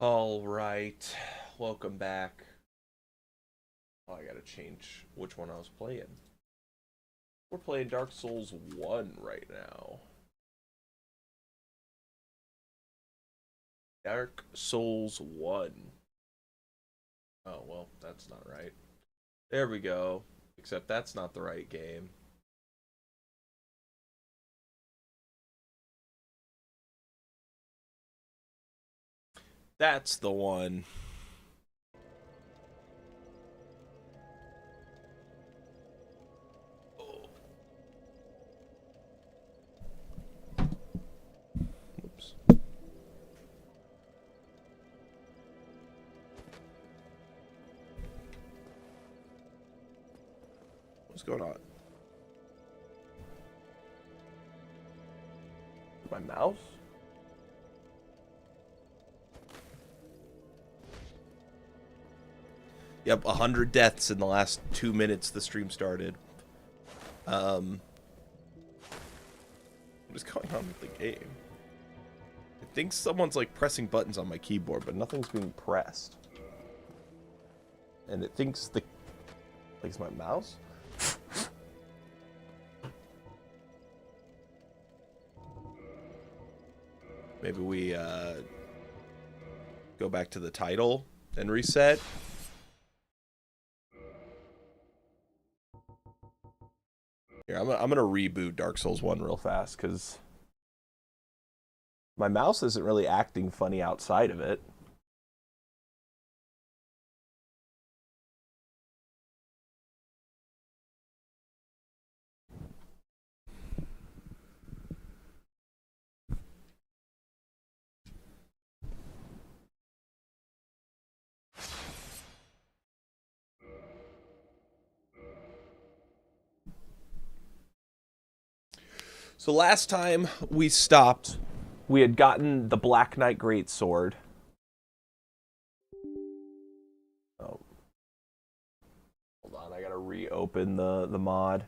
All right, welcome back. Oh, I gotta change which one I was playing. We're playing Dark Souls 1 right now. Dark Souls 1. Oh, well, that's not right. There we go. Except that's not the right game. That's the one. Oh, oops. What's going on? My mouse? Yep, 100 deaths in the last 2 minutes the stream started. What is going on with the game? I think someone's like pressing buttons on my keyboard, but nothing's being pressed. And it thinks the like it's my mouse. Maybe we go back to the title and reset. Here, I'm gonna reboot Dark Souls 1 real fast because my mouse isn't really acting funny outside of it. So last time we stopped, we had gotten the Black Knight Greatsword. Oh, hold on, I gotta reopen the mod.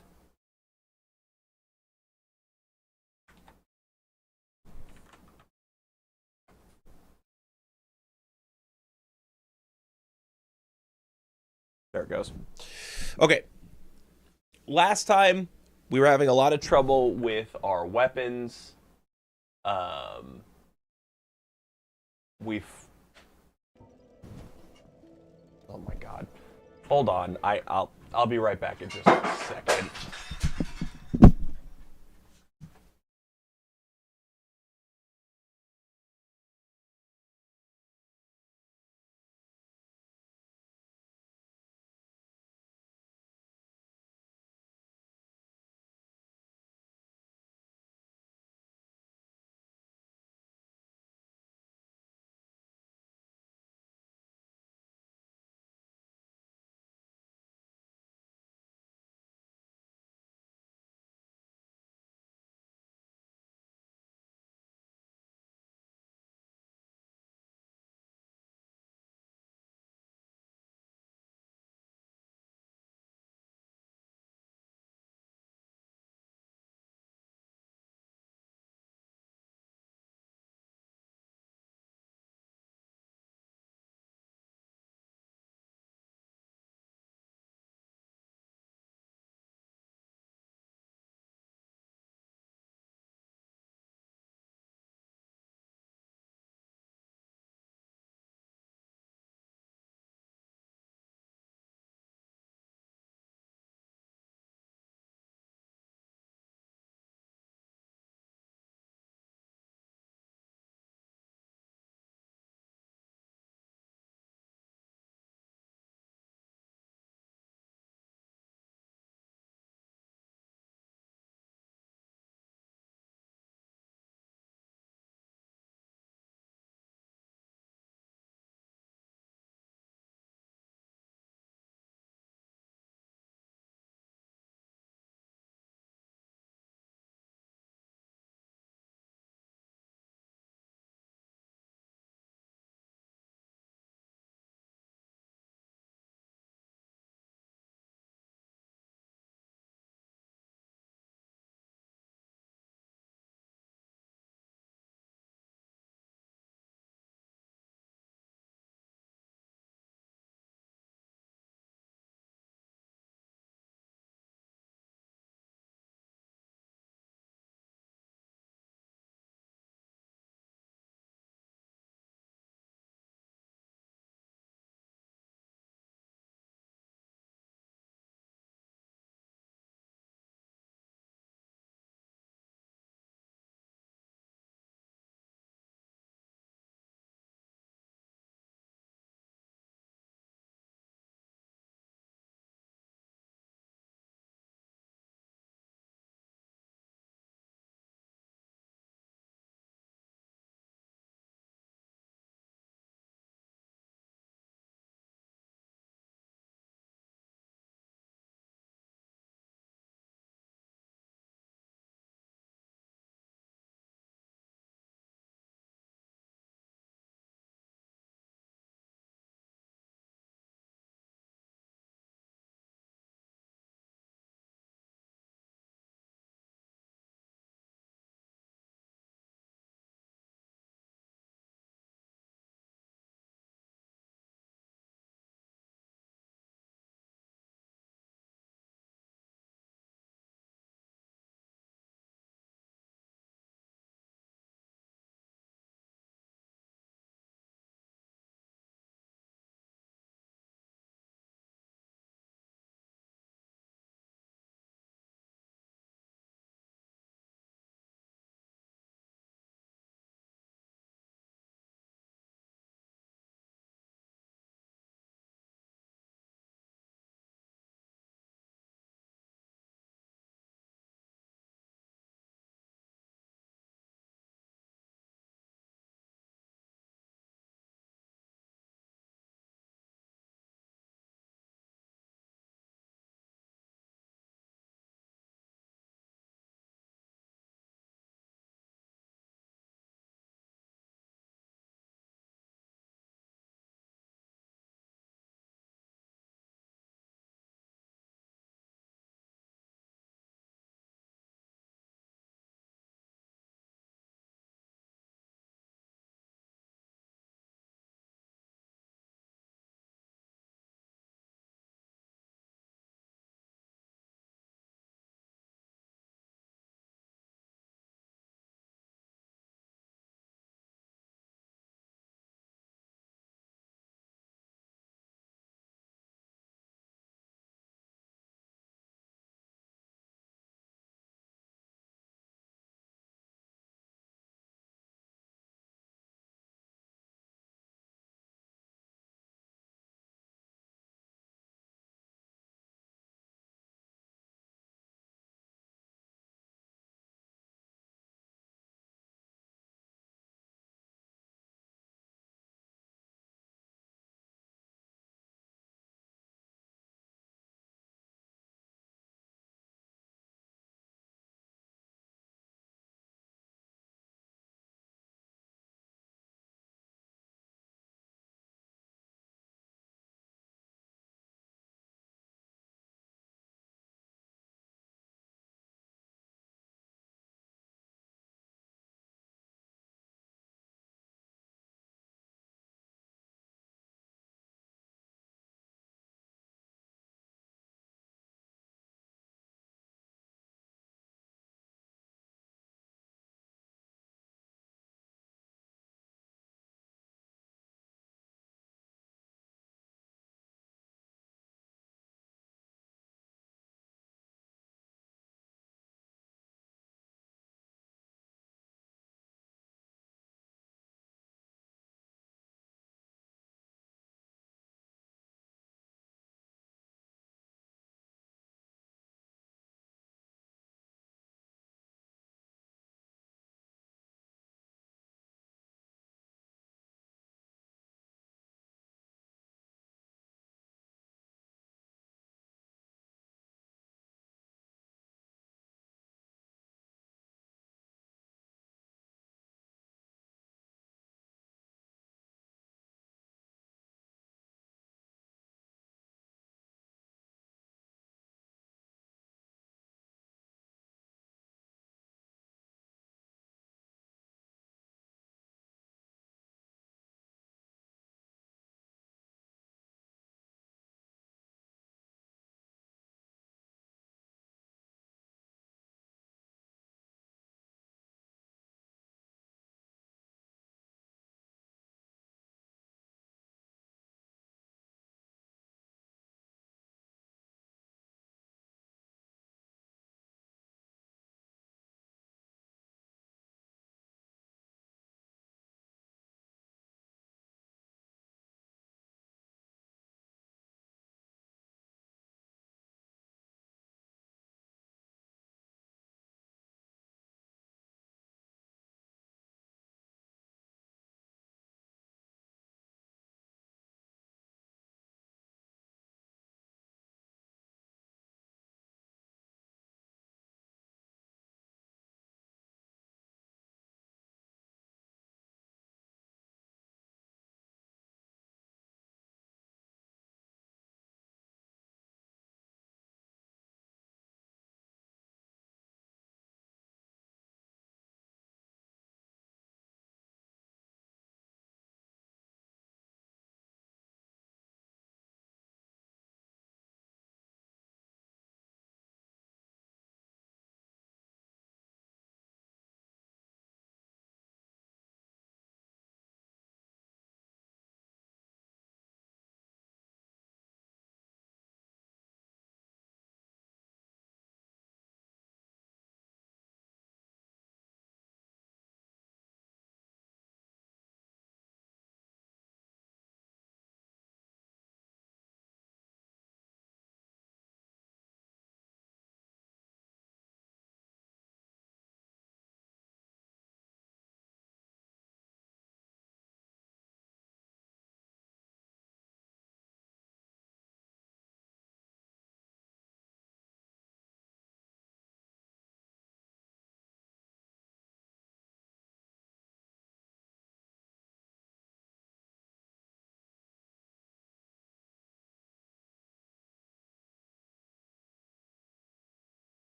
There it goes. Okay. Last time we were having a lot of trouble with our weapons. Um, we've. Oh my god. Hold on. I'll be right back in just a second.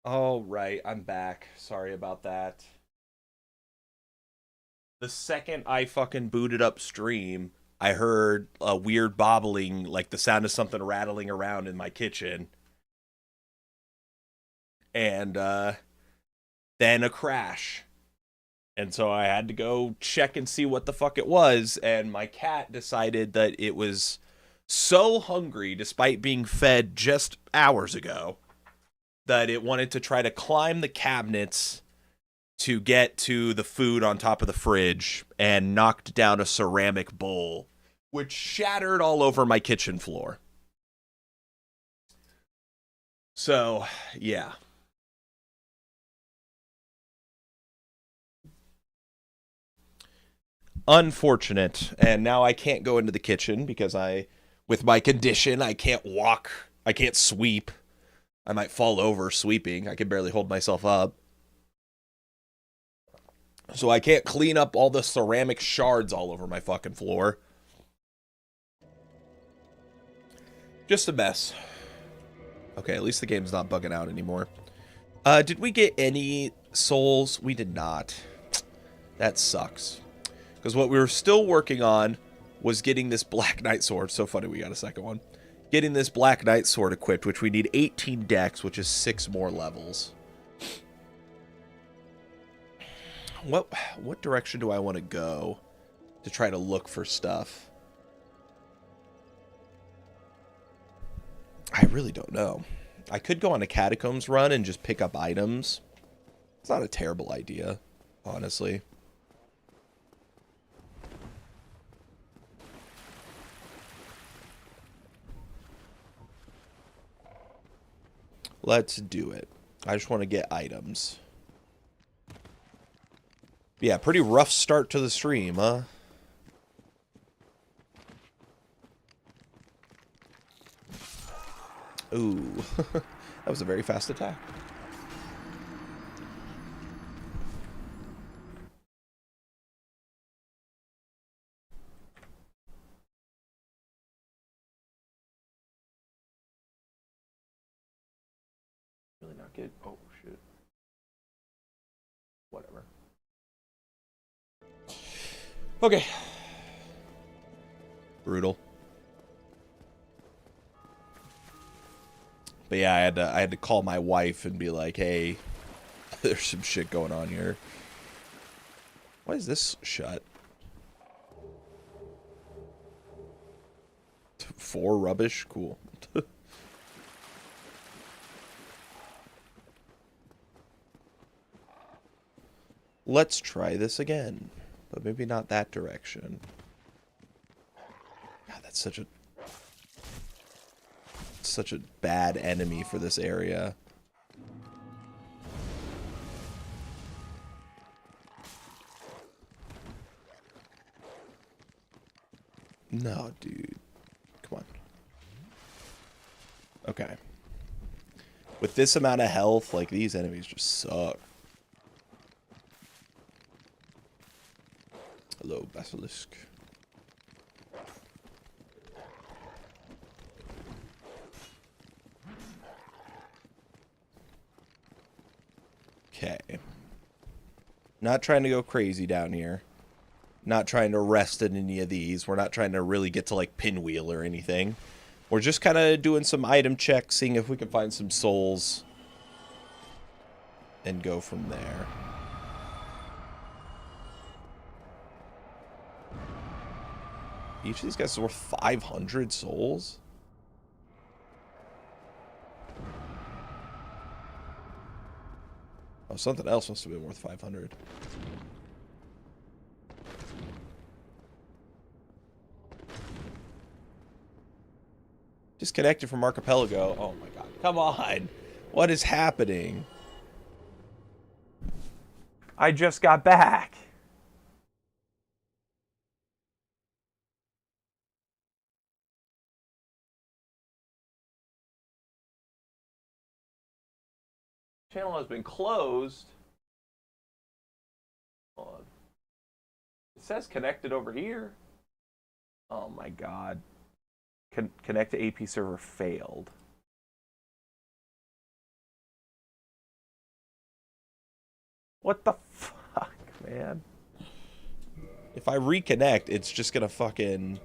Oh, right. I'm back. Sorry about that. The second I fucking booted up stream, I heard a weird bobbling, like the sound of something rattling around in my kitchen. And then a crash. And so I had to go check and see what the fuck it was. And my cat decided that it was so hungry, despite being fed just hours ago, that it wanted to try to climb the cabinets to get to the food on top of the fridge and knocked down a ceramic bowl, which shattered all over my kitchen floor. So, yeah. Unfortunate. And now I can't go into the kitchen because with my condition, I can't walk, I can't sweep. I might fall over sweeping. I can barely hold myself up. So I can't clean up all the ceramic shards all over my fucking floor. Just a mess. Okay, at least the game's not bugging out anymore. Did we get any souls? We did not. That sucks. Because what we were still working on was getting this Black Knight sword. So funny we got a second one. Getting this Black Knight sword equipped, which we need 18 decks, which is 6 more levels. What direction do I want to go to try to look for stuff? I really don't know. I could go on a catacombs run and just pick up items. It's not a terrible idea, honestly. Let's do it. I just want to get items. Yeah, pretty rough start to the stream, huh? Ooh. That was a very fast attack. Really not good. Oh, shit. Whatever. Okay. Brutal. But yeah, I had to call my wife and be like, hey, there's some shit going on here. Why is this shut? 4 rubbish? Cool. Let's try this again. But maybe not that direction. God, that's such a bad enemy for this area. No, dude. Come on. Okay. With this amount of health, like, these enemies just suck. Hello, Basilisk. Okay. Not trying to go crazy down here. Not trying to rest in any of these. We're not trying to really get to, like, Pinwheel or anything. We're just kind of doing some item checks, seeing if we can find some souls. And go from there. Each of these guys is worth 500 souls? Oh, something else must have been worth 500. Disconnected from Archipelago. Oh my god. Come on. What is happening? I just got back. Channel has been closed. Hold on. It says connected over here. Oh my god. Connect to AP server failed. What the fuck, man? If I reconnect, it's just gonna fucking...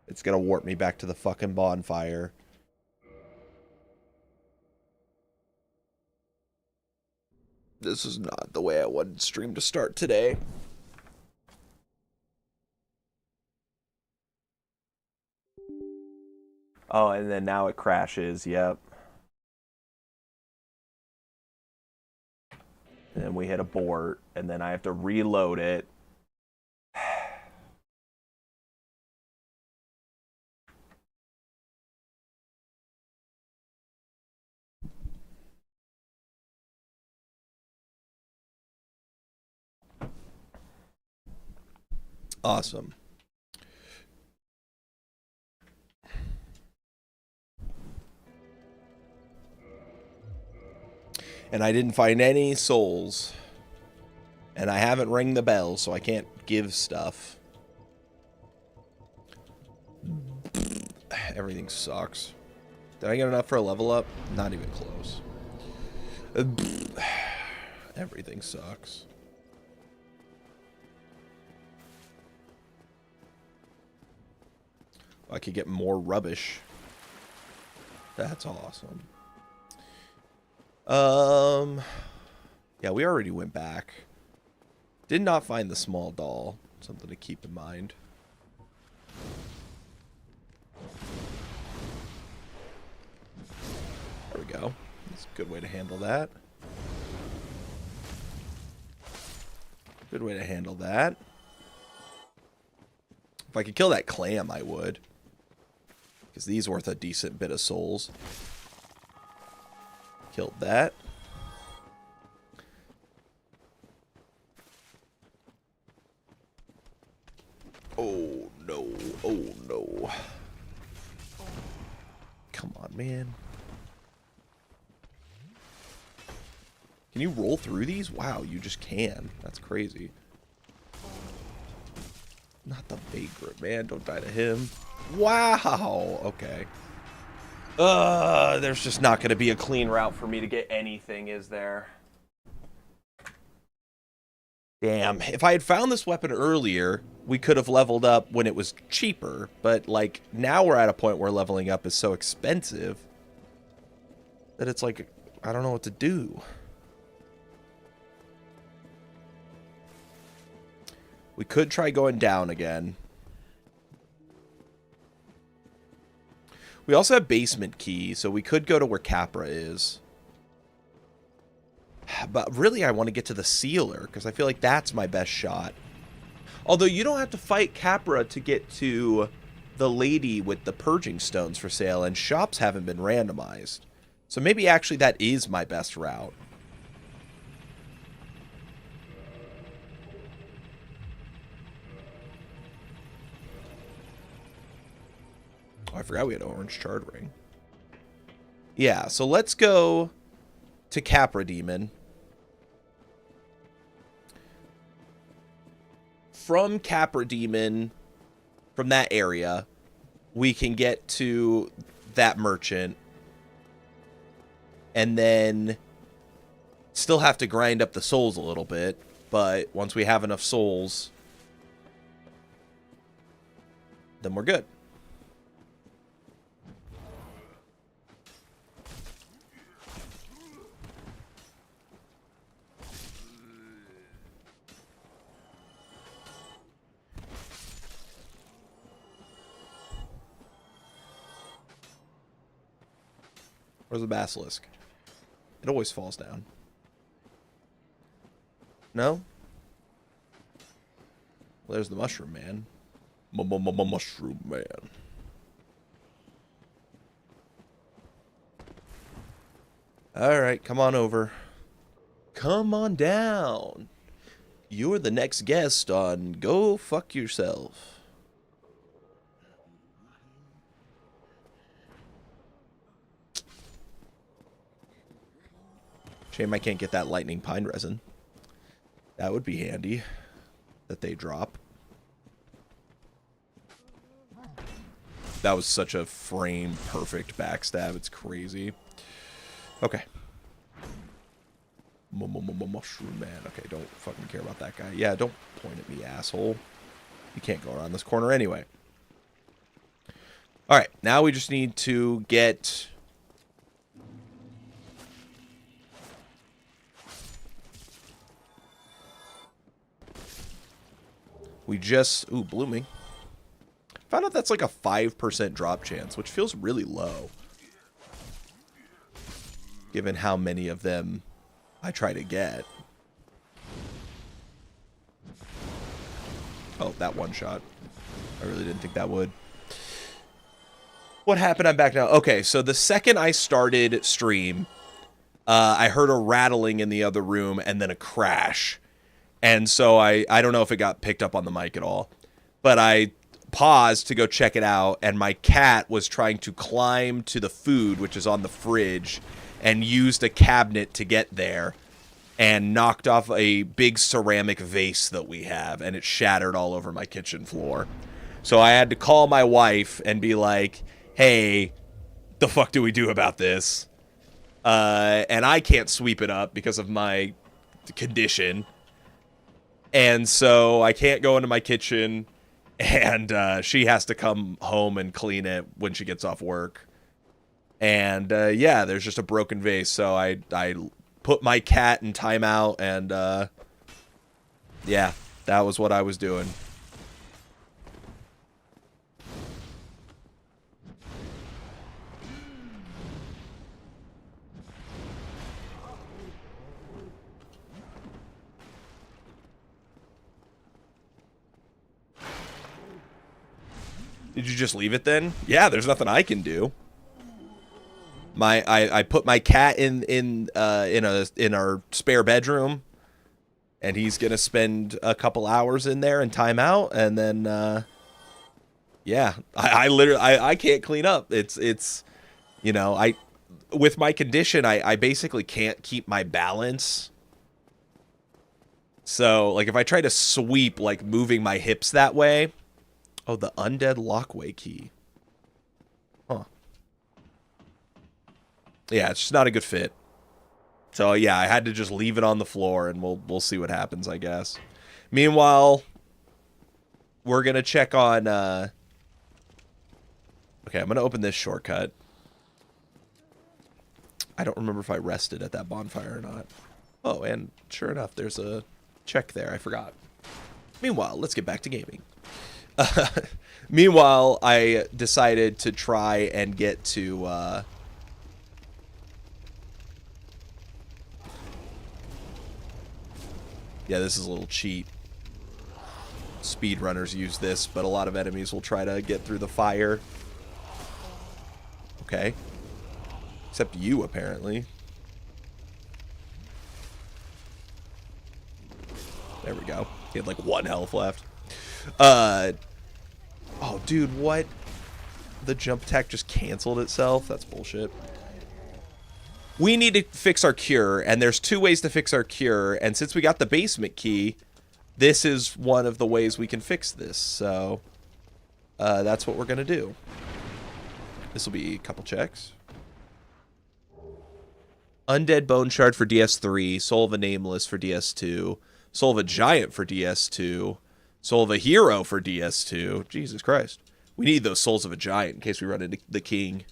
It's gonna warp me back to the fucking bonfire. This is not the way I wanted stream to start today. Oh, and then now it crashes, yep. And then we hit abort, and then I have to reload it. Awesome. And I didn't find any souls. And I haven't rang the bell, so I can't give stuff. Everything sucks. Did I get enough for a level up? Not even close. Everything sucks. I could get more rubbish. That's awesome. Yeah, we already went back. Did not find the small doll. Something to keep in mind. There we go. That's a good way to handle that. Good way to handle that. If I could kill that clam, I would. Because these worth a decent bit of souls. Killed that. Oh, no. Oh, no. Come on, man. Can you roll through these? Wow, you just can. That's crazy. Not the vagrant, man. Don't die to him. Wow. Okay. There's just not going to be a clean route for me to get anything, is there? Damn. If I had found this weapon earlier, we could have leveled up when it was cheaper. But, like, now we're at a point where leveling up is so expensive that it's like, I don't know what to do. We could try going down again. We also have basement key, so we could go to where Capra is. But really, I want to get to the sealer, because I feel like that's my best shot. Although you don't have to fight Capra to get to the lady with the purging stones for sale, and shops haven't been randomized. So maybe actually that is my best route. Oh, I forgot we had an orange charred ring. Yeah, so let's go to Capra Demon. From Capra Demon, from that area, we can get to that merchant. And then still have to grind up the souls a little bit. But once we have enough souls, then we're good. Where's the basilisk? It always falls down. No? Well, there's the mushroom man. Mushroom man. Alright, come on over. Come on down. You're the next guest on Go Fuck Yourself. Shame I can't get that lightning pine resin. That would be handy. That they drop. That was such a frame perfect backstab. It's crazy. Okay. Mushroom man. Okay, don't fucking care about that guy. Yeah, don't point at me, asshole. You can't go around this corner anyway. Alright, now we just need to get... We just... Ooh, blooming. Found out that's like a 5% drop chance, which feels really low. Given how many of them I try to get. Oh, that one shot. I really didn't think that would. What happened? I'm back now. Okay, so the second I started stream, I heard a rattling in the other room and then a crash. And so I don't know if it got picked up on the mic at all. But I paused to go check it out, and my cat was trying to climb to the food, which is on the fridge, and used a cabinet to get there, and knocked off a big ceramic vase that we have, and it shattered all over my kitchen floor. So I had to call my wife and be like, hey, the fuck do we do about this? And I can't sweep it up because of my condition. And so I can't go into my kitchen, and she has to come home and clean it when she gets off work. And yeah, there's just a broken vase, so I put my cat in timeout, and yeah, that was what I was doing. Did you just leave it then? Yeah, there's nothing I can do. I put my cat in our spare bedroom, and he's gonna spend a couple hours in there and time out, and then yeah, I literally can't clean up. It's you know, with my condition I basically can't keep my balance. So like if I try to sweep, like moving my hips that way. Oh, the undead lockway key. Huh. Yeah, it's just not a good fit. So yeah, I had to just leave it on the floor, and we'll see what happens, I guess. Meanwhile, we're gonna check on okay, I'm gonna open this shortcut. I don't remember if I rested at that bonfire or not. Oh, and sure enough, there's a check there. I forgot. Meanwhile, let's get back to gaming. Meanwhile, I decided to try and get to yeah, this is a little cheat. Speedrunners use this, but a lot of enemies will try to get through the fire. Okay. Except you, apparently. There we go. He had like 1 health left. Oh, dude, what? The jump attack just canceled itself? That's bullshit. We need to fix our cure, and there's 2 ways to fix our cure, and since we got the basement key, this is one of the ways we can fix this, so that's what we're gonna do. This will be a couple checks. Undead Bone Shard for DS3, Soul of a Nameless for DS2, Soul of a Giant for DS2, Soul of a Hero for DS2. Jesus Christ. We need those Souls of a Giant in case we run into the King.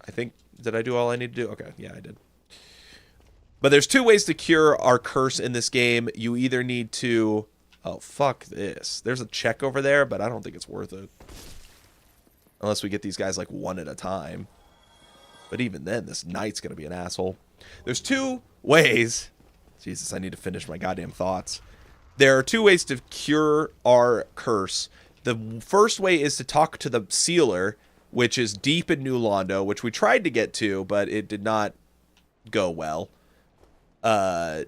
I think... Did I do all I need to do? Okay, yeah, I did. But there's 2 ways to cure our curse in this game. You either need to... Oh, fuck this. There's a check over there, but I don't think it's worth it. Unless we get these guys, like, 1 at a time. But even then, this knight's gonna be an asshole. There's 2 ways... Jesus, I need to finish my goddamn thoughts. There are 2 ways to cure our curse. The first way is to talk to the sealer, which is deep in New Londo, which we tried to get to, but it did not go well. The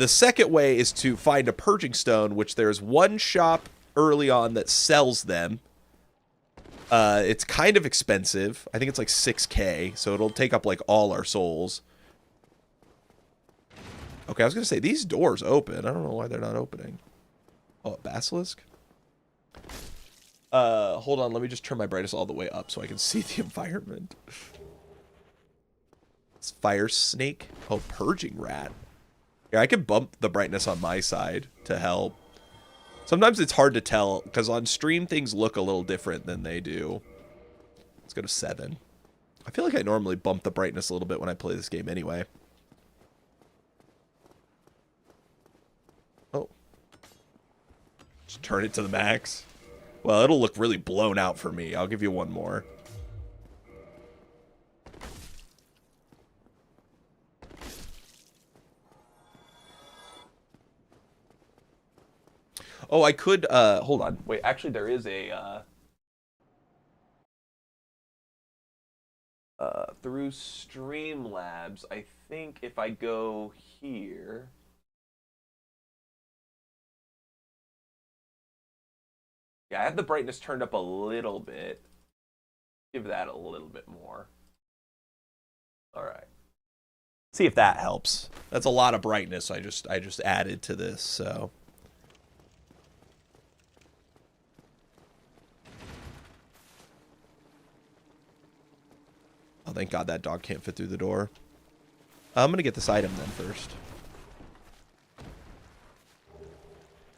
second way is to find a purging stone, which there's 1 shop early on that sells them. It's kind of expensive. I think it's like 6K, so it'll take up like all our souls. Okay, I was going to say, these doors open. I don't know why they're not opening. Oh, a basilisk? Hold on, let me just turn my brightness all the way up so I can see the environment. Fire snake. Oh, purging rat. Yeah, I could bump the brightness on my side to help. Sometimes it's hard to tell, because on stream things look a little different than they do. Let's go to 7. I feel like I normally bump the brightness a little bit when I play this game anyway. Oh. Just turn it to the max. Well, it'll look really blown out for me. I'll give you one more. Oh, I could, hold on. Wait, actually there is a, through Streamlabs, I think if I go here... Yeah, I have the brightness turned up a little bit. Give that a little bit more. All right. See if that helps. That's a lot of brightness I just added to this, so... Oh, thank God that dog can't fit through the door. I'm going to get this item then first.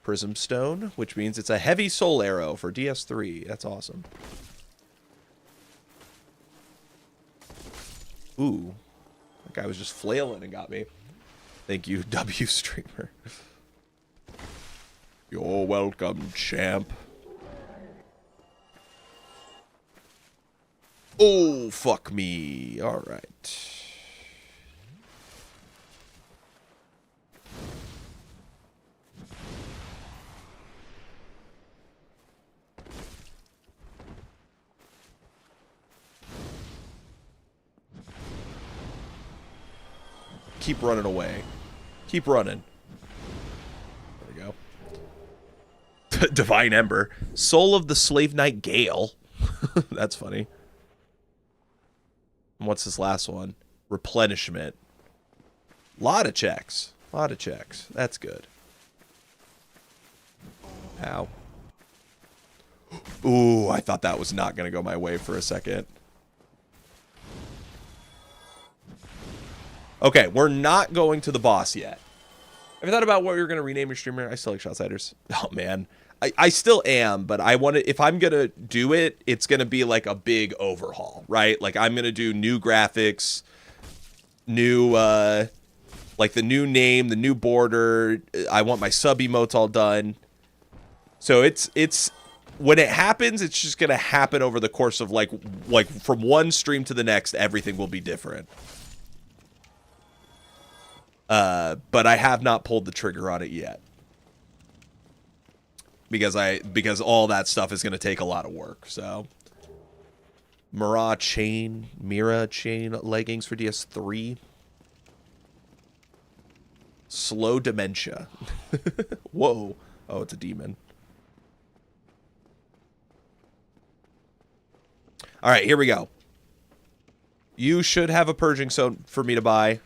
Prism Stone, which means it's a heavy soul arrow for DS3. That's awesome. Ooh. That guy was just flailing and got me. Thank you, W Streamer. You're welcome, champ. Oh, fuck me. All right. Keep running away. Keep running. There we go. Divine Ember. Soul of the Slave Knight Gale. That's funny. And what's this last one? Replenishment. Lot of checks. Lot of checks. That's good. Ow. Ooh, I thought that was not going to go my way for a second. Okay, we're not going to the boss yet. Have you thought about what you're going to rename your streamer? I still like Shotsiders. Oh, man. I still am, but I want to, if I'm going to do it, it's going to be like a big overhaul, right? Like I'm going to do new graphics, new, like the new name, the new border. I want my sub emotes all done. So it's, when it happens, it's just going to happen over the course of like from one stream to the next, everything will be different. But I have not pulled the trigger on it yet. Because all that stuff is going to take a lot of work, so. Mira chain leggings for DS3. Slow dementia. Whoa. Oh, it's a demon. All right, here we go. You should have a purging stone for me to buy.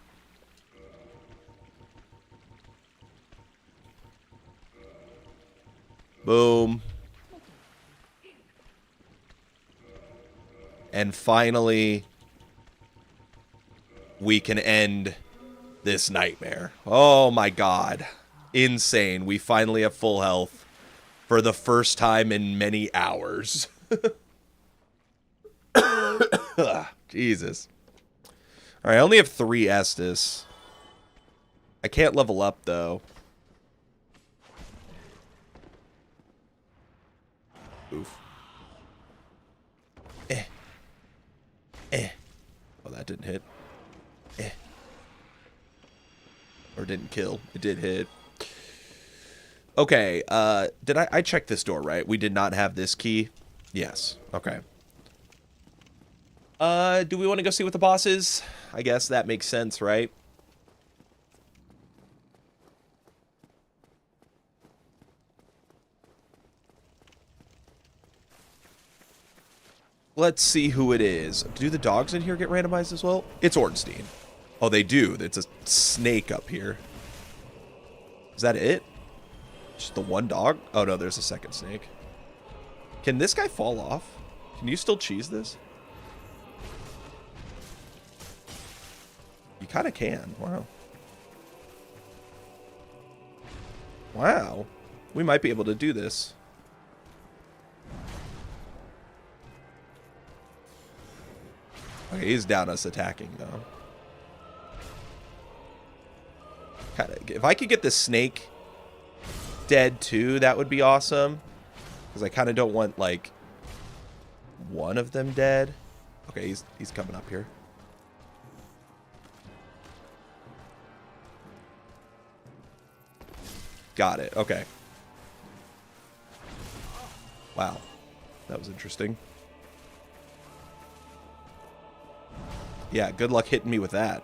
Boom. And finally, we can end this nightmare. Oh my God. Insane. We finally have full health for the first time in many hours. Jesus. All right, I only have 3 Estus. I can't level up, though. Oof. Oh, that didn't hit. Or didn't kill. It did hit. Okay, did I checked this door, right? We did not have this key? Yes. Okay. Do we want to go see what the boss is? I guess that makes sense, right? Let's see who it is. Do the dogs in here get randomized as well? It's Ornstein. Oh, they do. It's a snake up here. Is that it? Just the one dog? Oh, no, there's a second snake. Can this guy fall off? Can you still cheese this? You kind of can. Wow. Wow. We might be able to do this. Okay, he's down us attacking, though. Kinda, if I could get the snake dead, too, that would be awesome. Because I kind of don't want, like, one of them dead. Okay, he's coming up here. Got it. Okay. Wow. That was interesting. Yeah, good luck hitting me with that.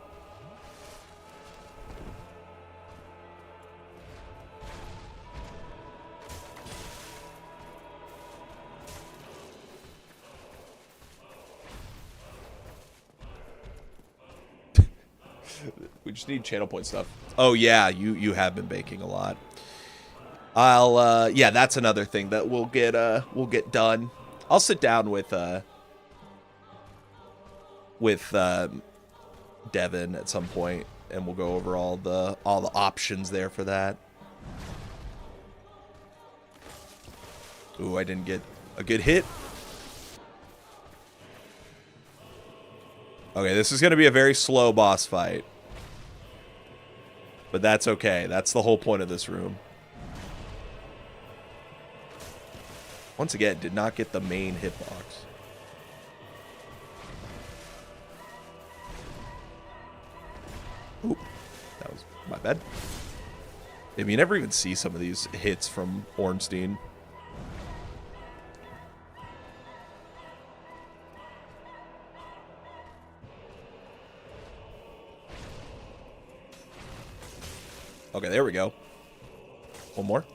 We just need channel point stuff. Oh yeah, you have been baking a lot. Yeah, that's another thing that we'll get done. I'll sit down with Devin at some point, and we'll go over all the options there for that. Ooh, I didn't get a good hit. Okay, this is going to be a very slow boss fight. But that's okay. That's the whole point of this room. Once again, did not get the main hitbox. Oop, that was my bad. I mean, you never even see some of these hits from Ornstein. Okay, there we go. One more.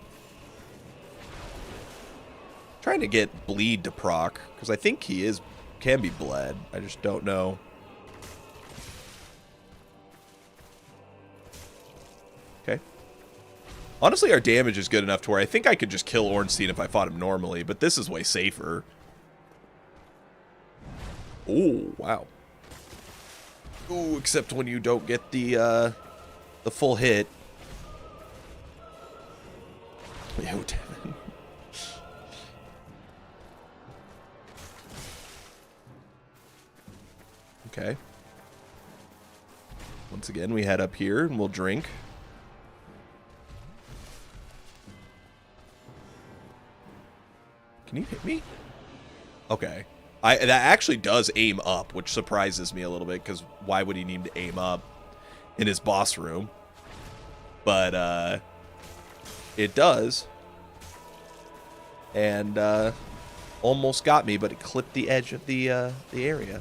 Trying to get bleed to proc, because I think he can be bled. I just don't know. Okay. Honestly, our damage is good enough to where I think I could just kill Ornstein if I fought him normally, but this is way safer. Oh, wow. Ooh, except when you don't get the full hit. Yo, Devin. Okay. Once again, we head up here and we'll drink. Can you hit me? Okay. That actually does aim up, which surprises me a little bit, because why would he need to aim up in his boss room? But, it does. And, almost got me, but it clipped the edge of the area.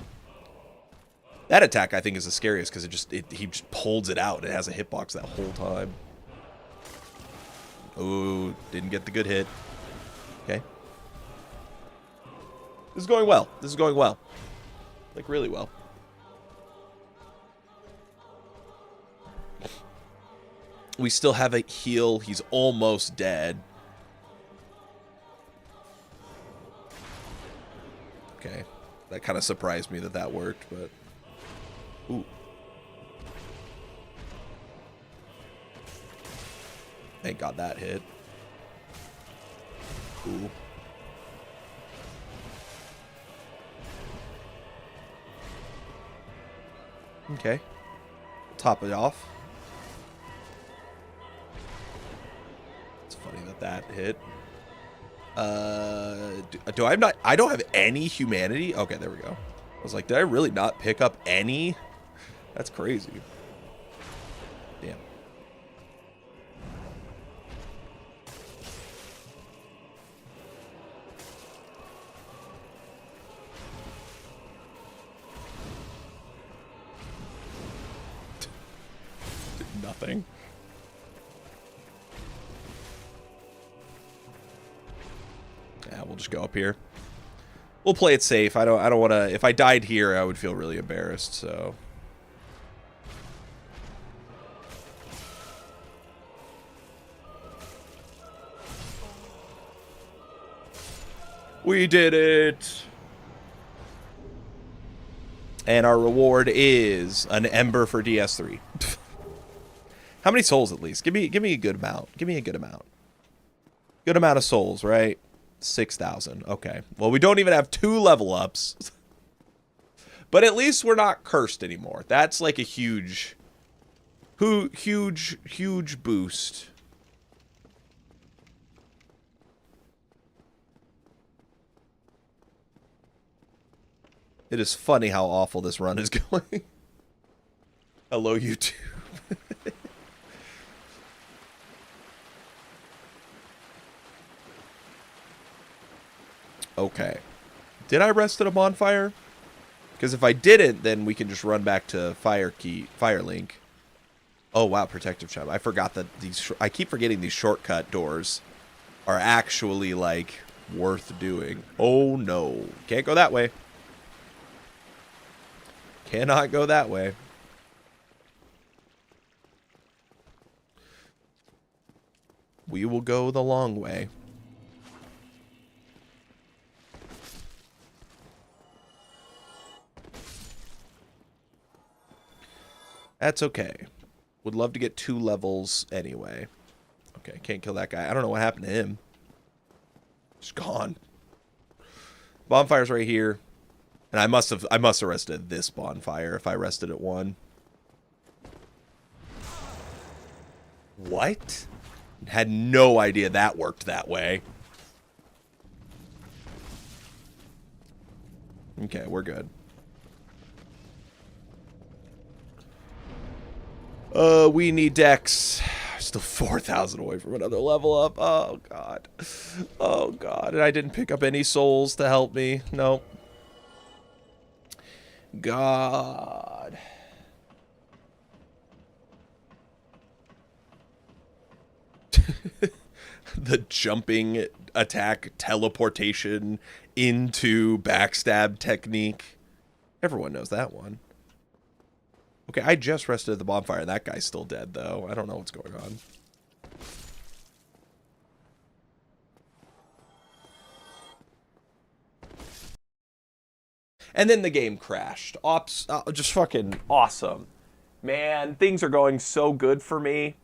That attack, I think, is the scariest, because he just holds it out. It has a hitbox that whole time. Ooh, didn't get the good hit. Okay. This is going well. This is going well. Like, really well. We still have a heal. He's almost dead. Okay. That kind of surprised me that worked, but... Ooh. Thank God that hit. Ooh. Okay. Top it off. It's funny that hit. I don't have any humanity? Okay, there we go. I was like, did I really not pick up any? That's crazy. Damn. Nothing. Yeah, we'll just go up here. We'll play it safe. I don't want to. If I died here, I would feel really embarrassed. So. We did it. And our reward is an Ember for DS3. How many souls at least? Give me a good amount. Give me a good amount. Good amount of souls, right? 6,000. Okay. Well, we don't even have 2 level ups. But at least we're not cursed anymore. That's like a huge boost. It is funny how awful this run is going. Hello, YouTube. Okay. Did I rest at a bonfire? Because if I didn't, then we can just run back to Firelink. Oh, wow, protective chime. I forgot that these... I keep forgetting these shortcut doors are actually, like, worth doing. Oh, no. Can't go that way. Cannot go that way. We will go the long way. That's okay. Would love to get 2 levels anyway. Okay, can't kill that guy. I don't know what happened to him. He's gone. Bonfire's right here. And I must have rested this bonfire if I rested at 1. What? Had no idea that worked that way. Okay, we're good. We need Dex. Still 4,000 away from another level up. Oh, God. Oh, God. And I didn't pick up any souls to help me. Nope. God. The jumping attack teleportation into backstab technique. Everyone knows that one. Okay, I just rested at the bonfire. That guy's still dead, though. I don't know what's going on. And then the game crashed. Ops, just fucking awesome. Man, things are going so good for me.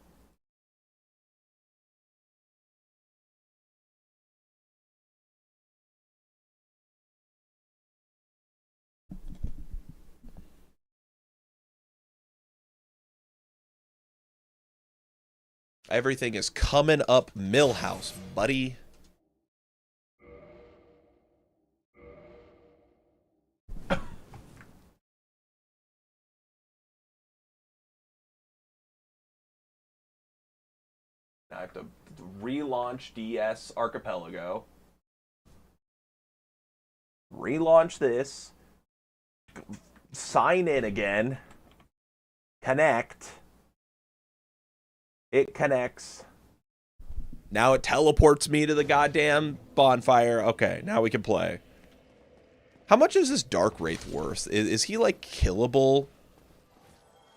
Everything is coming up Millhouse, buddy. I have to relaunch DS Archipelago. Relaunch this. Sign in again. Connect. It connects. Now it teleports me to the goddamn bonfire. Okay, now we can play. How much is this Dark Wraith worth? Is he, like, killable?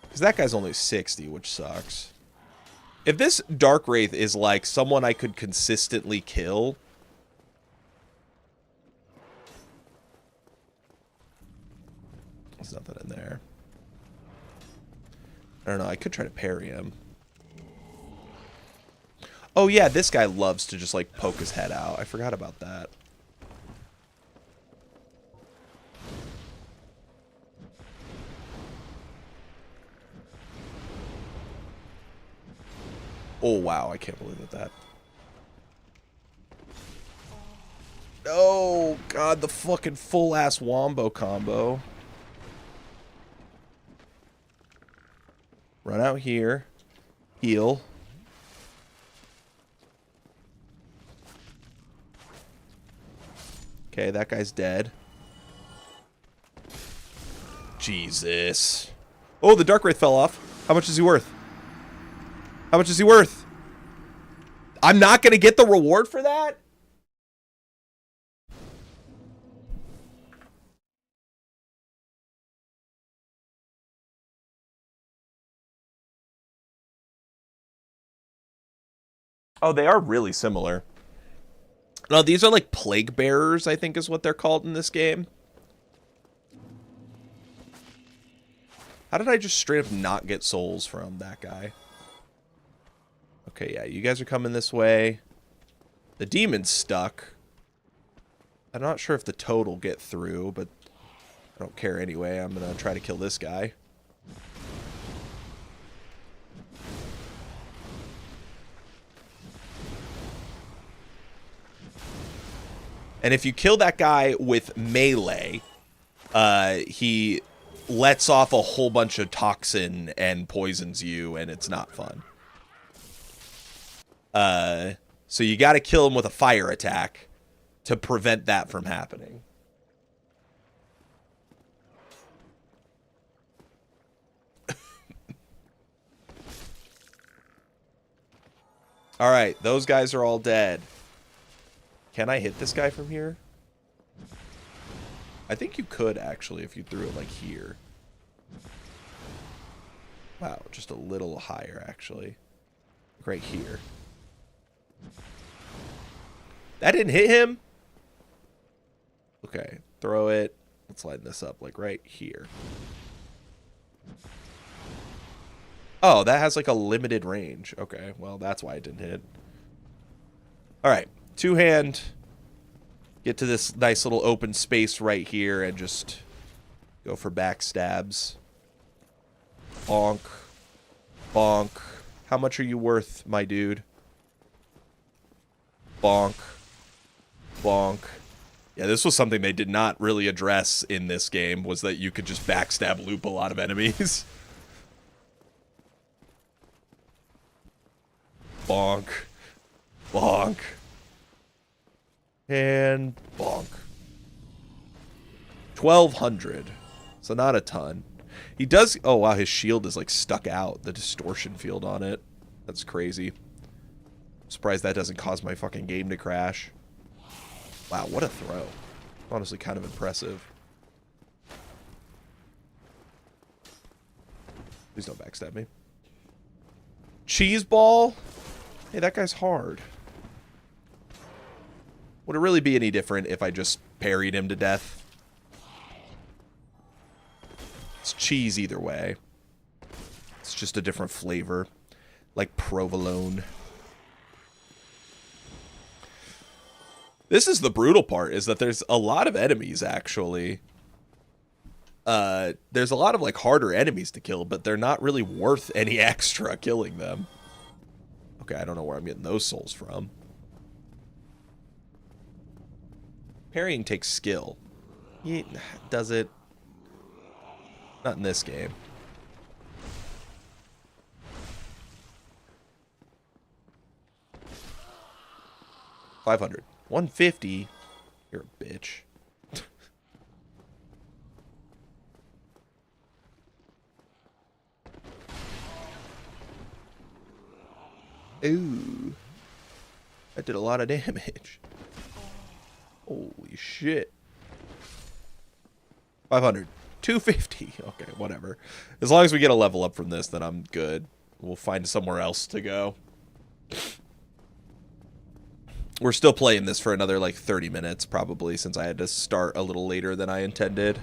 Because that guy's only 60, which sucks. If this Dark Wraith is, like, someone I could consistently kill... There's nothing in there. I don't know, I could try to parry him. Oh yeah, this guy loves to just, like, poke his head out. I forgot about that. Oh, wow, I can't believe that. Oh, God, the fucking full-ass wombo combo. Run out here. Heal. Okay, that guy's dead. Jesus. Oh, the Dark Wraith fell off. How much is he worth? How much is he worth? I'm not going to get the reward for that? Oh, they are really similar. No, these are like plague bearers, I think is what they're called in this game. How did I just straight up not get souls from that guy? Okay, yeah, you guys are coming this way. The demon's stuck. I'm not sure if the toad will get through, but I don't care anyway. I'm going to try to kill this guy. And if you kill that guy with melee, he lets off a whole bunch of toxin and poisons you, and it's not fun. So you got to kill him with a fire attack to prevent that from happening. All right, those guys are all dead. Can I hit this guy from here? I think you could, actually, if you threw it, like, here. Wow, just a little higher, actually. Right here. That didn't hit him? Okay, throw it. Let's line this up, like, right here. Oh, that has, like, a limited range. Okay, well, that's why it didn't hit. All right. Two-hand, get to this nice little open space right here and just go for backstabs. Bonk. Bonk. How much are you worth, my dude? Bonk. Bonk. Yeah, this was something they did not really address in this game, was that you could just backstab loop a lot of enemies. Bonk. Bonk. And bonk. 1,200. So not a ton. He does... Oh, wow, his shield is, like, stuck out. The distortion field on it. That's crazy. I'm surprised that doesn't cause my fucking game to crash. Wow, what a throw. Honestly, kind of impressive. Please don't backstab me. Cheese ball? Hey, that guy's hard. Would it really be any different if I just parried him to death? It's cheese either way. It's just a different flavor. Like provolone. This is the brutal part, is that there's a lot of enemies, actually. There's a lot of, like, harder enemies to kill, but they're not really worth any extra killing them. Okay, I don't know where I'm getting those souls from. Parrying takes skill. Does it? Not in this game. $500. $150. You're a bitch. Ooh. That did a lot of damage. Holy shit. 500. 250. Okay, whatever. As long as we get a level up from this, then I'm good. We'll find somewhere else to go. We're still playing this for another, like, 30 minutes, probably, since I had to start a little later than I intended.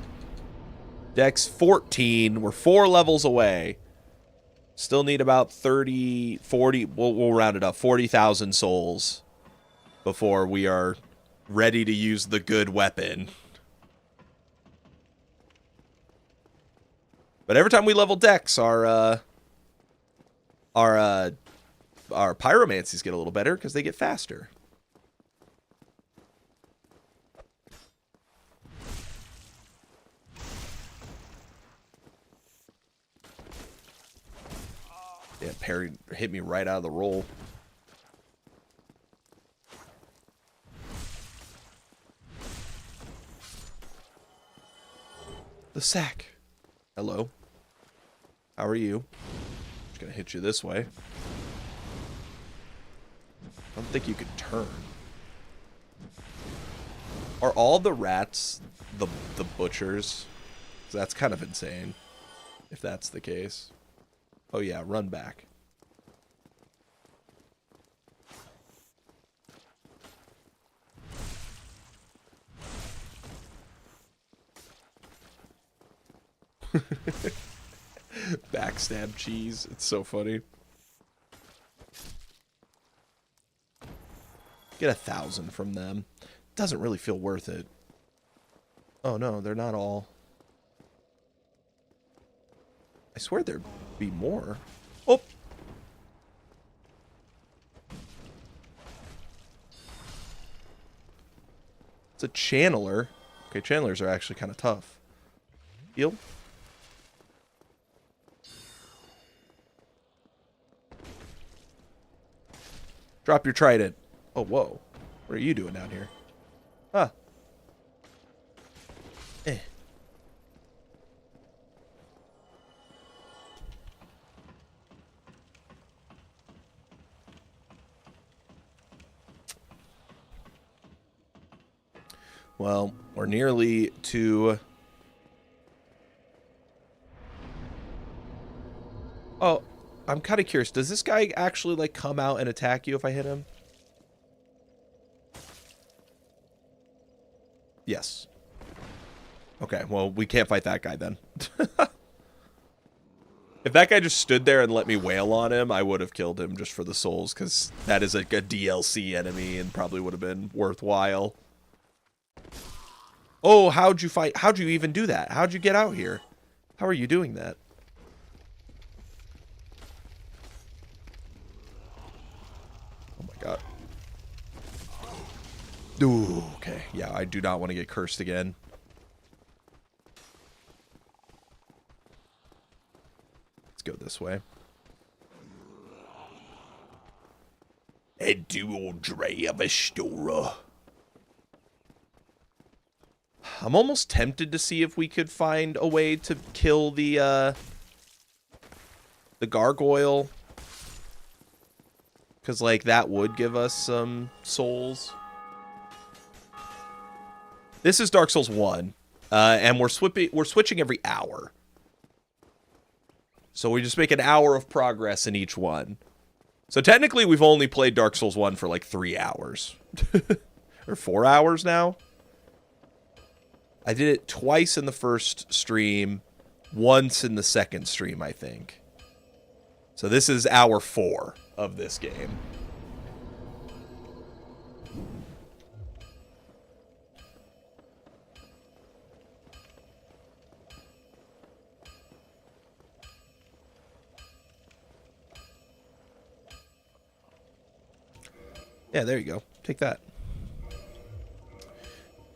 Dex 14. We're 4 levels away. Still need about 30, 40, we'll round it up, 40,000 souls before we are ready to use the good weapon. But every time we level Dex, our pyromancies get a little better because they get faster. Yeah, parry hit me right out of the roll. The sack. Hello. How are you? Just gonna hit you this way. I don't think you could turn. Are all the rats the butchers? 'Cause that's kind of insane, if that's the case. Oh yeah, run back. Backstab cheese. It's so funny. Get 1,000 from them. Doesn't really feel worth it. Oh no, they're not all. I swear there'd be more. Oh! It's a channeler. Okay, channelers are actually kind of tough. Heal. Drop your trident. Oh, whoa. What are you doing down here? Huh. Eh. Well, we're nearly to... Oh, I'm kind of curious. Does this guy actually, like, come out and attack you if I hit him? Yes. Okay, well, we can't fight that guy then. If that guy just stood there and let me wail on him, I would have killed him just for the souls, because that is like a DLC enemy and probably would have been worthwhile. Oh, how'd you fight? How'd you even do that? How'd you get out here? How are you doing that? Oh my god. Ooh, okay. Yeah, I do not want to get cursed again. Let's go this way. A dual dray of a store. I'm almost tempted to see if we could find a way to kill the gargoyle. Because, like, that would give us some souls. This is Dark Souls 1. And we're switching every hour. So we just make an hour of progress in each one. So technically, we've only played Dark Souls 1 for, like, 3 hours. Or 4 hours now. I did it twice in the first stream, once in the second stream, I think. So this is hour 4 of this game. Yeah, there you go. Take that.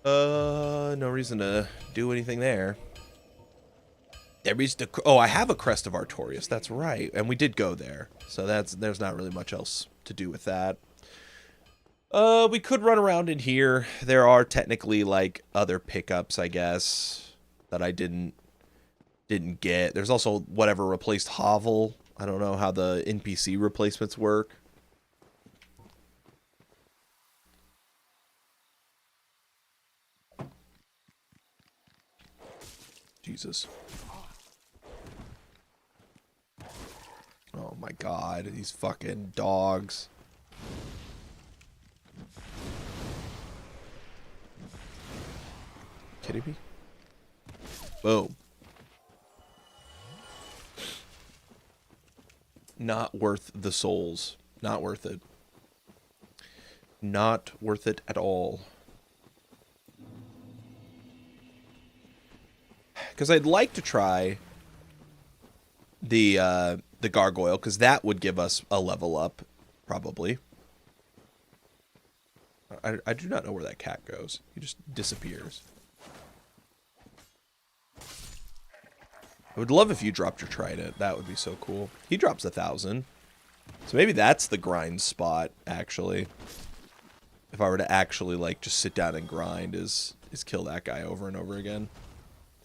No reason to do anything there. There is the... Oh, I have a Crest of Artorias. That's right. And we did go there. So there's not really much else to do with that. We could run around in here. There are technically, like, other pickups, I guess, that I didn't get. There's also whatever replaced Hovel. I don't know how the NPC replacements work. Jesus. Oh my god, these fucking dogs. Kidding me? Boom. Not worth the souls. Not worth it. Not worth it at all. Because I'd like to try the gargoyle, because that would give us a level up, probably. I do not know where that cat goes. He just disappears. I would love if you dropped your trident. That would be so cool. He drops 1,000. So maybe that's the grind spot, actually. If I were to actually, like, just sit down and grind, is kill that guy over and over again.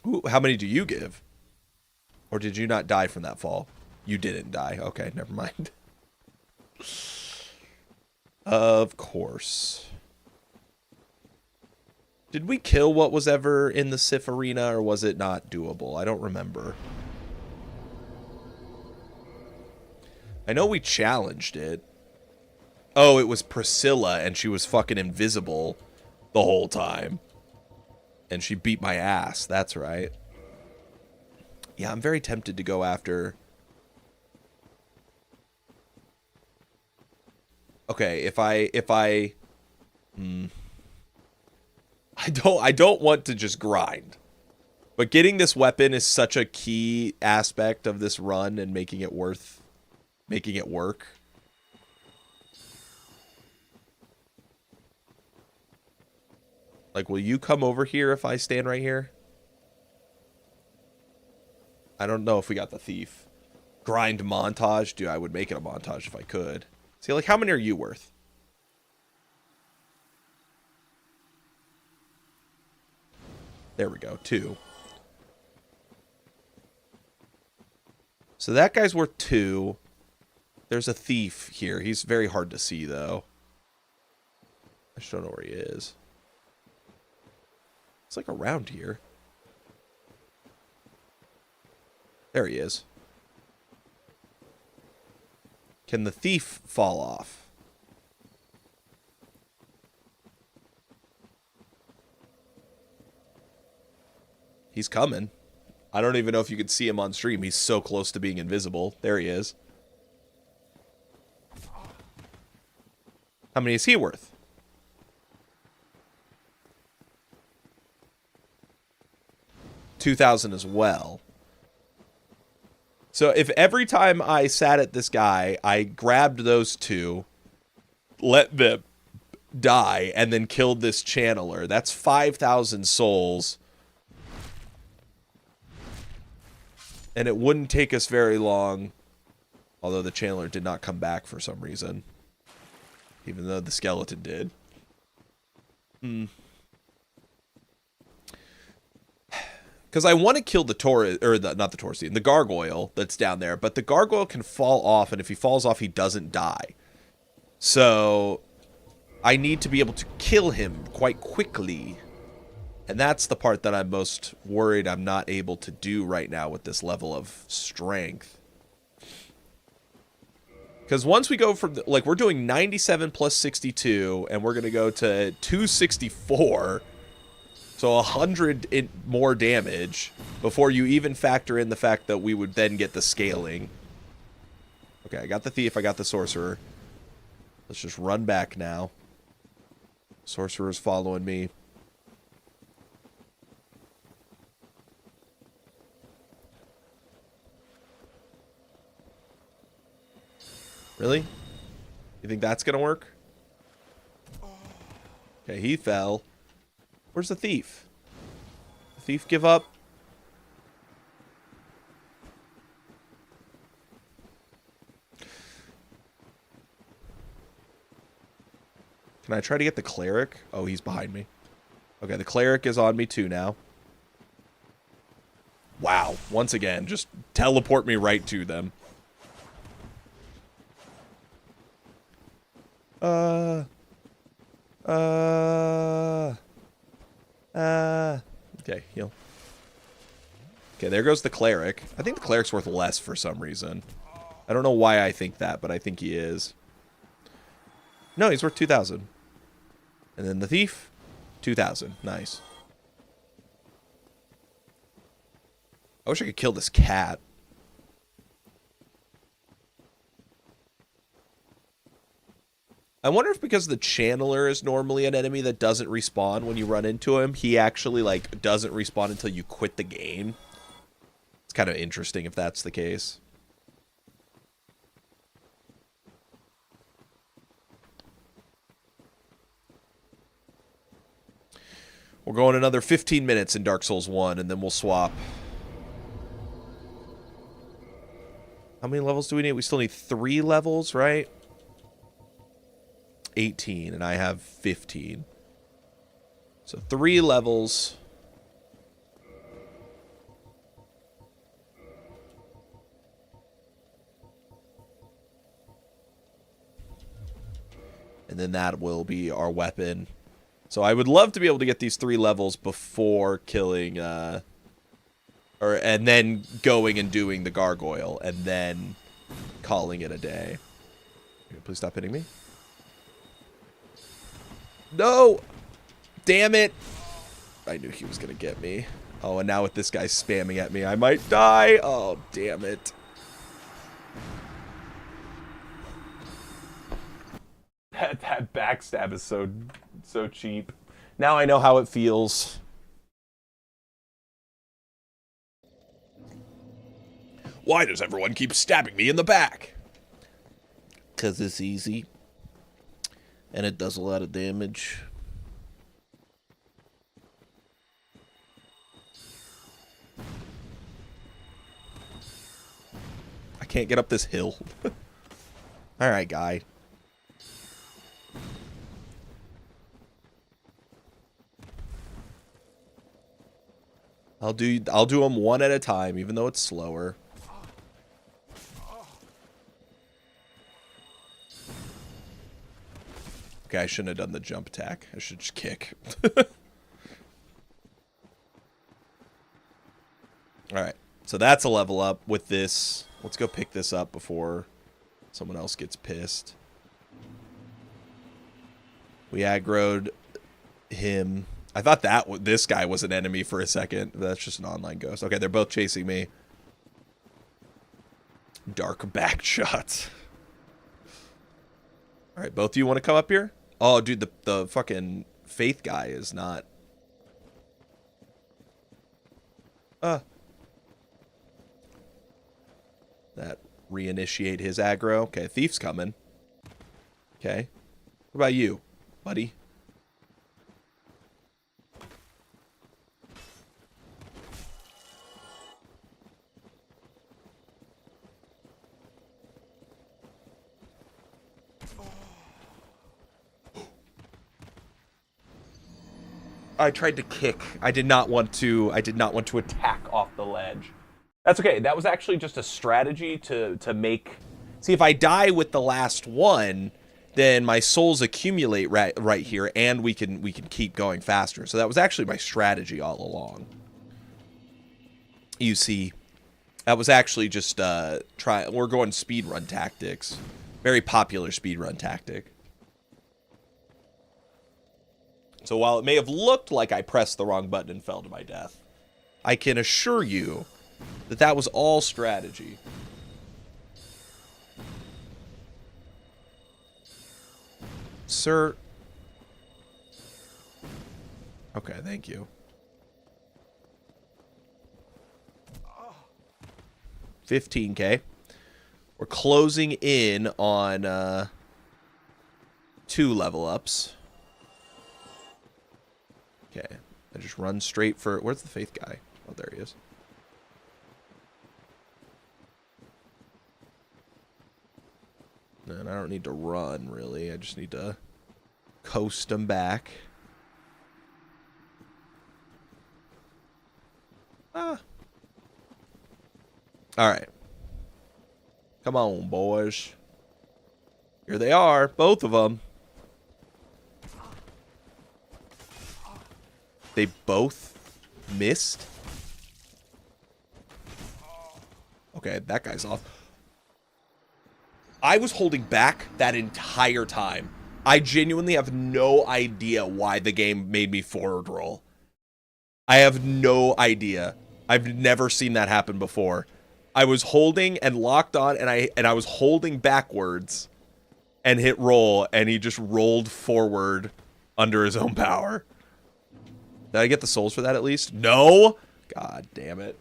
Ooh, how many do you give? Or did you not die from that fall? You didn't die. Okay, never mind. Of course. Did we kill what was ever in the Sif arena, or was it not doable? I don't remember. I know we challenged it. Oh, it was Priscilla, and she was fucking invisible the whole time. And she beat my ass. That's right. Yeah, I'm very tempted to go after... Okay, if I I don't want to just grind. But getting this weapon is such a key aspect of this run and making it work. Like, will you come over here if I stand right here? I don't know if we got the thief. Grind montage? Dude, I would make it a montage if I could. See, like, how many are you worth? There we go, 2. So that guy's worth 2. There's a thief here. He's very hard to see, though. I just don't know where he is. It's like around here. There he is. Can the thief fall off? He's coming. I don't even know if you can see him on stream. He's so close to being invisible. There he is. How many is he worth? 2,000 as well. So if every time I sat at this guy, I grabbed those 2, let them die, and then killed this channeler, that's 5,000 souls. And it wouldn't take us very long, although the channeler did not come back for some reason. Even though the skeleton did. Because I want to kill the Taurus, or not the Taurus, the gargoyle that's down there. But the gargoyle can fall off, and if he falls off, he doesn't die. So I need to be able to kill him quite quickly. And that's the part that I'm most worried I'm not able to do right now with this level of strength. Because once we go from, like, we're doing 97 plus 62, and we're going to go to 264, so 100 more damage, before you even factor in the fact that we would then get the scaling. Okay, I got the thief, I got the sorcerer. Let's just run back now. Sorcerer's following me. Really? You think that's gonna work? Okay, he fell. Where's the thief? The thief give up? Can I try to get the cleric? Oh, he's behind me. Okay, the cleric is on me too now. Wow, once again, just teleport me right to them. Okay, heal. Okay, there goes the cleric. I think the cleric's worth less for some reason. I don't know why I think that, but I think he is. No, he's worth 2,000. And then the thief, 2,000. Nice. I wish I could kill this cat. I wonder if because the channeler is normally an enemy that doesn't respawn when you run into him, he actually, like, doesn't respawn until you quit the game. It's kind of interesting if that's the case. We're going another 15 minutes in Dark Souls 1, and then we'll swap. How many levels do we need? We still need 3 levels, right? 18, and I have 15. So 3 levels. And then that will be our weapon. So I would love to be able to get these 3 levels before killing, and then going and doing the gargoyle, and then calling it a day. Please stop hitting me. No! Damn it! I knew he was gonna get me. Oh, and now with this guy spamming at me, I might die. Oh, damn it. That backstab is so cheap. Now I know how it feels. Why does everyone keep stabbing me in the back? 'Cause it's easy. And it does a lot of damage. I can't get up this hill. Alright, guy. I'll do them one at a time, even though it's slower. Okay, I shouldn't have done the jump attack. I should just kick. Alright, so that's a level up with this. Let's go pick this up before someone else gets pissed. We aggroed him. I thought this guy was an enemy for a second. That's just an online ghost. Okay, they're both chasing me. Dark back shots. Alright, both of you want to come up here? Oh, dude, the fucking Faith guy is not... That reinitiate his aggro. Okay, Thief's coming. Okay. What about you, buddy? I tried to kick. I did not want to attack off the ledge. That's okay. That was actually just a strategy to make... See, if I die with the last one, then my souls accumulate right here, and we can keep going faster. So that was actually my strategy all along. You see, that was actually just we're going speedrun tactics. Very popular speedrun tactic. So while it may have looked like I pressed the wrong button and fell to my death, I can assure you that that was all strategy. Sir. Okay, thank you. 15K. We're closing in on 2 level ups. Okay, I just run straight for... Where's the Faith guy? Oh, there he is. And I don't need to run, really. I just need to coast him back. Ah. Alright. Come on, boys. Here they are, both of them. They both missed? Okay, that guy's off. I was holding back that entire time. I genuinely have no idea why the game made me forward roll. I have no idea. I've never seen that happen before. I was holding and locked on, and I was holding backwards and hit roll, and he just rolled forward under his own power. Did I get the souls for that at least? No? God damn it.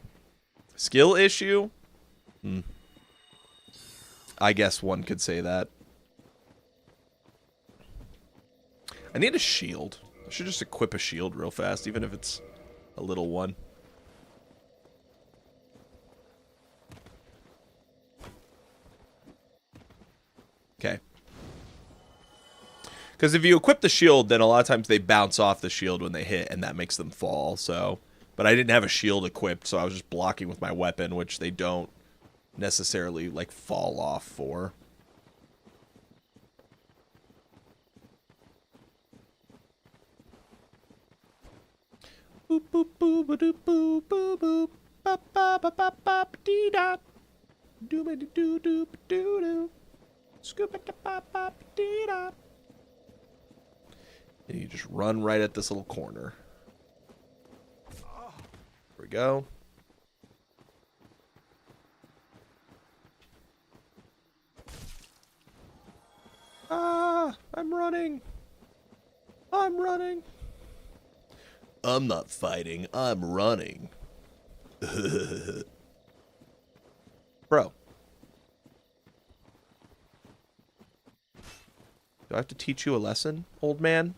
Skill issue? I guess one could say that. I need a shield. I should just equip a shield real fast, even if it's a little one. Okay. Because if you equip the shield, then a lot of times they bounce off the shield when they hit, and that makes them fall, so... But I didn't have a shield equipped, so I was just blocking with my weapon, which they don't necessarily, like, fall off for. Boop, boop, boop, boop, boop, boop, boop, ba, ba, ba, ba, ba, dee, da. Doo, ba, doo, doo, doo, doo, doo. Scoop it, ba, ba, dee, da. And you just run right at this little corner. we go. Ah, I'm running. I'm running. I'm not fighting. I'm running. Bro. Do I have to teach you a lesson, old man?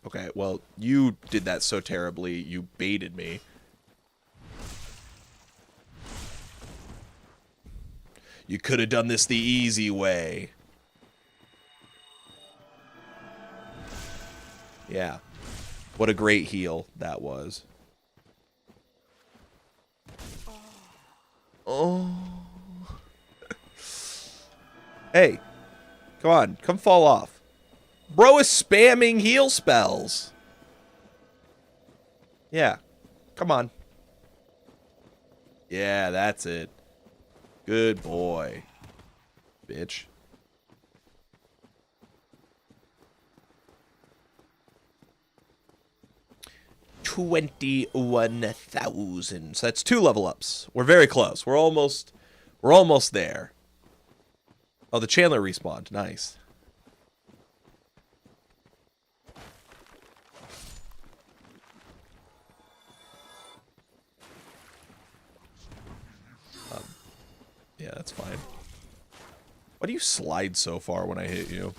Okay, well, you did that so terribly, you baited me. You could have done this the easy way. Yeah. What a great heal that was. Oh. Hey. Come on. Come fall off. Bro is spamming heal spells. Yeah. Come on. Yeah, that's it. Good boy. Bitch. $21,000. So that's 2 level ups. We're very close. We're almost there. Oh, the Chandler respawned. Nice. Yeah, that's fine. Why do you slide so far when I hit you?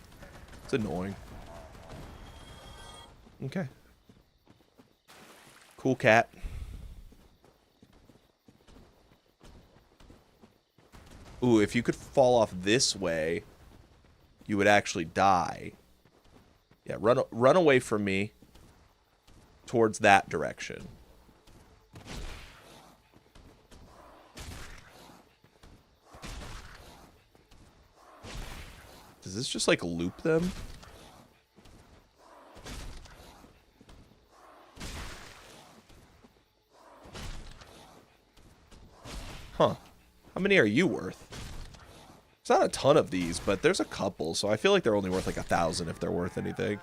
It's annoying. Okay. Cool cat. Ooh, if you could fall off this way, you would actually die. Yeah, run away from me towards that direction. Does this just, like, loop them? Huh. How many are you worth? It's not a ton of these, but there's a couple, so I feel like they're only worth, like, 1,000 if they're worth anything.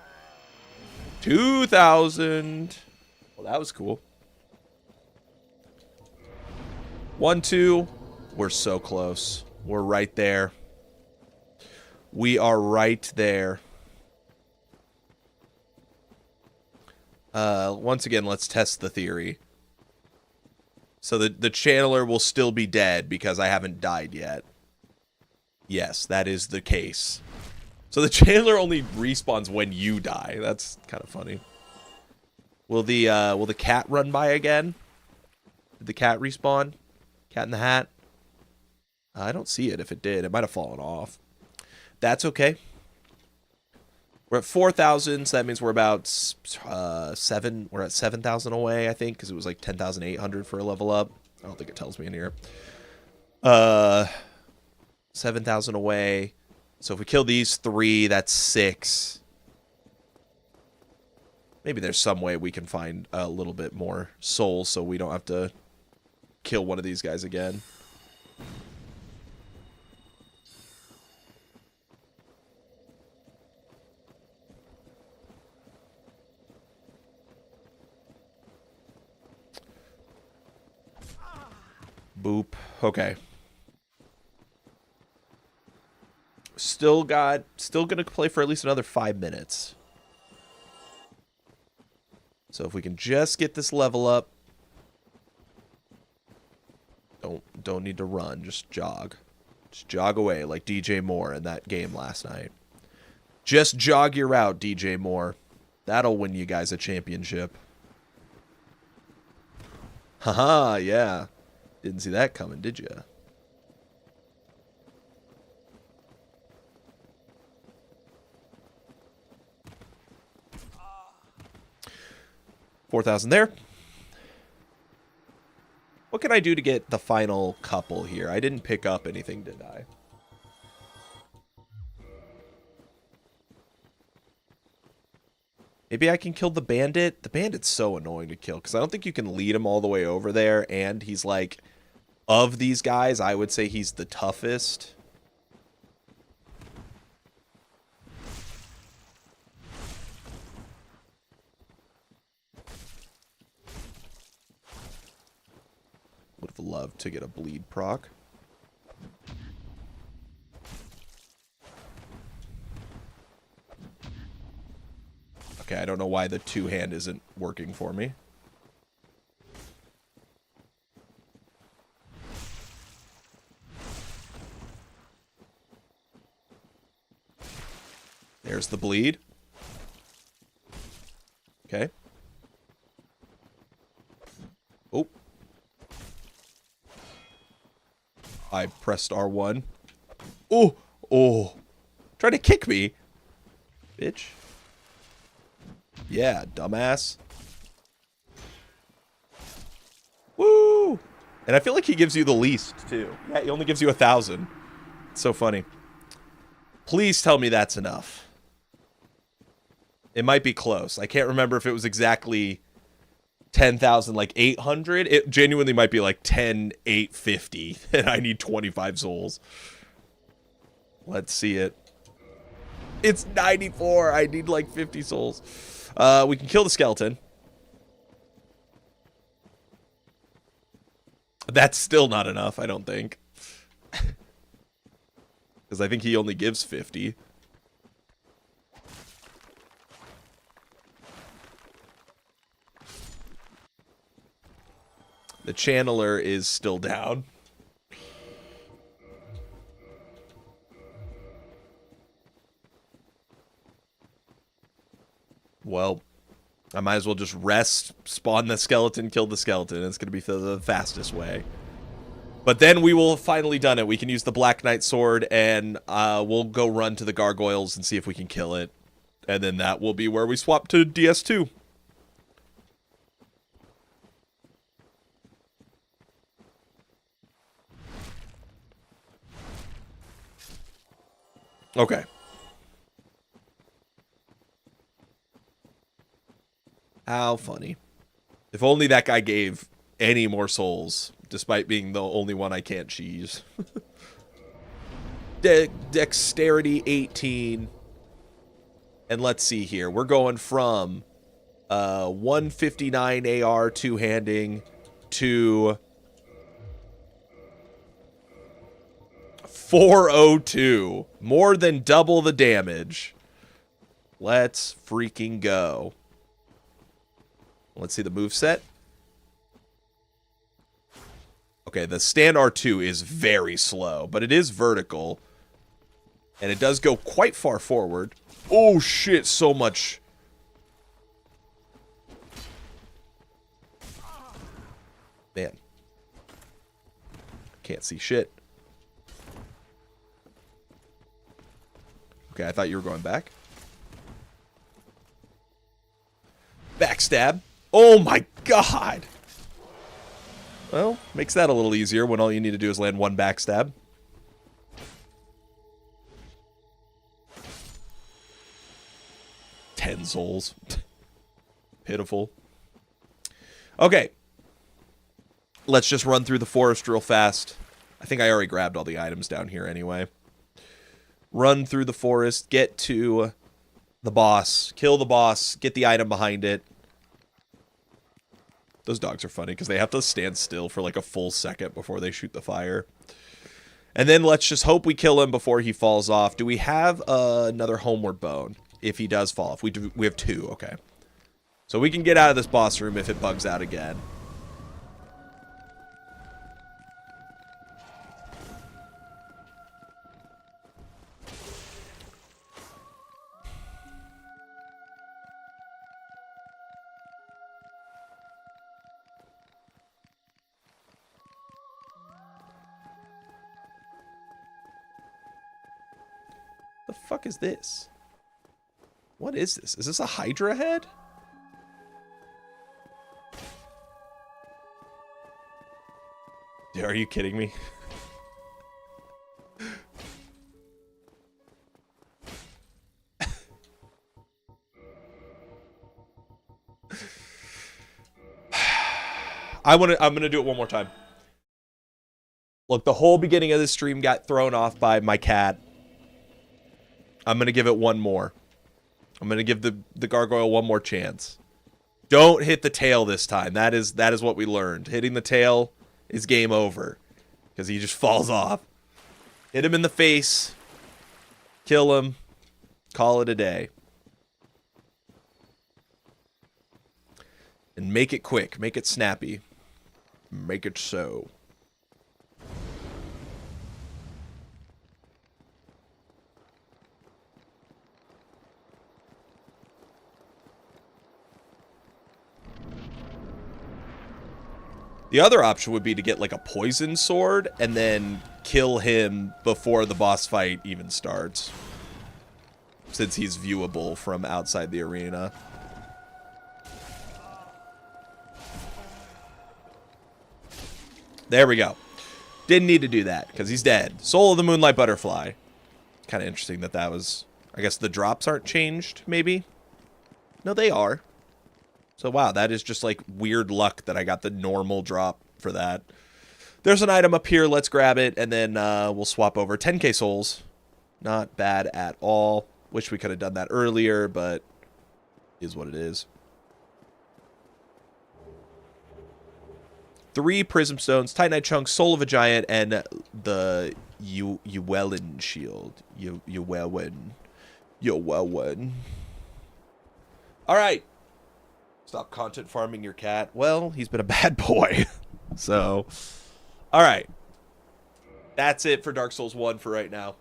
2,000! Well, that was cool. 1, 2. We're so close. We're right there. We are right there. Once again, let's test the theory. So the channeler will still be dead because I haven't died yet. Yes, that is the case. So the channeler only respawns when you die. That's kind of funny. Will the cat run by again? Did the cat respawn? Cat in the Hat? I don't see it. If it did, it might have fallen off. That's okay. We're at 4,000, so that means we're about 7. We're at 7,000 away, I think, because it was like 10,800 for a level up. I don't think it tells me in here. 7,000 away. So if we kill these 3, that's 6. Maybe there's some way we can find a little bit more souls, so we don't have to kill one of these guys again. Boop. Okay. Still gonna play for at least another 5 minutes. So if we can just get this level up. Don't need to run, just jog. Just jog away like DJ Moore in that game last night. Just jog your route, DJ Moore. That'll win you guys a championship. Haha, yeah. Didn't see that coming, did you? $4,000 there. What can I do to get the final couple here? I didn't pick up anything, did I? Maybe I can kill the bandit? The bandit's so annoying to kill, because I don't think you can lead him all the way over there, and he's like, of these guys, I would say he's the toughest. have loved to get a bleed proc. Okay, I don't know why the two-hand isn't working for me. There's the bleed. Okay. Oh. I pressed R1. Oh. Oh. Try to kick me. Bitch. Yeah, dumbass. Woo! And I feel like he gives you the least, too. Yeah, he only gives you 1,000. It's so funny. Please tell me that's enough. It might be close. I can't remember if it was exactly 10,000, like 800. It genuinely might be like 10,850, and I need 25 souls. Let's see it. It's 94. I need like 50 souls. We can kill the skeleton. That's still not enough, I don't think. Because I think he only gives 50. The channeler is still down. Well, I might as well just rest, spawn the skeleton, kill the skeleton. It's going to be the fastest way. But then we will have finally done it. We can use the Black Knight sword, and we'll go run to the gargoyles and see if we can kill it. And then that will be where we swap to DS2. Okay. How funny. If only that guy gave any more souls, despite being the only one I can't cheese. Dexterity 18. And let's see here. We're going from 159 AR two-handing to 402. More than double the damage. Let's freaking go. Let's see the moveset. Okay, the stand R2 is very slow, but it is vertical. And it does go quite far forward. Oh shit, so much. Man. Can't see shit. Okay, I thought you were going back. Backstab. Oh my god! Well, makes that a little easier when all you need to do is land one backstab. Ten souls. Pitiful. Okay. Let's just run through the forest real fast. I think I already grabbed all the items down here anyway. Run through the forest, get to the boss, kill the boss, get the item behind it. Those dogs are funny because they have to stand still for like a full second before they shoot the fire. And then let's just hope we kill him before he falls off. Do we have another homeward bone if he does fall off? We have 2, okay. So we can get out of this boss room if it bugs out again. The fuck is this? What is this? Is this a Hydra head? Are you kidding me? I'm gonna do it one more time. Look, the whole beginning of this stream got thrown off by my cat. I'm going to give it one more. I'm going to give the gargoyle one more chance. Don't hit the tail this time. That is what we learned. Hitting the tail is game over. Because he just falls off. Hit him in the face. Kill him. Call it a day. And make it quick. Make it snappy. Make it so. The other option would be to get like a poison sword and then kill him before the boss fight even starts. Since he's viewable from outside the arena. There we go. Didn't need to do that because he's dead. Soul of the Moonlight Butterfly. Kind of interesting that that was... I guess the drops aren't changed, maybe? No, they are. So, wow, that is just, like, weird luck that I got the normal drop for that. There's an item up here. Let's grab it, and then we'll swap over. 10k souls. Not bad at all. Wish we could have done that earlier, but is what it is. 3 Prism Stones, Titanite Chunks, Soul of a Giant, and the Llewellyn Shield. Llewellyn. All right. Stop content farming your cat. Well, he's been a bad boy. So, all right. That's it for Dark Souls 1 for right now.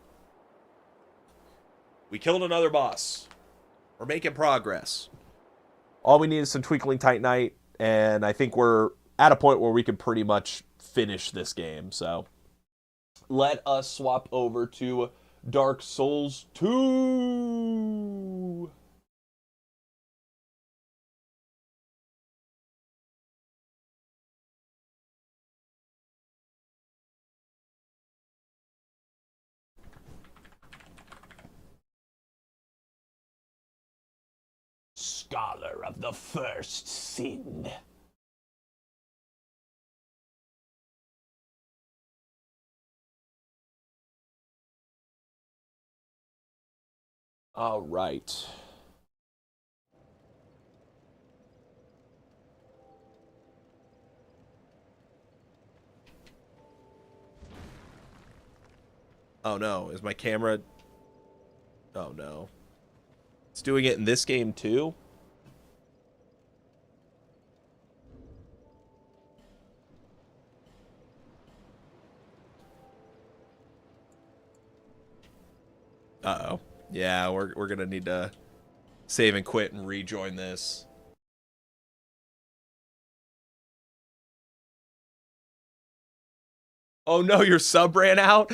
We killed another boss. We're making progress. All we need is some Twinkling Titanite, and I think we're at a point where we can pretty much finish this game. So, let us swap over to Dark Souls 2. Scholar of the First Sin. All right. Oh no, is my camera... Oh no. It's doing it in this game too? Uh-oh. Yeah, we're gonna need to save and quit and rejoin this. Oh no, your sub ran out?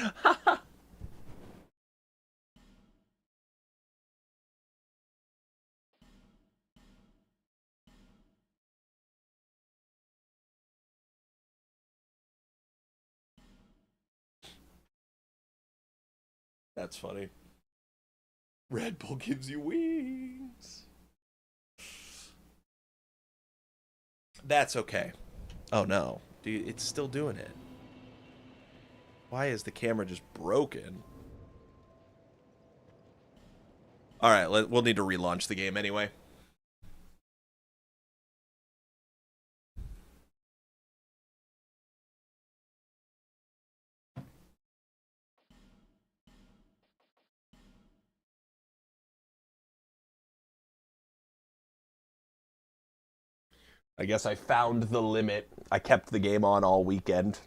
That's funny. Red Bull gives you wings. That's okay. Oh no. Dude, it's still doing it. Why is the camera just broken? Alright, we'll need to relaunch the game anyway. I guess I found the limit. I kept the game on all weekend.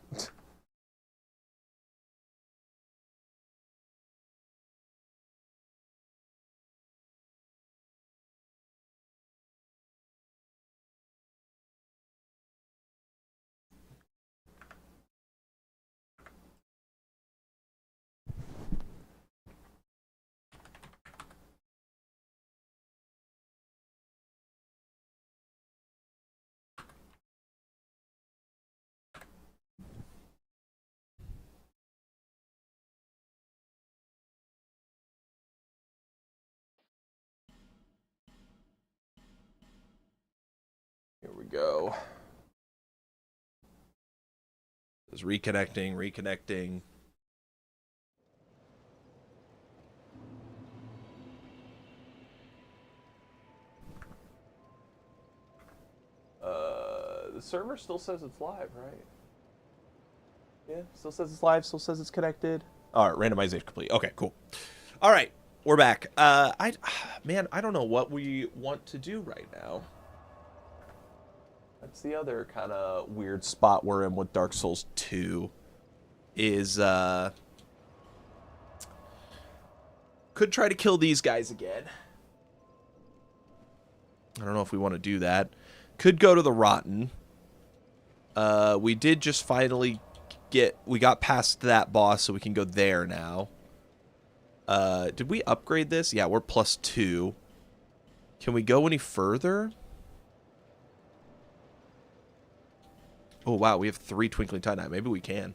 Here we go. It's reconnecting. The server still says it's live, right? Yeah, still says it's live, still says it's connected. All right, randomization complete. Okay, cool. All right, we're back. Man, I don't know what we want to do right now. That's the other kind of weird spot we're in with Dark Souls 2 is, could try to kill these guys again. I don't know if we want to do that. Could go to the Rotten. We did just finally we got past that boss, so we can go there now. Did we upgrade this? Yeah, we're +2. Can we go any further? Oh, wow, we have 3 Twinkling Titanite. Maybe we can.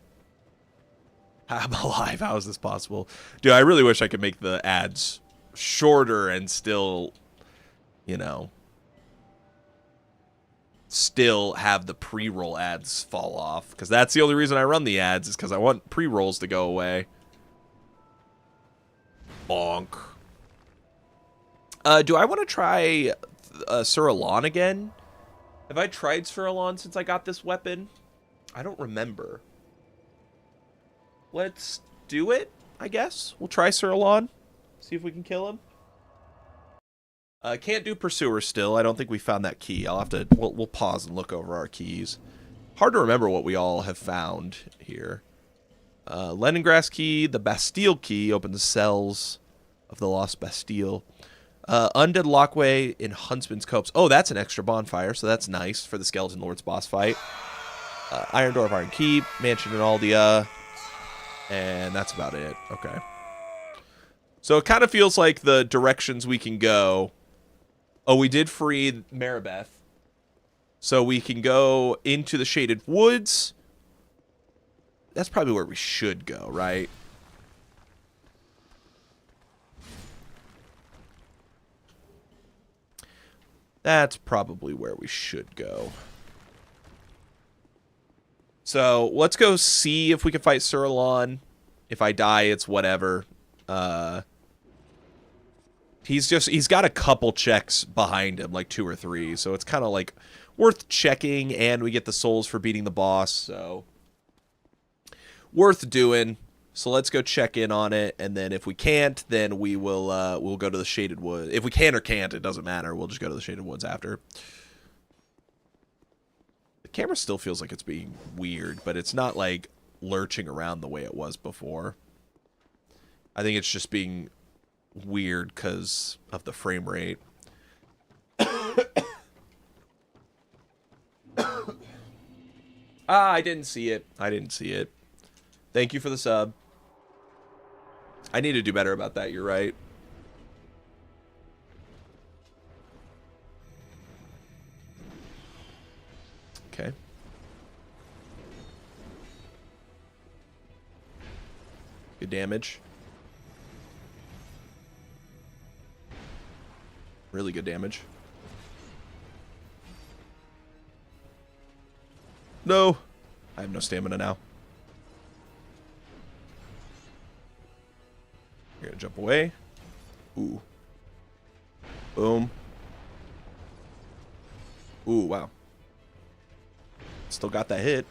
I'm alive. How is this possible? Dude, I really wish I could make the ads shorter and still, you know, still have the pre-roll ads fall off. Because that's the only reason I run the ads, is because I want pre-rolls to go away. Bonk. Do I want to try Sir Alon again? Have I tried Sir Alon since I got this weapon? I don't remember. Let's do it, I guess. We'll try Sir Alon. See if we can kill him. Can't do Pursuer still. I don't think we found that key. I'll have to... We'll pause and look over our keys. Hard to remember what we all have found here. Leningrass key, the Bastille key, opens the cells of the Lost Bastille. Undead Lockway in Huntsman's Copse. Oh, that's an extra bonfire, so that's nice for the Skeleton Lord's boss fight. Iron Door of Iron Keep, Mansion in Aldia, and that's about it. Okay. So it kind of feels like the directions we can go... Oh, we did free Maribeth. So we can go into the Shaded Woods. That's probably where we should go, right? That's probably where we should go. So let's go see if we can fight Sir Alon. If I die, it's whatever. He's got a couple checks behind him, like 2 or 3. So it's kind of like worth checking, and we get the souls for beating the boss. So worth doing. So let's go check in on it, and then if we can't, then we will we'll go to the Shaded Woods. If we can or can't, it doesn't matter. We'll just go to the Shaded Woods after. The camera still feels like it's being weird, but it's not like lurching around the way it was before. I think it's just being weird because of the frame rate. I didn't see it. I didn't see it. Thank you for the sub. I need to do better about that, you're right. Okay. Good damage. Really good damage. No. I have no stamina now. You're gonna jump away. Ooh. Boom. Ooh, wow. Still got that hit.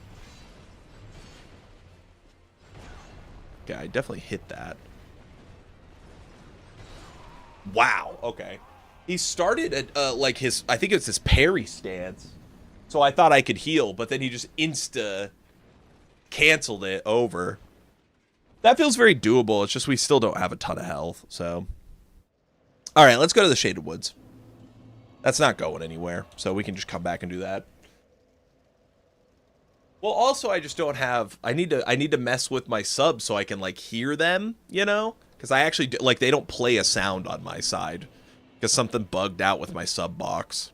Okay, I definitely hit that. Wow, okay. He started at, like, his... I think it's his parry stance. So I thought I could heal, but then he just canceled it over. That feels very doable. It's just we still don't have a ton of health, so... Alright, let's go to the Shaded Woods. That's not going anywhere, so we can just come back and do that. Well, also, I just don't have... I need to mess with my subs so I can, like, hear them, you know? Because I actually... Like, they don't play a sound on my side. Because something bugged out with my sub box.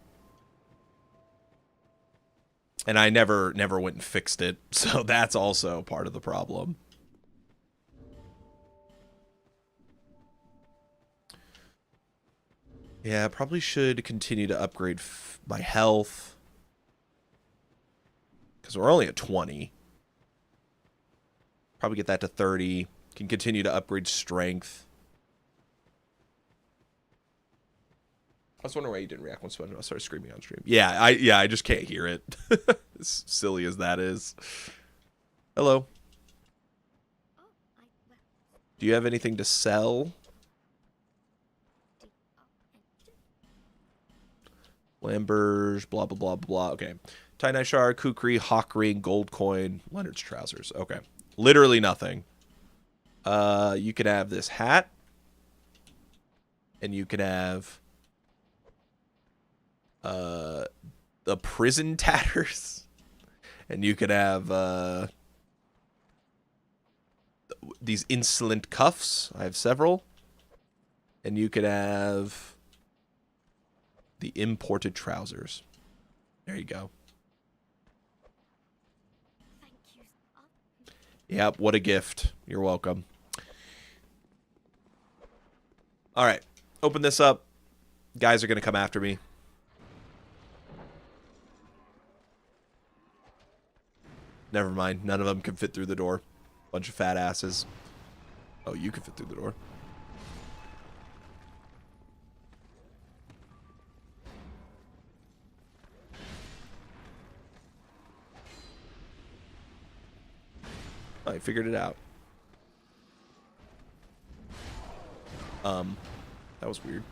And I never went and fixed it. So that's also part of the problem. Yeah, I probably should continue to upgrade my health. Because we're only at 20. Probably get that to 30. Can continue to upgrade strength. I was wondering why you didn't react when SpongeBob started screaming on stream. Yeah, I just can't hear it. As silly as that is. Hello. Do you have anything to sell? Lamberge, blah, blah, blah, blah. Okay. Tie-Dye Shard, Kukri, Hawk Ring, Gold Coin, Leonard's Trousers. Okay. Literally nothing. You could have this hat. And you could have the prison tatters. And you could have these insolent cuffs. I have several. And you could have the imported trousers. There you go. Thank you. Yep, what a gift. You're welcome. All right, open this up. Guys are going to come after me. Never mind. None of them can fit through the door. Bunch of fat asses. Oh, you can fit through the door. I figured it out. That was weird.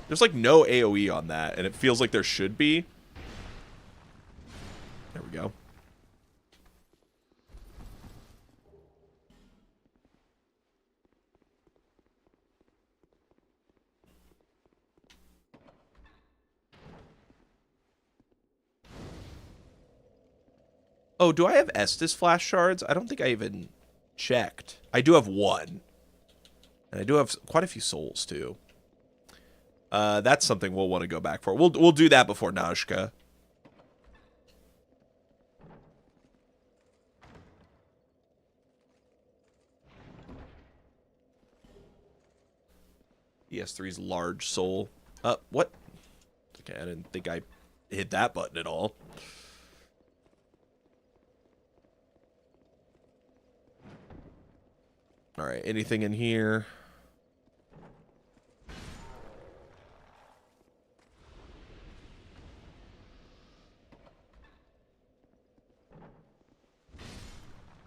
There's like no AoE on that, and it feels like there should be. There we go. Oh, do I have Estus flash shards? I don't think I even checked. I do have one. And I do have quite a few souls, too. That's something we'll want to go back for. We'll do that before Nazca. ES3's large soul. What? Okay, I didn't think I hit that button at all. All right, anything in here?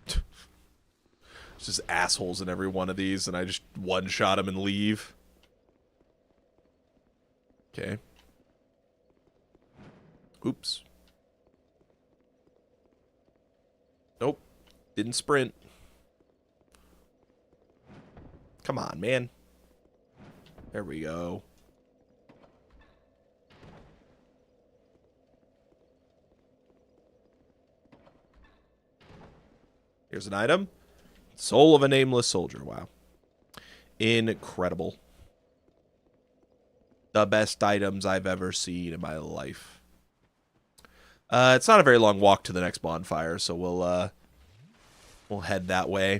It's just assholes in every one of these, and I just one-shot them and leave. Okay. Oops. Nope. Didn't sprint. Come on, man. There we go. Here's an item. Soul of a Nameless Soldier. Wow. Incredible. The best items I've ever seen in my life. It's not a very long walk to the next bonfire, so we'll head that way.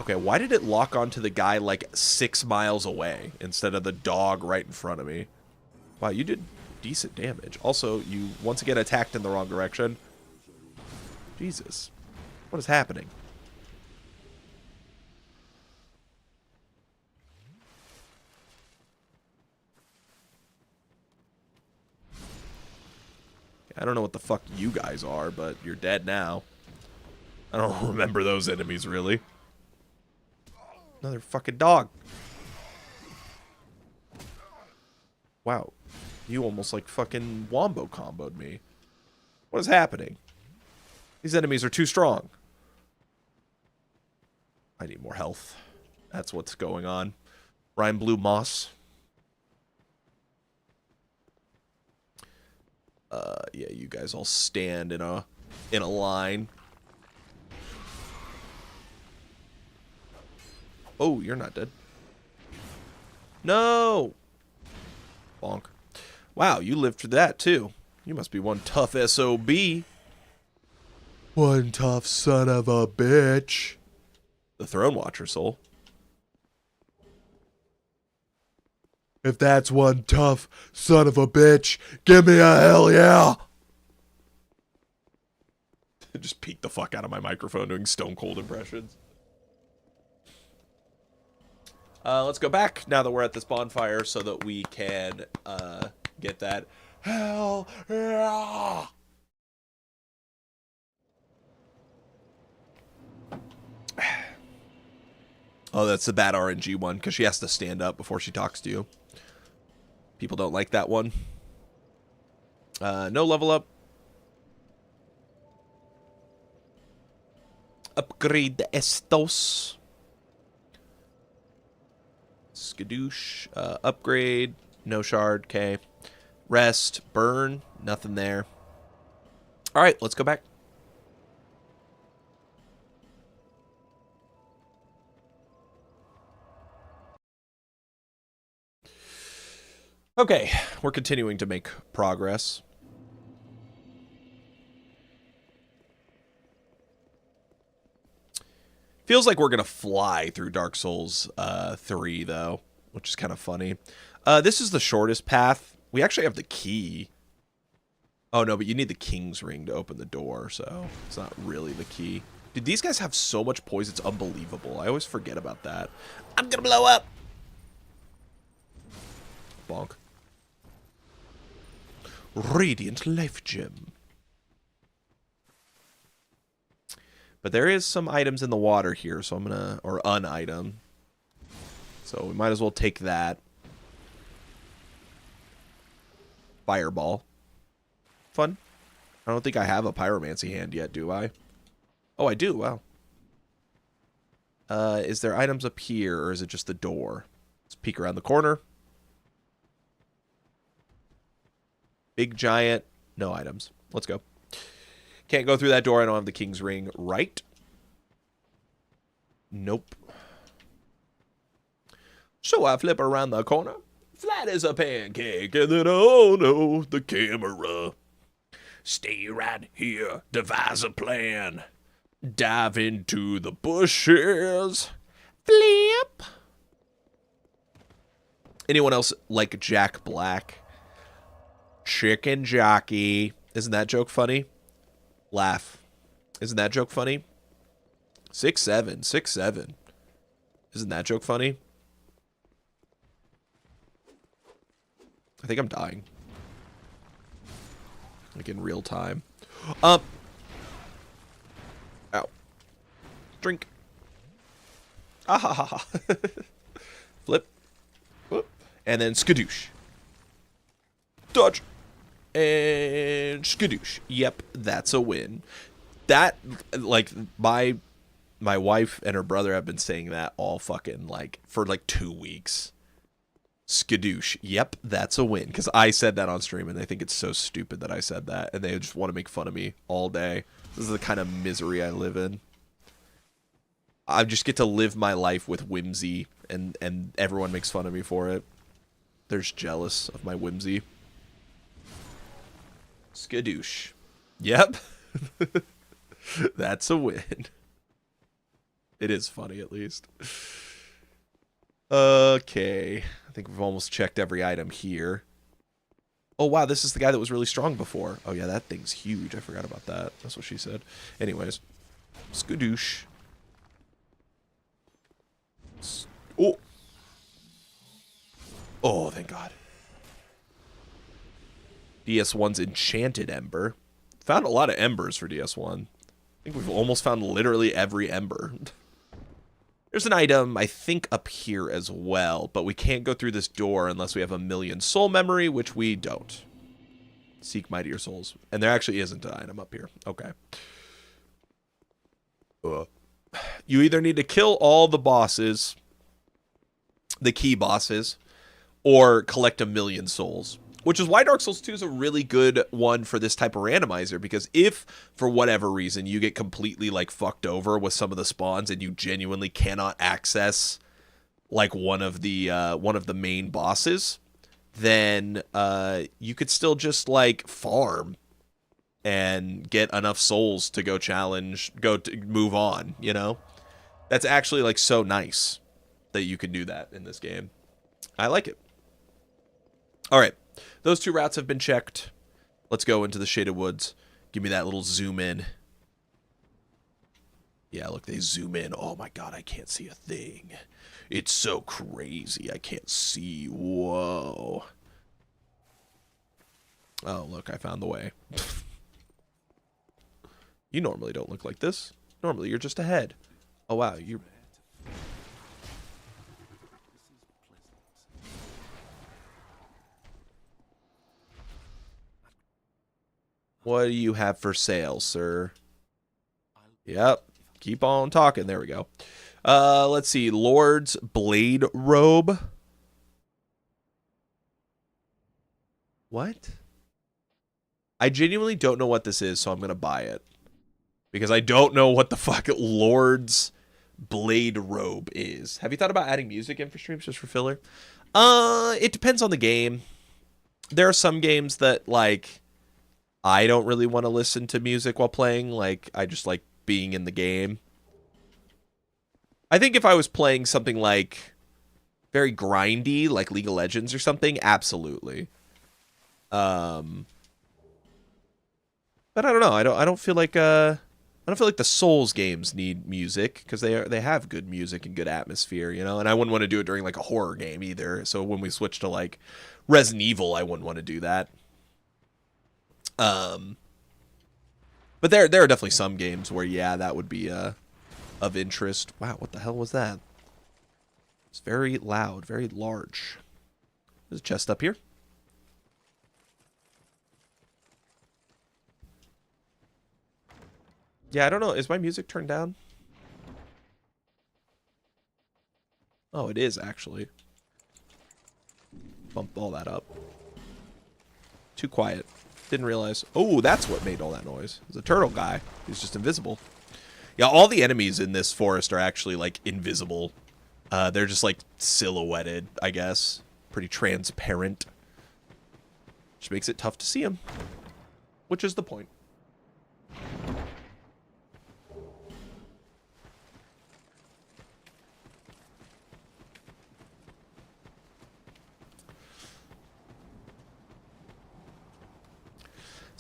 Okay, why did it lock onto the guy like 6 miles away instead of the dog right in front of me? Wow, you did decent damage. Also, you once again attacked in the wrong direction. Jesus. What is happening? I don't know what the fuck you guys are, but you're dead now. I don't remember those enemies, really. Another fucking dog. Wow. You almost like fucking wombo comboed me. What is happening? These enemies are too strong. I need more health. That's what's going on. Rhyme Blue Moss. Yeah, you guys all stand in a line. Oh, you're not dead. No! Bonk. Wow, you lived through that, too. You must be one tough SOB. One tough son of a bitch. The Throne Watcher soul. If that's one tough son of a bitch, give me a hell yeah! Just peeked the fuck out of my microphone doing Stone Cold impressions. Let's go back now that we're at this bonfire so that we can get that. Hell yeah! Oh, that's the bad RNG one because she has to stand up before she talks to you. People don't like that one. No level up. Upgrade the Estos. Skadoosh. Upgrade. No shard. Okay. Rest. Burn. Nothing there. Alright, let's go back. Okay, we're continuing to make progress. Feels like we're going to fly through Dark Souls 3, though, which is kind of funny. This is the shortest path. We actually have the key. Oh, no, but you need the King's Ring to open the door, so it's not really the key. Dude, these guys have so much poison, it's unbelievable. I always forget about that. I'm going to blow up! Bonk. Radiant Life Gem. But there is some items in the water here, so I'm gonna... Or an item. So we might as well take that. Fireball. Fun. I don't think I have a pyromancy hand yet, do I? Oh, I do. Wow. Is there items up here, or is it just the door? Let's peek around the corner. Big giant. No items. Let's go. Can't go through that door. I don't have the King's Ring. Right? Nope. So I flip around the corner. Flat as a pancake. And then, oh no, the camera. Stay right here. Devise a plan. Dive into the bushes. Flip. Anyone else like Jack Black? Chicken jockey. Isn't that joke funny? Laugh. Isn't that joke funny? 6'7". 6'7". Isn't that joke funny? I think I'm dying. Like in real time. Ow. Drink. Ah ha ha ha. Flip. Whoop. And then skadoosh. Dodge. And skadoosh. Yep, that's a win. That, like, my wife and her brother have been saying that all fucking, like, for like 2 weeks. Skadoosh. Yep, that's a win. Because I said that on stream, and they think it's so stupid that I said that, and they just want to make fun of me all day. This is the kind of misery I live in. I just get to live my life with whimsy, and everyone makes fun of me for it. They're just jealous of my whimsy. Skadoosh. Yep. That's a win. It is funny, at least. Okay. I think we've almost checked every item here. Oh, wow, this is the guy that was really strong before. Oh, yeah, that thing's huge. I forgot about that. That's what she said. Anyways. Skadoosh. Oh. Oh, thank God. DS1's Enchanted Ember. Found a lot of embers for DS1. I think we've almost found literally every ember. There's an item, I think, up here as well, but we can't go through this door unless we have 1,000,000 soul memory, which we don't. Seek mightier souls. And there actually isn't an item up here. Okay. You either need to kill all the bosses, the key bosses, or collect 1,000,000 souls. Which is why Dark Souls 2 is a really good one for this type of randomizer, because if, for whatever reason, you get completely, like, fucked over with some of the spawns and you genuinely cannot access, like, one of the main bosses, then you could still just, like, farm and get enough souls to go challenge, move on, you know? That's actually, like, so nice that you can do that in this game. I like it. All right. Those 2 routes have been checked. Let's go into the Shaded Woods. Give me that little zoom in. Yeah, look, they zoom in. Oh my god, I can't see a thing. It's so crazy. I can't see. Whoa. Oh, look, I found the way. You normally don't look like this. Normally, you're just ahead. Oh, wow, you're... What do you have for sale, sir? Yep. Keep on talking. There we go. Let's see. Lord's Blade Robe. What? I genuinely don't know what this is, so I'm going to buy it. Because I don't know what the fuck Lord's Blade Robe is. Have you thought about adding music in for streams just for filler? It depends on the game. There are some games that, like, I don't really want to listen to music while playing. Like, I just like being in the game. I think if I was playing something like very grindy, like League of Legends or something, absolutely. But I don't know. I don't feel like the Souls games need music because they have good music and good atmosphere, you know. And I wouldn't want to do it during like a horror game either. So when we switch to like Resident Evil, I wouldn't want to do that. But there are definitely some games where, yeah, that would be of interest. Wow, what the hell was that? It's very loud, very large. There's a chest up here. Yeah, I don't know. Is my music turned down? Oh, it is actually. Bump all that up. Too quiet. Didn't realize. Oh, that's what made all that noise. It's a turtle guy. He's just invisible. Yeah, all the enemies in this forest are actually, like, invisible. They're just, like, silhouetted, I guess. Pretty transparent. Which makes it tough to see them. Which is the point.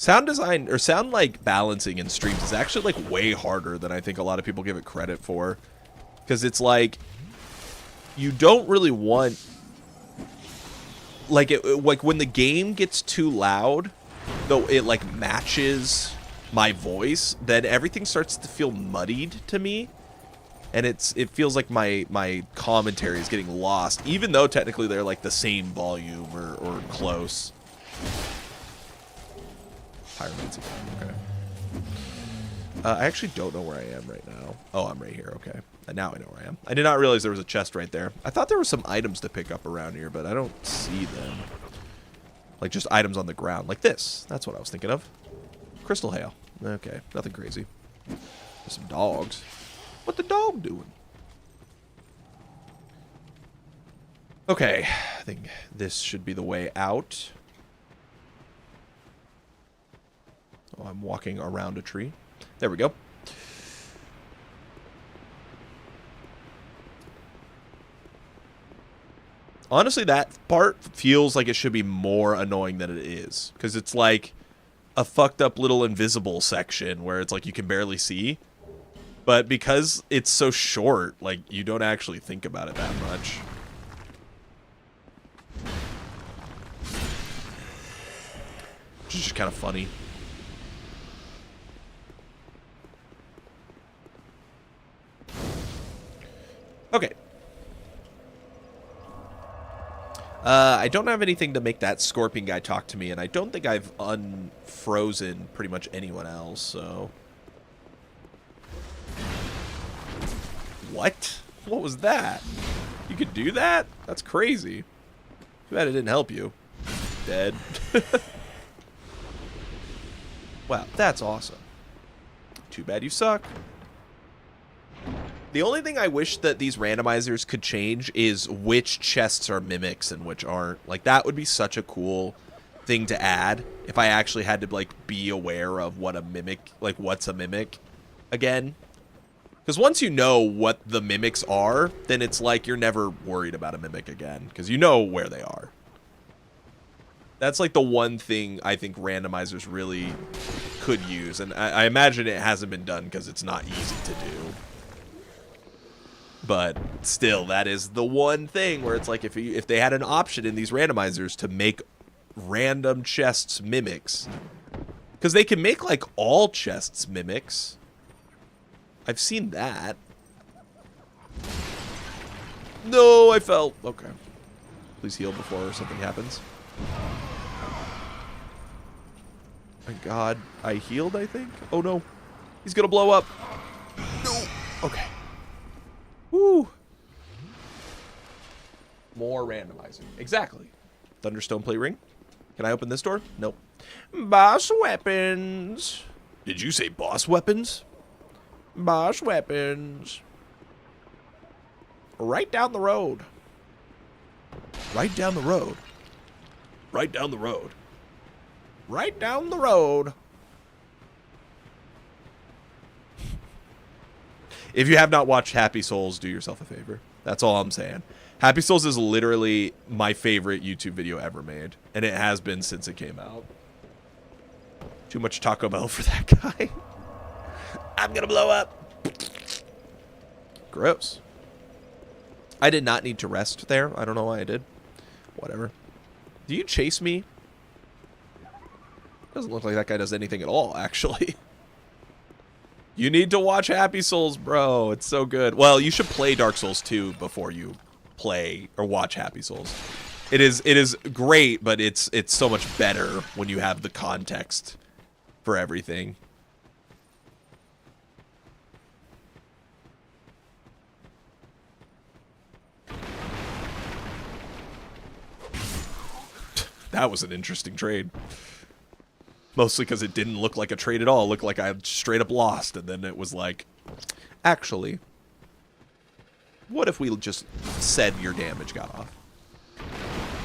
Sound design, or sound, like, balancing in streams is actually, like, way harder than I think a lot of people give it credit for. Because it's, like, you don't really want, like, like, when the game gets too loud, though it, like, matches my voice, then everything starts to feel muddied to me. And it feels like my commentary is getting lost, even though technically they're, like, the same volume or close. Pyromancy. Okay. I actually don't know where I am right now. Oh, I'm right here. Okay. And now I know where I am. I did not realize there was a chest right there. I thought there were some items to pick up around here, but I don't see them. Like, just items on the ground. Like this. That's what I was thinking of. Crystal hail. Okay. Nothing crazy. There's some dogs. What the dog doing? Okay. I think this should be the way out. Oh, I'm walking around a tree. There we go. Honestly, that part feels like it should be more annoying than it is. Because it's like a fucked up little invisible section where it's like you can barely see. But because it's so short, like, you don't actually think about it that much. Which is just kind of funny. Okay. I don't have anything to make that scorpion guy talk to me, and I don't think I've unfrozen pretty much anyone else, so... What? What was that? You could do that? That's crazy. Too bad it didn't help you. Dead. Wow, that's awesome. Too bad you suck. The only thing I wish that these randomizers could change is which chests are mimics and which aren't. Like, that would be such a cool thing to add if I actually had to, like, be aware of what a mimic, like, what's a mimic again. Because once you know what the mimics are, then it's like you're never worried about a mimic again, because you know where they are. That's, like, the one thing I think randomizers really could use, and I imagine it hasn't been done because it's not easy to do. But still, that is the one thing where it's like if they had an option in these randomizers to make random chests mimics, because they can make like all chests mimics. I've seen that. No, I fell. Okay. Please heal before something happens. Thank God. I healed, I think? Oh, no. He's gonna blow up. No. Okay. Woo. More randomizing. Exactly. Thunderstone plate ring. Can I open this door? Nope. Boss weapons. Did you say boss weapons? Boss weapons. Right down the road. Right down the road. Right down the road. Right down the road. If you have not watched Happy Souls, do yourself a favor. That's all I'm saying. Happy Souls is literally my favorite YouTube video ever made, and it has been since it came out. Too much Taco Bell for that guy. I'm gonna blow up. Gross. I did not need to rest there. I don't know why I did. Whatever. Do you chase me? Doesn't look like that guy does anything at all, actually. You need to watch Happy Souls, bro. It's so good. Well, you should play Dark Souls 2 before you play or watch Happy Souls. It is great, but it's so much better when you have the context for everything. That was an interesting trade. Mostly because it didn't look like a trade at all. It looked like I straight up lost. And then it was like, actually, what if we just said your damage got off?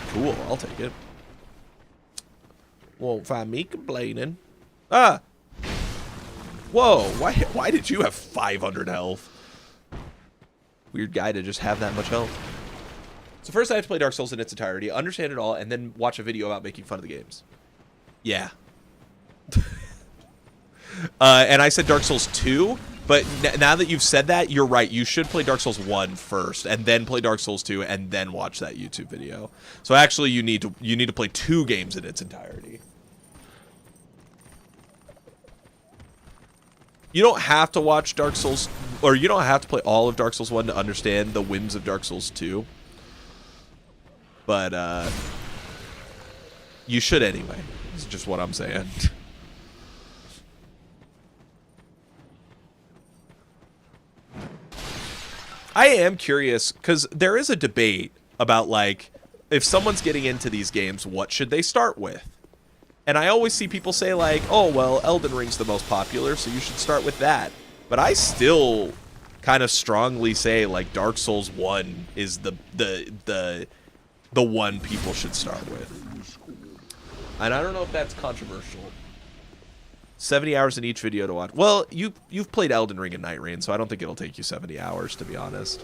Cool, I'll take it. Won't find me complaining. Ah! Whoa, why did you have 500 health? Weird guy to just have that much health. So first I have to play Dark Souls in its entirety, understand it all, and then watch a video about making fun of the games. Yeah. And I said Dark Souls 2, but now that you've said that, you're right. You should play Dark Souls 1 first, and then play Dark Souls 2, and then watch that YouTube video. So actually, you need to play 2 games in its entirety. You don't have to watch Dark Souls, or you don't have to play all of Dark Souls 1 to understand the whims of Dark Souls 2. But you should anyway. This is just what I'm saying. I am curious, because there is a debate about, like, if someone's getting into these games, what should they start with? And I always see people say, like, oh, well, Elden Ring's the most popular, so you should start with that. But I still kind of strongly say, like, Dark Souls 1 is the one people should start with. And I don't know if that's controversial. 70 hours in each video to watch. Well, you've played Elden Ring and Night Rain, so I don't think it'll take you 70 hours, to be honest.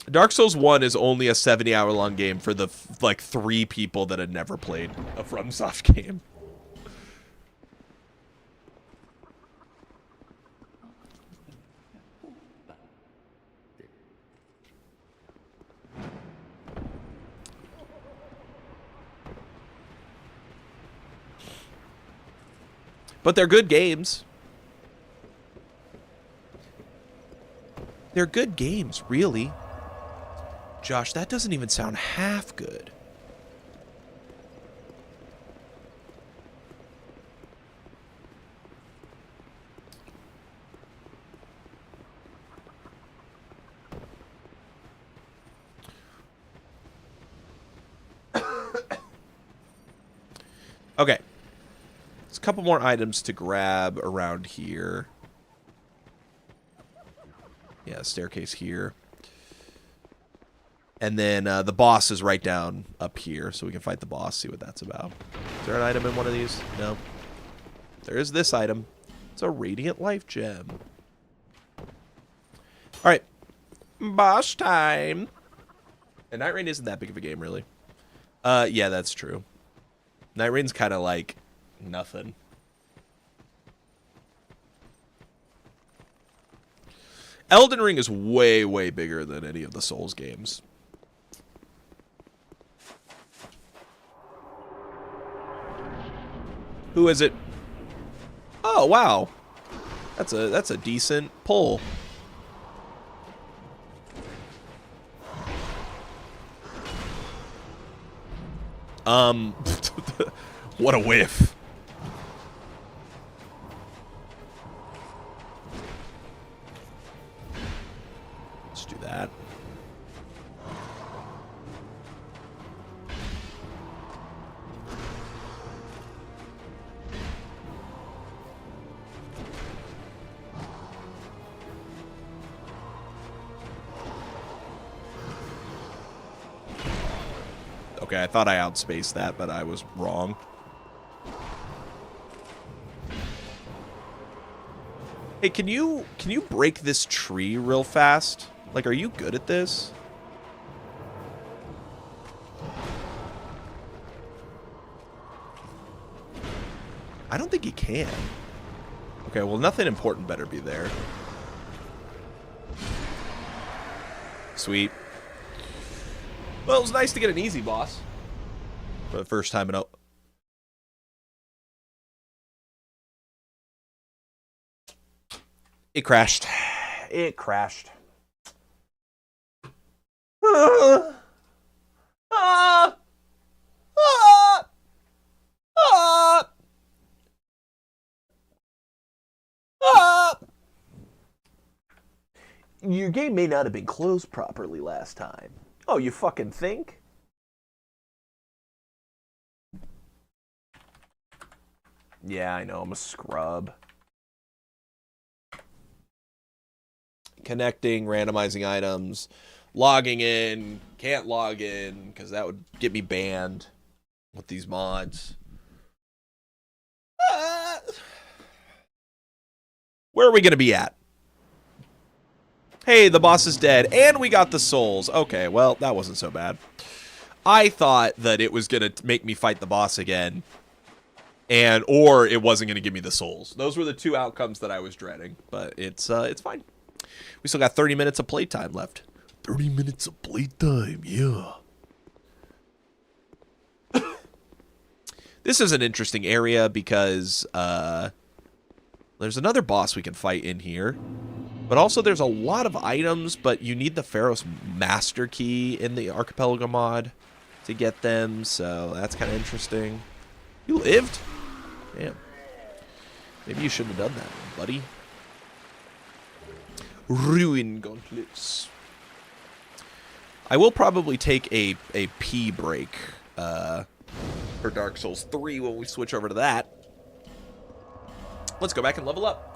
Dark Souls 1 is only a 70-hour long game for the, like, 3 people that had never played a FromSoft game. But they're good games. They're good games, really. Josh, that doesn't even sound half good. Okay. There's a couple more items to grab around here. Yeah, staircase here. And then the boss is right down up here, so we can fight the boss, see what that's about. Is there an item in one of these? No. There is this item. It's a Radiant Life Gem. Alright. Boss time. And Night Rain isn't that big of a game, really. Yeah, that's true. Night Rain's kind of like nothing. Elden Ring is way, way bigger than any of the Souls games. Who is it? Oh, wow. That's a decent pull. What a whiff. Let's do that. Okay, I thought I outspaced that, but I was wrong. Hey, can you break this tree real fast? Like, are you good at this? I don't think you can. Okay, well, nothing important better be there. Sweet. Well, it was nice to get an easy boss. For the first time in a... It crashed. It crashed. Your game may not have been closed properly last time. Oh, you fucking think? Yeah, I know, I'm a scrub. Connecting, randomizing items, logging in, can't log in, because that would get me banned with these mods. Where are we going to be at? Hey, the boss is dead, and we got the souls. Okay, well, that wasn't so bad. I thought that it was going to make me fight the boss again, or it wasn't going to give me the souls. Those were the two outcomes that I was dreading, but it's fine. We still got 30 minutes of playtime left. 30 minutes of playtime, yeah. This is an interesting area because there's another boss we can fight in here. But also there's a lot of items, but you need the Pharaoh's Master Key in the Archipelago mod to get them, so that's kind of interesting. You lived? Damn. Maybe you shouldn't have done that, buddy. Ruin gauntlets. I will probably take a pee break for Dark Souls 3 when we switch over to that. Let's go back and level up.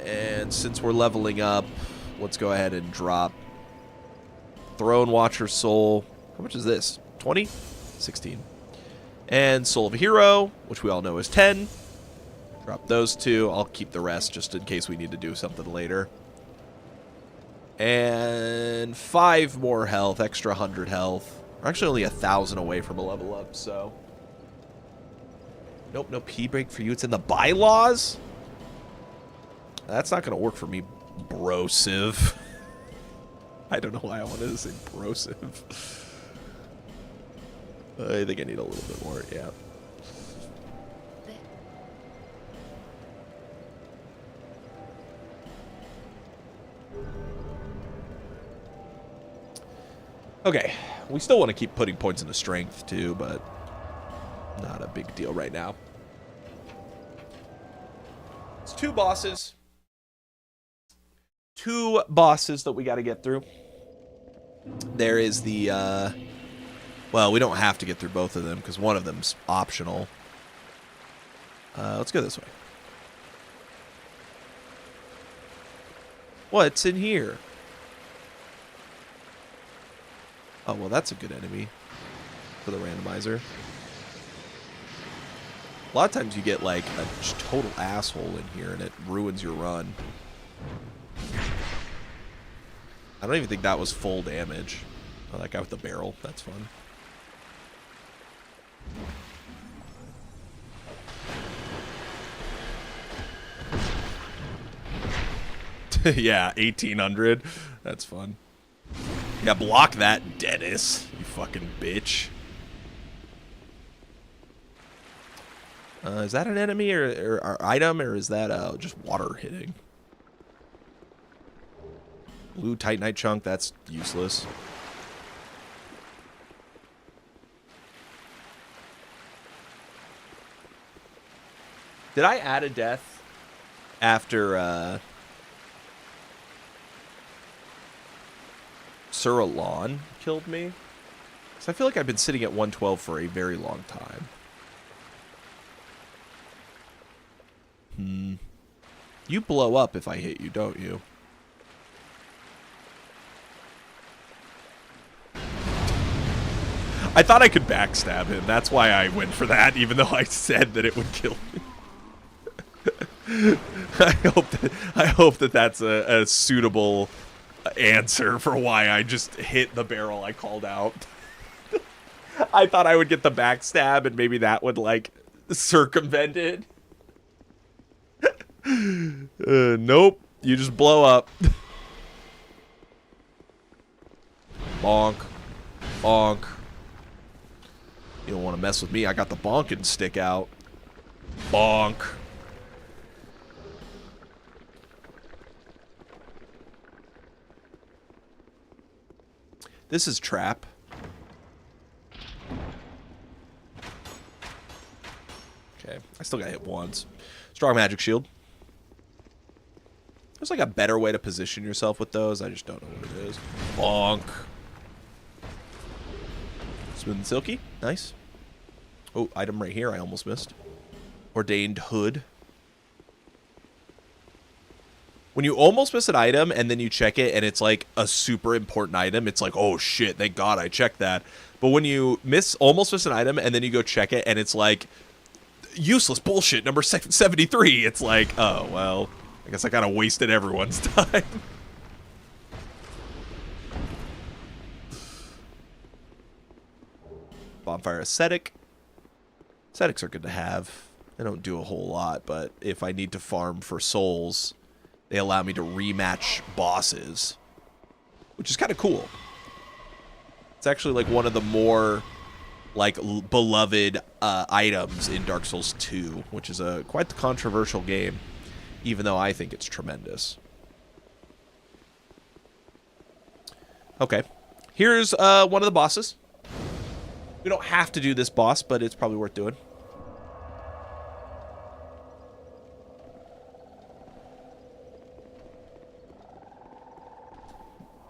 And since we're leveling up, let's go ahead and drop Throne Watcher Soul. How much is this? 20? 16. And Soul of a Hero, which we all know is 10. Drop those two. I'll keep the rest just in case we need to do something later. And 5 more health, extra 100 health. We're actually only 1,000 away from a level up, so... Nope, no P break for you. It's in the bylaws? That's not going to work for me, brosive. I don't know why I wanted to say brosive. I think I need a little bit more, yeah. Okay, we still want to keep putting points into strength too, but not a big deal right now. It's 2 bosses. 2 bosses that we got to get through. There is the, well, we don't have to get through both of them because one of them's optional. Let's go this way. What's in here? Oh, well, that's a good enemy for the randomizer. A lot of times you get, like, a total asshole in here, and it ruins your run. I don't even think that was full damage. Oh, that guy with the barrel. That's fun. Yeah, 1800. That's fun. Yeah, block that, Dennis. You fucking bitch. Is that an enemy or item, or is that just water hitting? Blue Titanite chunk, that's useless. Did I add a death after Suralon killed me? Because I feel like I've been sitting at 112 for a very long time. You blow up if I hit you, don't you? I thought I could backstab him. That's why I went for that, even though I said that it would kill me. I hope that that's a suitable answer for why I just hit the barrel I called out. I thought I would get the backstab and maybe that would, like, circumvent it. Nope. You just blow up. Bonk. Bonk. You don't want to mess with me. I got the bonking stick out. Bonk. This is trap. Okay. I still got hit once. Strong magic shield. There's like a better way to position yourself with those. I just don't know what it is. Bonk. Smooth and silky. Nice. Oh, item right here I almost missed. Ordained hood. When you almost miss an item and then you check it and it's like a super important item, it's like, oh shit, thank God I checked that. But when you almost miss an item and then you go check it and it's like useless bullshit number 73, it's like, oh, well, I guess I kind of wasted everyone's time. Bonfire Ascetic. Ascetics are good to have. They don't do a whole lot, but if I need to farm for souls, they allow me to rematch bosses, which is kind of cool. It's actually like one of the more like beloved items in Dark Souls 2, which is quite the controversial game, even though I think it's tremendous. Okay, here's one of the bosses. We don't have to do this boss, but it's probably worth doing.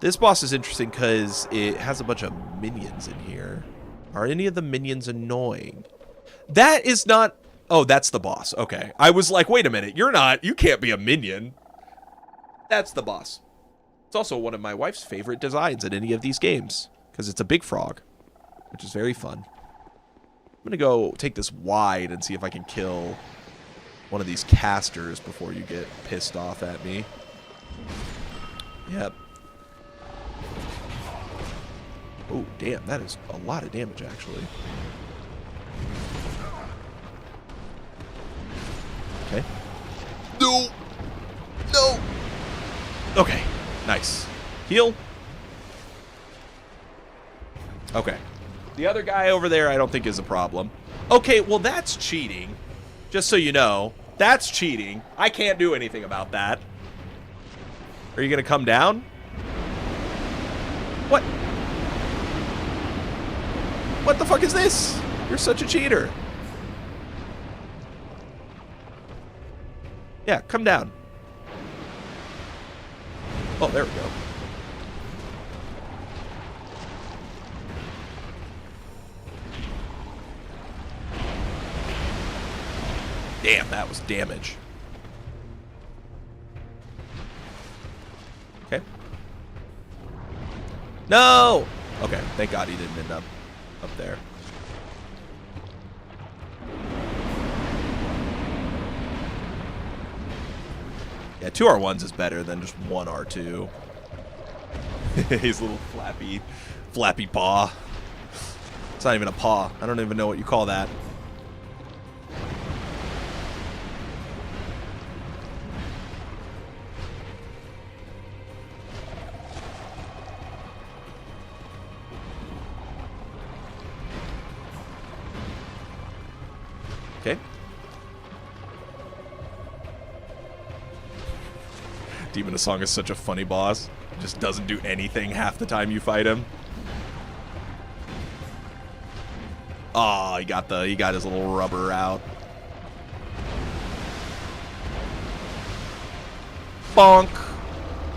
This boss is interesting because it has a bunch of minions in here. Are any of the minions annoying? That is not... Oh, that's the boss. Okay. I was like, wait a minute. You're not... You can't be a minion. That's the boss. It's also one of my wife's favorite designs in any of these games, because it's a big frog, which is very fun. I'm going to go take this wide and see if I can kill one of these casters before you get pissed off at me. Yep. Oh, damn, that is a lot of damage, actually. Okay. No! No! Okay, nice. Heal. Okay. The other guy over there I don't think is a problem. Okay, well, that's cheating. Just so you know, that's cheating. I can't do anything about that. Are you going to come down? What? What the fuck is this? You're such a cheater. Yeah, come down. Oh, there we go. Damn, that was damage. Okay. No! Okay, thank God he didn't end up there. Yeah, 2 R1s is better than just 1 R2. His little flappy paw. It's not even a paw. I don't even know what you call that. Okay. Demon of Song is such a funny boss. Just doesn't do anything half the time you fight him. Oh, he got his little rubber out. Bonk.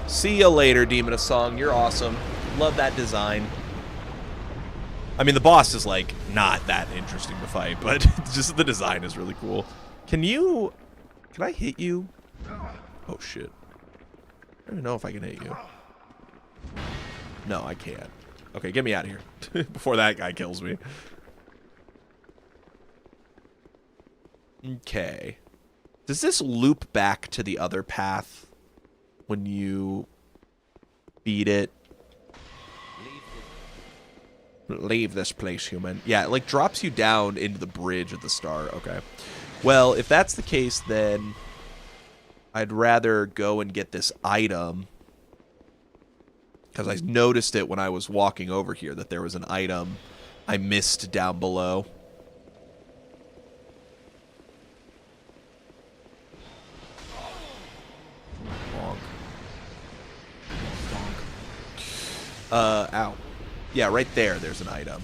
See you later, Demon of Song. You're awesome. Love that design. I mean, the boss is, like, not that interesting to fight, but just the design is really cool. Can I hit you? Oh, shit. I don't even know if I can hit you. No, I can't. Okay, get me out of here before that guy kills me. Okay. Does this loop back to the other path when you beat it? Leave this place, human. Yeah, it like drops you down into the bridge at the start. Okay. Well, if that's the case, then I'd rather go and get this item. Because I noticed it when I was walking over here that there was an item I missed down below. Ow. Yeah, right there's an item.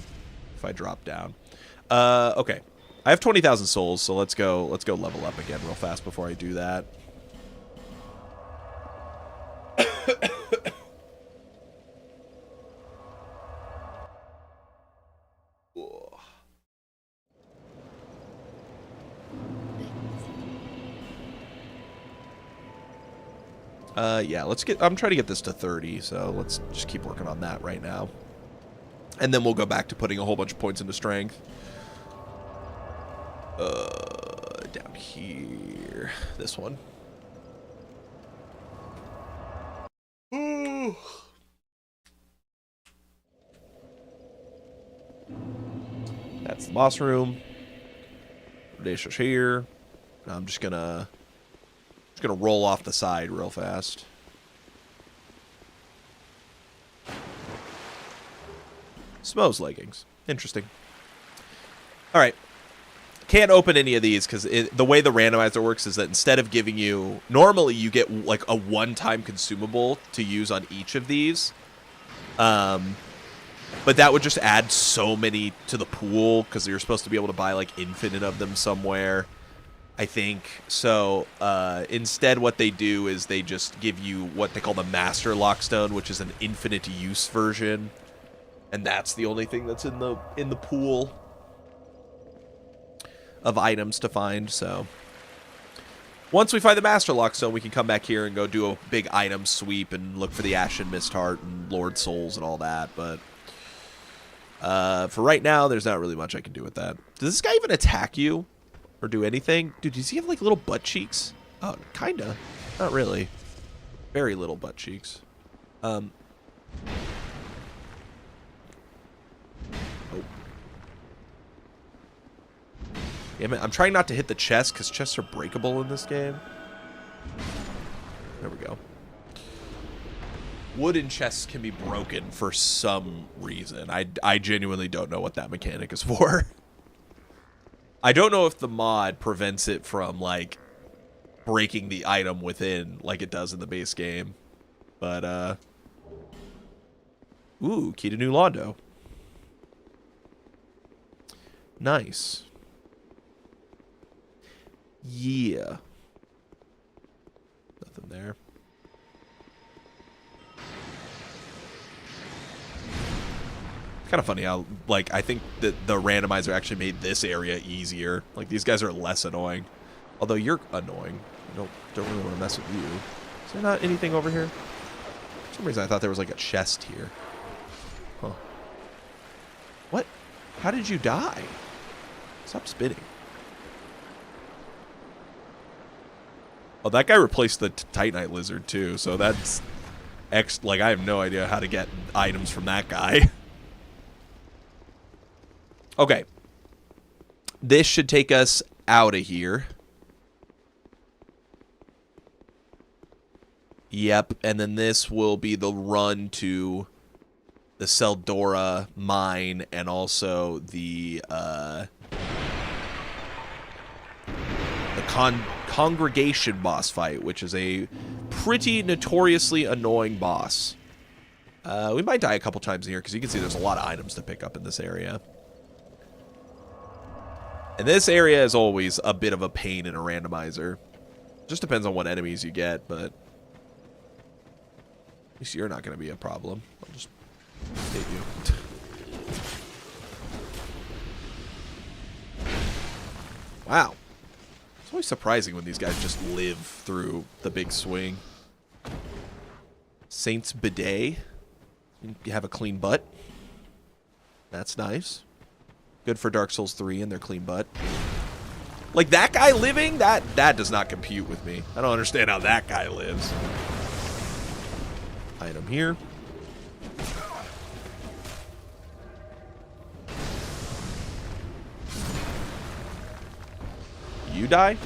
If I drop down. Okay. I have 20,000 souls, so let's go level up again real fast before I do that. Yeah, I'm trying to get this to 30, so let's just keep working on that right now. And then we'll go back to putting a whole bunch of points into strength. Down here. This one. Ooh. That's the boss room. This is here. I'm just gonna roll off the side real fast. Smo's leggings. Interesting. All right. Can't open any of these because the way the randomizer works is that instead of giving you... Normally, you get like a one-time consumable to use on each of these. But that would just add so many to the pool because you're supposed to be able to buy like infinite of them somewhere, I think. So instead what they do is they just give you what they call the Master Lockstone, which is an infinite use version. And that's the only thing that's in the pool of items to find. So once we find the Master Lockstone, we can come back here and go do a big item sweep and look for the Ashen Mist Heart and Lord Souls and all that. But for right now, there's not really much I can do with that. Does this guy even attack you or do anything? Dude, does he have like little butt cheeks? Oh, kinda. Not really. Very little butt cheeks. Oh. Damn it. I'm trying not to hit the chest because chests are breakable in this game. There we go. Wooden chests can be broken for some reason. I genuinely don't know what that mechanic is for. I don't know if the mod prevents it from, like, breaking the item within like it does in the base game. But, ooh, key to New Londo. Nice. Yeah. Nothing there. Kind of funny how, like, I think that the randomizer actually made this area easier. Like, these guys are less annoying. Although you're annoying. I don't really want to mess with you. Is there not anything over here? For some reason I thought there was, like, a chest here. Huh. What? How did you die? Stop spinning. Oh, that guy replaced the Titanite lizard, too, so that's Like, I have no idea how to get items from that guy. Okay. This should take us out of here. Yep, and then this will be the run to the Seldora mine and also the Congregation boss fight, which is a pretty notoriously annoying boss. We might die a couple times here because you can see there's a lot of items to pick up in this area. And this area is always a bit of a pain in a randomizer. Just depends on what enemies you get, but at least you're not going to be a problem. I'll just hit you. Wow. It's always surprising when these guys just live through the big swing. Saint's Bidet. You have a clean butt. That's nice. Good for Dark Souls 3 and their clean butt. Like, that guy living? That does not compute with me. I don't understand how that guy lives. Item here. You die?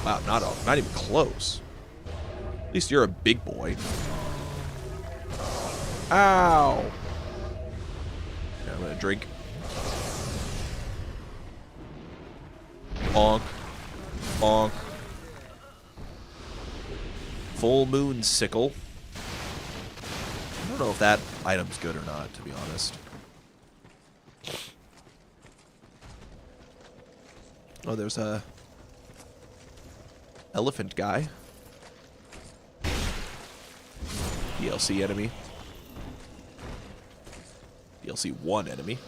Wow, not even close. At least you're a big boy. Ow. Yeah, I'm gonna drink. Bonk. Bonk. Full moon sickle. I don't know if that item's good or not, to be honest. Oh, there's a elephant guy. DLC enemy. DLC 1 enemy.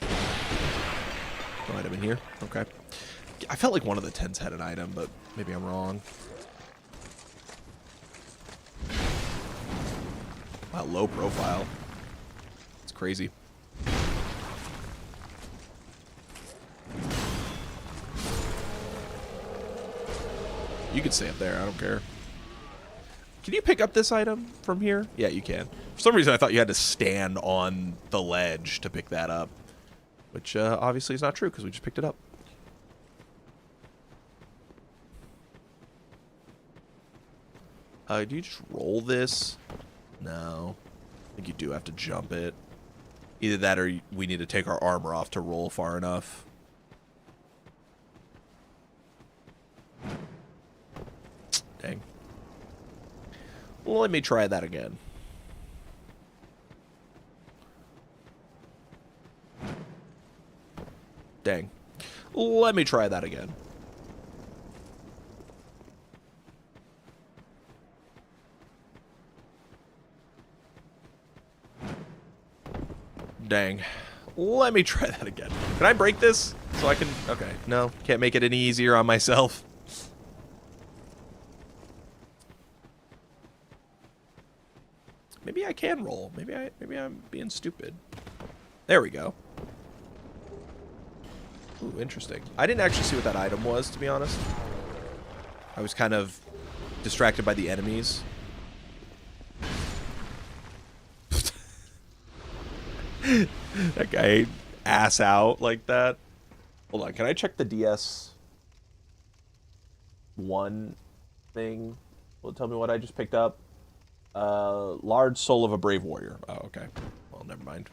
No item in here. Okay. I felt like one of the tents had an item, but maybe I'm wrong. Wow, low profile. It's crazy. You can stay up there. I don't care. Can you pick up this item from here? Yeah, you can. For some reason, I thought you had to stand on the ledge to pick that up. Which obviously is not true because we just picked it up. Do you just roll this? No. I think you do have to jump it. Either that or we need to take our armor off to roll far enough. Dang. Well, let me try that again. Dang. Let me try that again. Dang. Let me try that again. Can I break this? So I can... Okay. No. Can't make it any easier on myself. Maybe I can roll. Maybe I'm being stupid. There we go. Ooh, interesting. I didn't actually see what that item was, to be honest. I was kind of distracted by the enemies. That guy ass out like that. Hold on, can I check the DS1 thing? Will it tell me what I just picked up? Large soul of a brave warrior. Oh, okay. Well, never mind.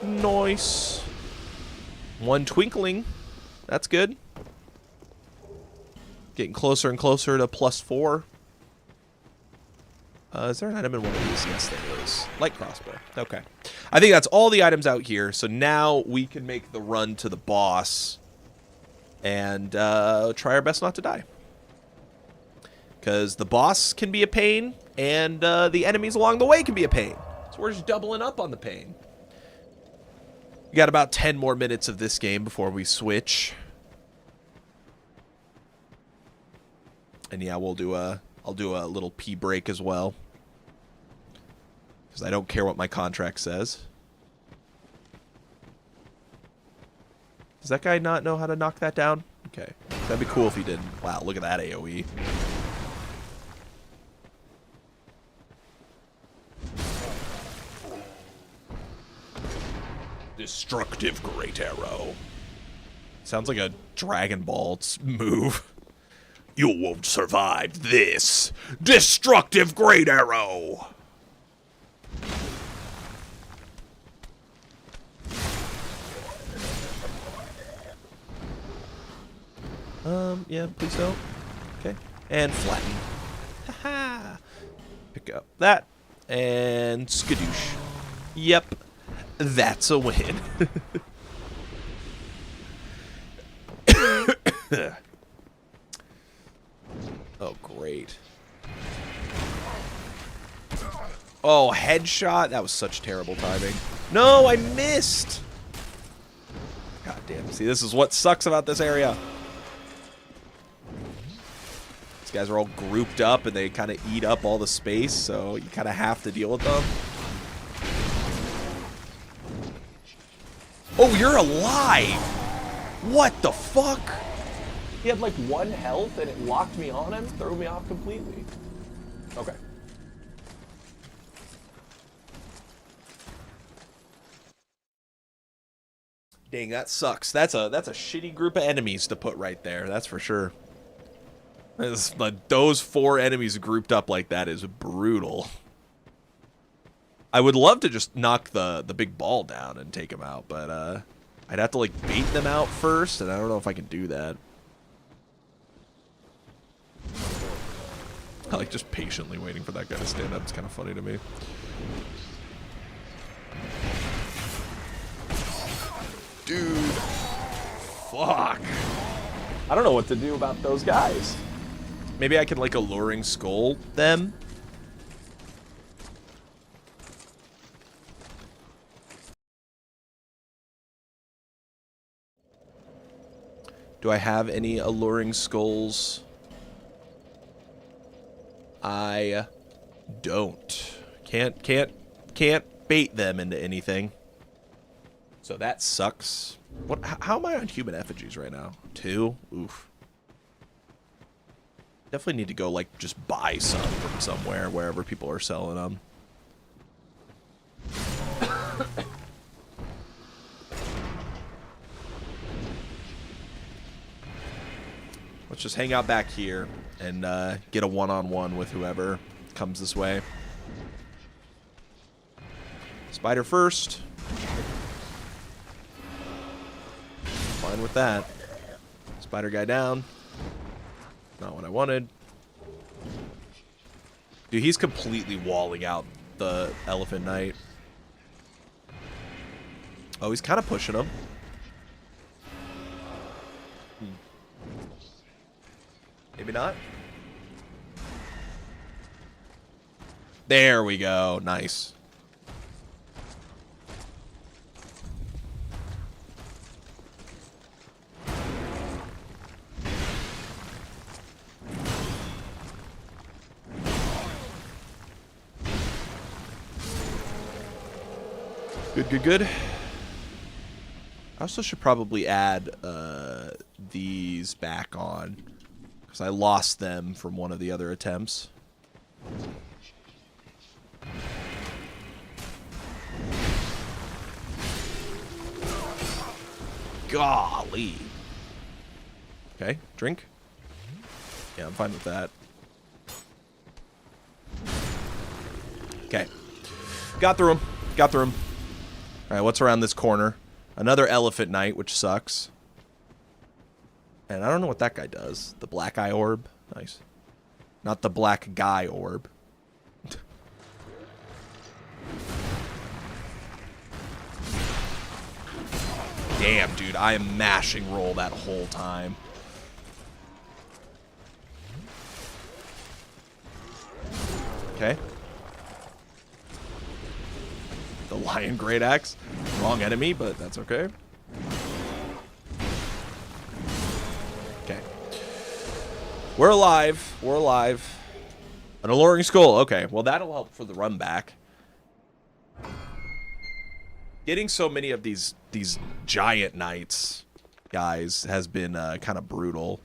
Nice. One twinkling. That's good. Getting closer and closer to +4. Is there an item in one of these? Yes, there is. Light crossbow. Okay. I think that's all the items out here. So now we can make the run to the boss and try our best not to die. Because the boss can be a pain, and the enemies along the way can be a pain. So we're just doubling up on the pain. We got about 10 more minutes of this game before we switch. And yeah, we'll do a I'll do a little pee break as well. Because I don't care what my contract says. Does that guy not know how to knock that down? Okay. That'd be cool if he didn't. Wow, look at that AoE. Destructive Great Arrow. Sounds like a Dragon Ball move. You won't survive this. Destructive Great Arrow. Yeah, please don't. Okay. And flatten. Haha. Pick up that. And skadoosh. Yep. That's a win. Oh, great. Oh, headshot? That was such terrible timing. No, I missed! God damn. See, this is what sucks about this area. These guys are all grouped up and they kind of eat up all the space, so you kind of have to deal with them. Oh, you're alive! What the fuck? He had like 1 health and it locked me on him, threw me off completely. Okay. Dang, that sucks. That's a shitty group of enemies to put right there. That's for sure. Those 4 enemies grouped up like that is brutal. I would love to just knock the big ball down and take him out, but I'd have to like bait them out first, and I don't know if I can do that. I like just patiently waiting for that guy to stand up. It's kind of funny to me. Dude. Fuck. I don't know what to do about those guys. Maybe I can like alluring skull them. Do I have any alluring skulls? I don't. Can't bait them into anything. So that sucks. What? How am I on human effigies right now? 2? Oof. Definitely need to go like just buy some from somewhere, wherever people are selling them. Let's just hang out back here and get a one-on-one with whoever comes this way. Spider first. Fine with that. Spider guy down. Not what I wanted. Dude, he's completely walling out the Elephant Knight. Oh, he's kind of pushing him. Maybe not. There we go. Nice. Good. I also should probably add these back on, because I lost them from one of the other attempts. Golly. Okay, drink. Yeah, I'm fine with that. Okay. Got through him. Alright, what's around this corner? Another Elephant Knight, which sucks. And I don't know what that guy does. The black eye orb? Nice. Not the black guy orb. Damn, dude, I am mashing roll that whole time. Okay. The Lion Great Axe. Wrong enemy, but that's okay. Okay. We're alive. An alluring skull. Okay, well, that'll help for the run back. Getting so many of these giant knights, guys, has been kind of brutal.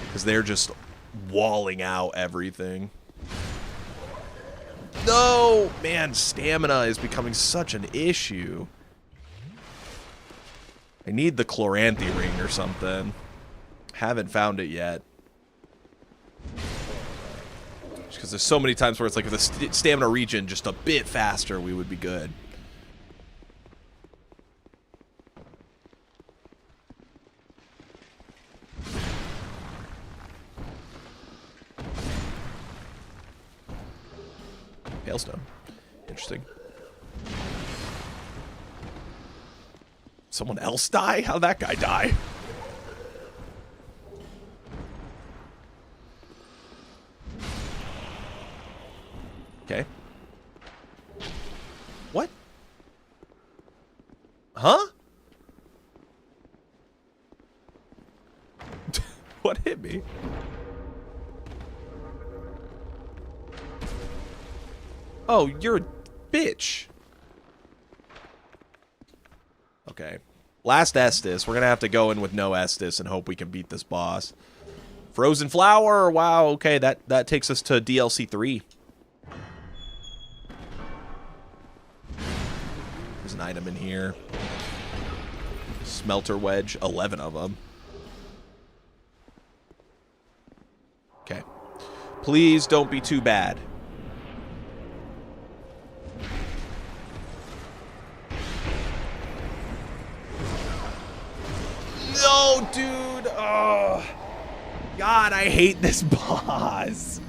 Because they're just walling out everything. No! Man, stamina is becoming such an issue. I need the Chloranthy ring or something. Haven't found it yet. Just because there's so many times where it's like if the stamina regen just a bit faster, we would be good. Hailstone. Interesting. Someone else die? How'd that guy die? Okay. What? Huh? What hit me? Oh, you're a bitch. Okay. Last Estus. We're going to have to go in with no Estus and hope we can beat this boss. Frozen Flower. Wow. Okay, that takes us to DLC 3. There's an item in here. Smelter Wedge. 11 of them. Okay. Please don't be too bad. No, dude. Oh, God, I hate this boss.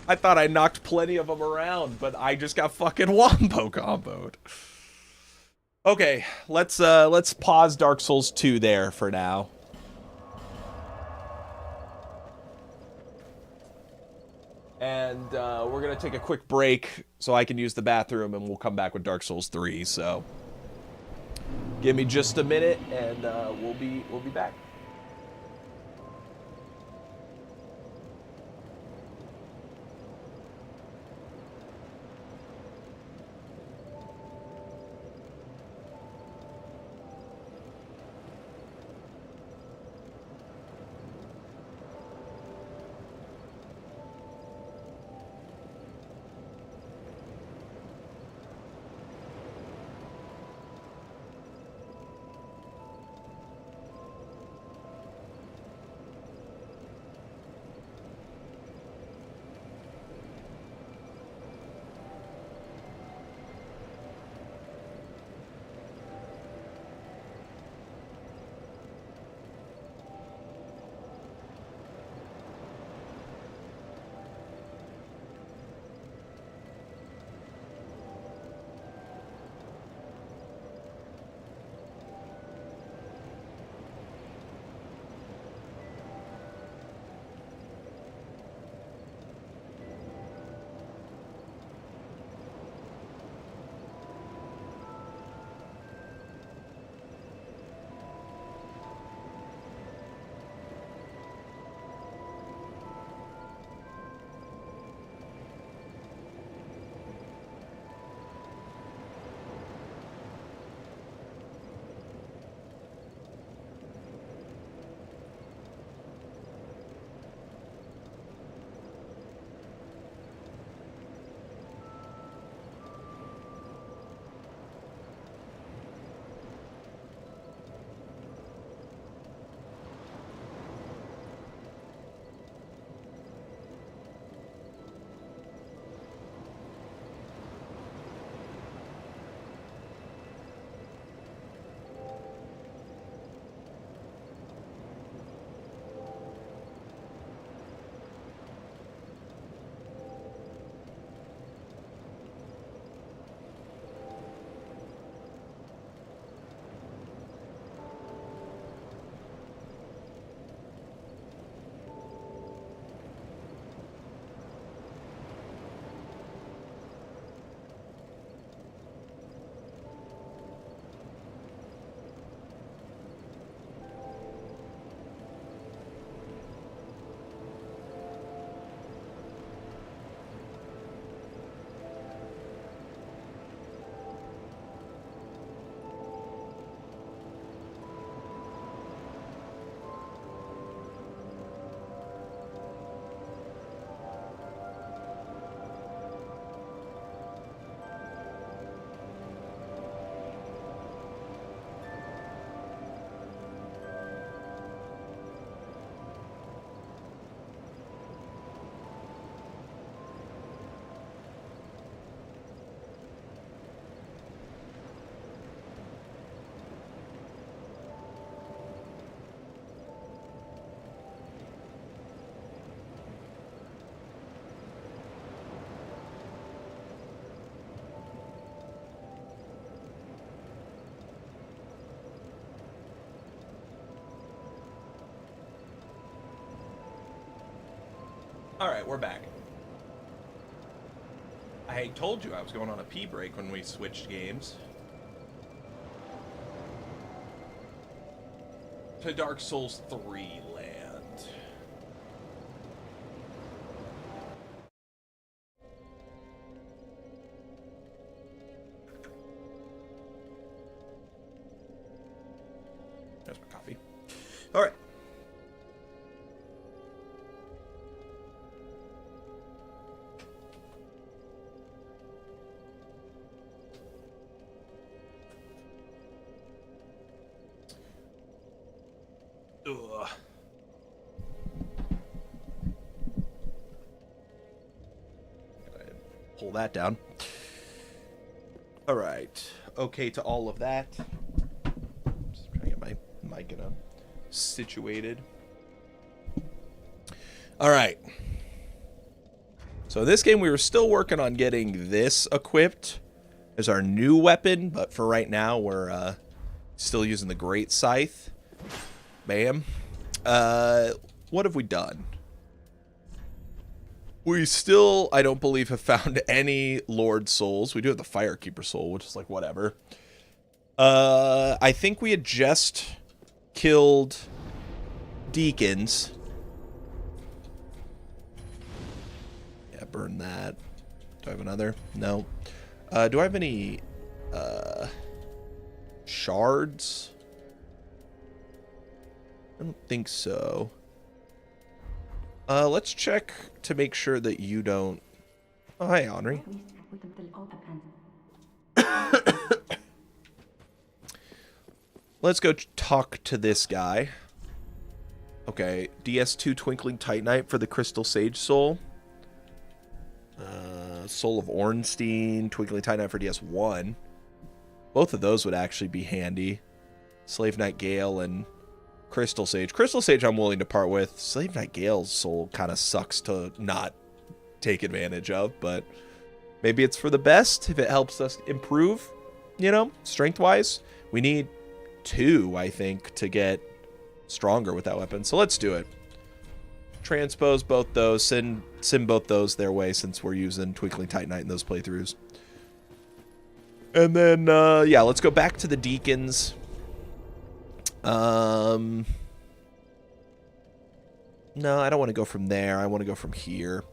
I thought I knocked plenty of them around, but I just got fucking wombo comboed. Okay, let's pause Dark Souls 2 there for now. And we're gonna take a quick break so I can use the bathroom, and we'll come back with Dark Souls 3. So give me just a minute, and we'll be back. Alright, we're back. I told you I was going on a pee break when we switched games. To Dark Souls 3 land. There's my coffee. Alright. Ugh. Pull that down. All right. Okay to all of that. Just trying to get my mic situated. All right. So in this game, we were still working on getting this equipped as our new weapon, but for right now, we're still using the Great Scythe. Bam. What have we done? We still, I don't believe, have found any Lord Souls. We do have the Firekeeper Soul, which is like whatever. I think we had just killed Deacons. Yeah, burn that. Do I have another? No. Do I have any shards? I don't think so. Let's check to make sure that you don't... Oh, hi, Henri. Let's go talk to this guy. Okay, DS2 Twinkling Titanite for the Crystal Sage Soul. Soul of Ornstein, Twinkling Titanite for DS1. Both of those would actually be handy. Slave Knight Gale and Crystal Sage. Crystal Sage I'm willing to part with. Slave Knight Gale's soul kind of sucks to not take advantage of, but maybe it's for the best if it helps us improve, you know, strength-wise. We need 2, I think, to get stronger with that weapon. So let's do it. Transpose both those, send both those their way since we're using Twinkling Titanite in those playthroughs. And then, yeah, let's go back to the Deacons. No, I don't want to go from there. I want to go from here.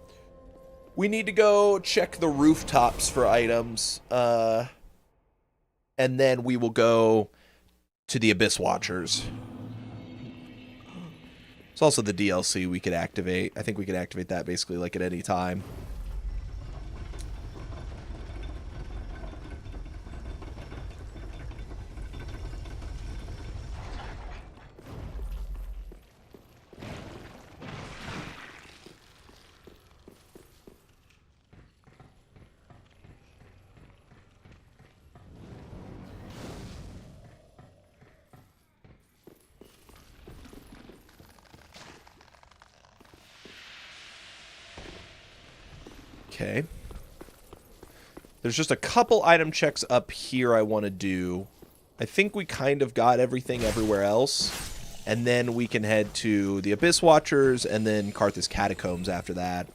We need to go check the rooftops for items. And then we will go to the Abyss Watchers. It's also the DLC we could activate. I think we could activate that basically like at any time. Okay. There's just a couple item checks up here I want to do. I think we kind of got everything everywhere else. And then we can head to the Abyss Watchers and then Karthus Catacombs after that.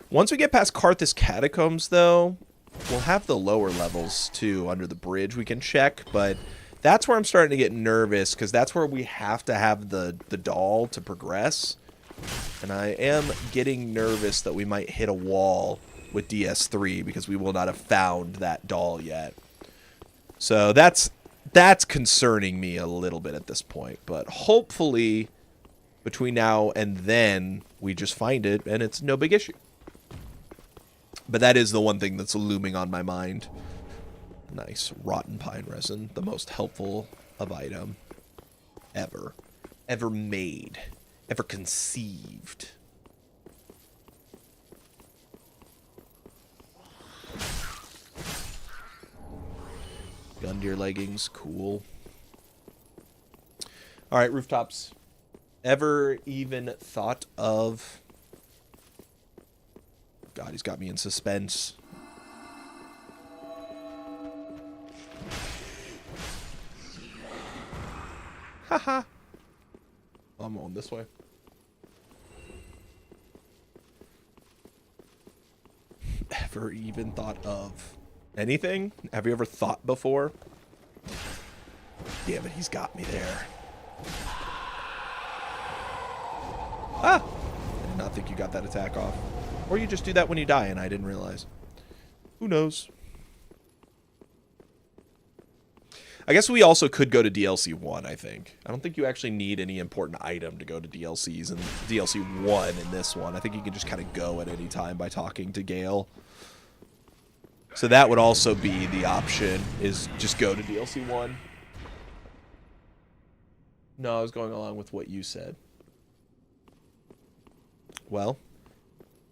Once we get past Karthus Catacombs, though, we'll have the lower levels, too, under the bridge we can check. But that's where I'm starting to get nervous, because that's where we have to have the doll to progress. And I am getting nervous that we might hit a wall with DS3 because we will not have found that doll yet. So that's concerning me a little bit at this point. But hopefully between now and then we just find it and it's no big issue. But that is the one thing that's looming on my mind. Nice. Rotten pine resin. The most helpful of item ever. Ever made. Ever conceived. Gun deer leggings, cool. Alright, rooftops. Ever even thought of... God, he's got me in suspense. Haha. I'm on this way. ever even thought of anything? Have you ever thought before? Damn it, he's got me there. Ah! I did not think you got that attack off. Or you just do that when you die and I didn't realize. Who knows? I guess we also could go to DLC 1, I think. I don't think you actually need any important item to go to DLCs and DLC 1 in this one. I think you can just kind of go at any time by talking to Gale. So that would also be the option, is just go to DLC 1. No, I was going along with what you said. Well,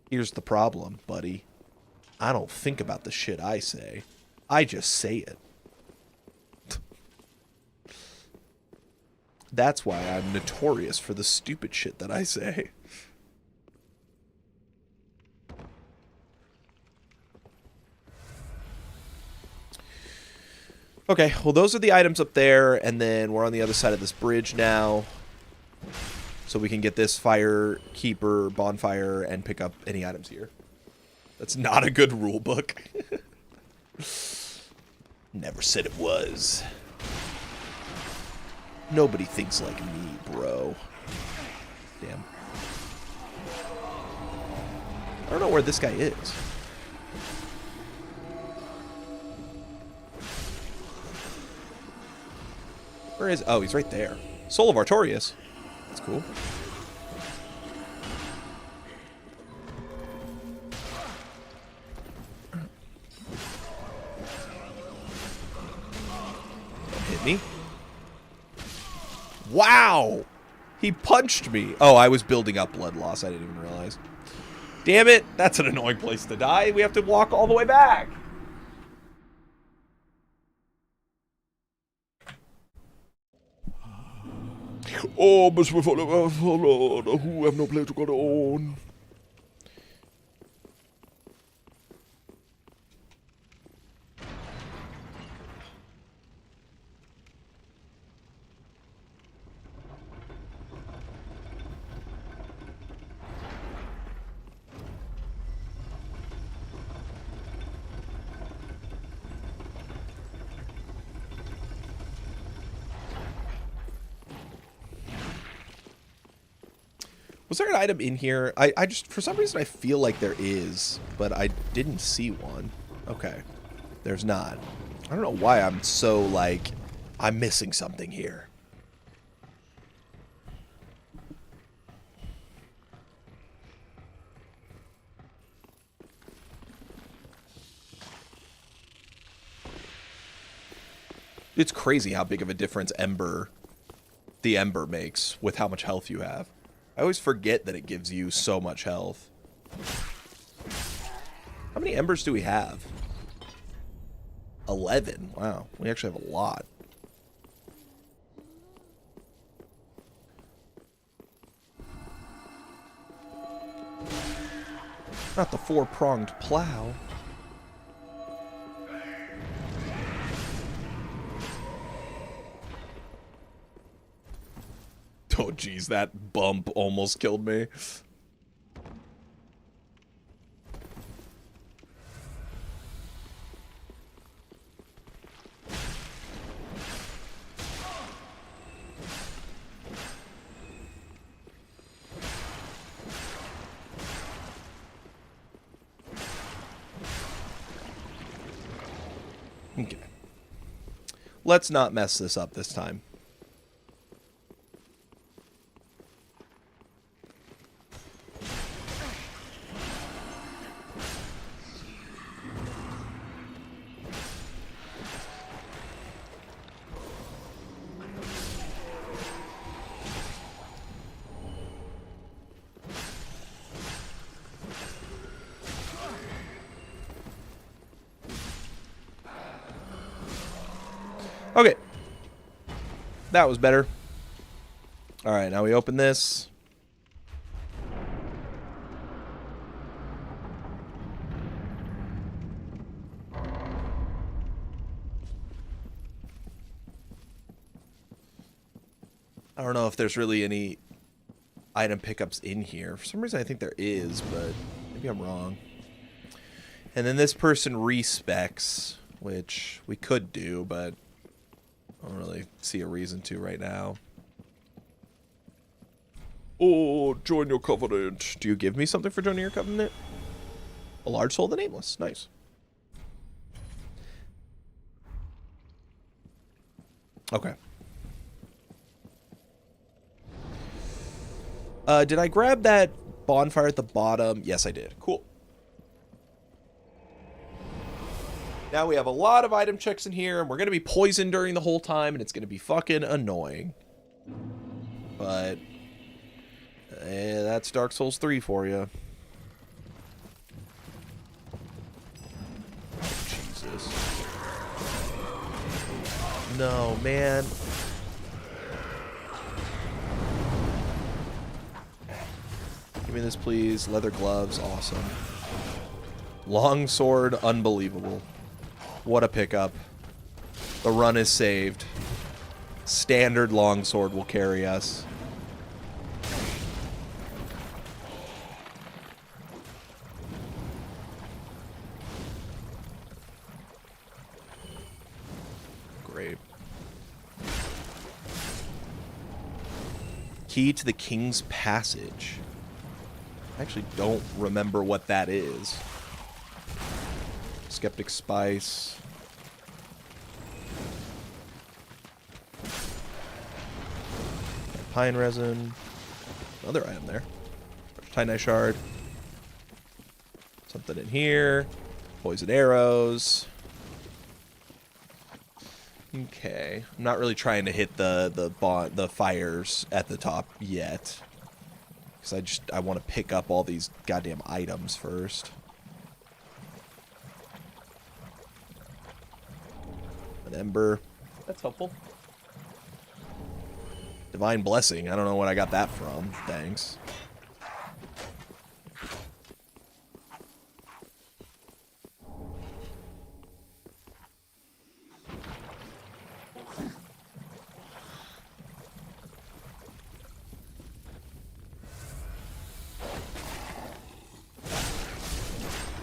here's the problem, buddy. I don't think about the shit I say. I just say it. That's why I'm notorious for the stupid shit that I say. Okay, well those are the items up there, and then we're on the other side of this bridge now. So we can get this fire keeper bonfire and pick up any items here. That's not a good rule book. Never said it was. Nobody thinks like me, bro. Damn. I don't know where this guy is. Where is... Oh, he's right there. Soul of Artorias. That's cool. Don't hit me. Wow! He punched me. Oh, I was building up blood loss. I didn't even realize. Damn it! That's an annoying place to die. We have to walk all the way back. Oh, merciful Lord, who have no place to go on. Was there an item in here? I just, for some reason, I feel like there is, but I didn't see one. Okay. There's not. I don't know why I'm so, like, I'm missing something here. It's crazy how big of a difference the Ember makes with how much health you have. I always forget that it gives you so much health. How many embers do we have? 11. Wow, we actually have a lot. Not the four-pronged plow. Oh, geez, that bump almost killed me. Okay. Let's not mess this up this time. Okay. That was better. Alright, now we open this. I don't know if there's really any item pickups in here. For some reason I think there is, but maybe I'm wrong. And then this person respecs, which we could do, but I don't really see a reason to right now. Oh, join your covenant. Do you give me something for joining your covenant? A large soul, the nameless. Nice. Okay. Did I grab that bonfire at the bottom? Yes, I did. Cool. Now we have a lot of item checks in here, and we're going to be poisoned during the whole time, and it's going to be fucking annoying. But that's Dark Souls 3 for you. Jesus. No, man. Give me this, please. Leather gloves. Awesome. Long sword. Unbelievable. What a pickup. The run is saved. Standard longsword will carry us. Great. Key to the King's Passage. I actually don't remember what that is. Skeptic Spice. Pine resin. Another item there. Titanite shard. Something in here. Poison arrows. Okay. I'm not really trying to hit the fires at the top yet. Because I want to pick up all these goddamn items first. An ember. That's helpful. Divine Blessing. I don't know what I got that from. Thanks.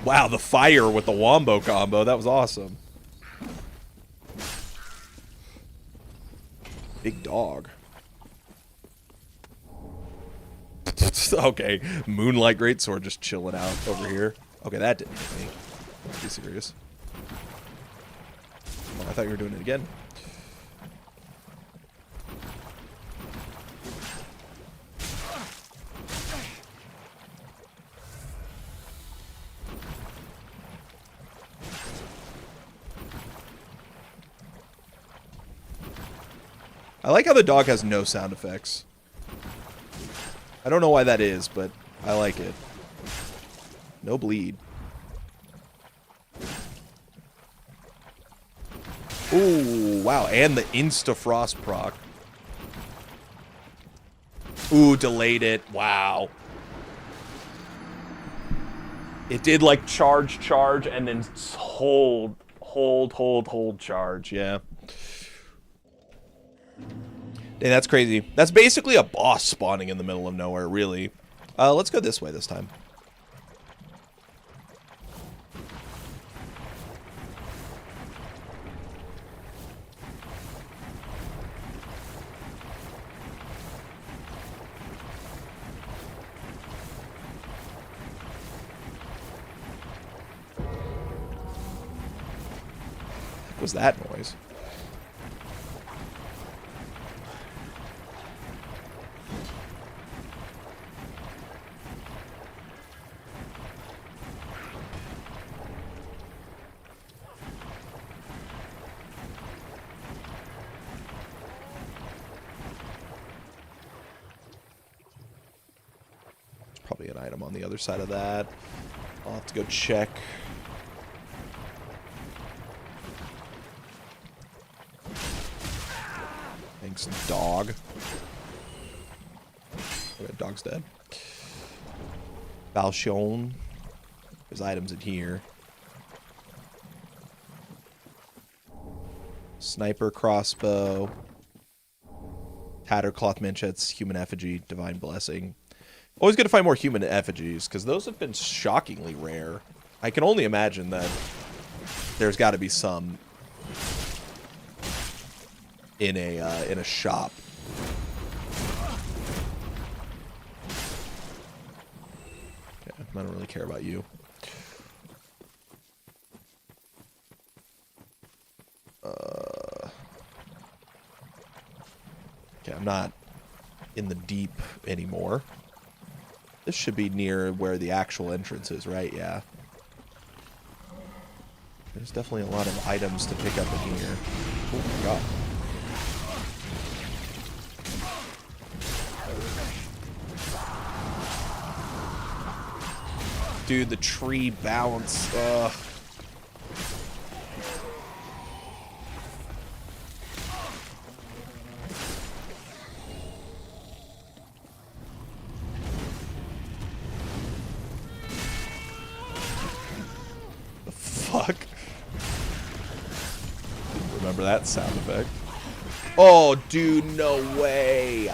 Wow, the fire with the wombo combo. That was awesome. Big dog. Okay, Moonlight Greatsword just chilling out over here. Okay, that didn't hit me. Be serious. Oh, I thought you were doing it again. I like how the dog has no sound effects. I don't know why that is, but I like it. No bleed. Ooh, wow. And the Insta-Frost proc. Ooh, delayed it. Wow. It did, like, charge, and then hold, charge. Yeah. Dang, that's crazy. That's basically a boss spawning in the middle of nowhere, really. Let's go this way this time. What was that noise? Probably an item on the other side of that. I'll have to go check. Thanks, dog. Okay, dog's dead. Balchion. There's items in here. Sniper crossbow. Tattercloth manchettes. Human effigy. Divine blessing. Always good to find more human effigies, because those have been shockingly rare. I can only imagine that there's got to be some in a shop. Okay, I don't really care about you. Okay, I'm not in the deep anymore. This should be near where the actual entrance is, right? Yeah. There's definitely a lot of items to pick up in here. Oh my god. Dude, the tree bounce. Ugh. Fuck. Didn't remember that sound effect. Oh, dude, no way.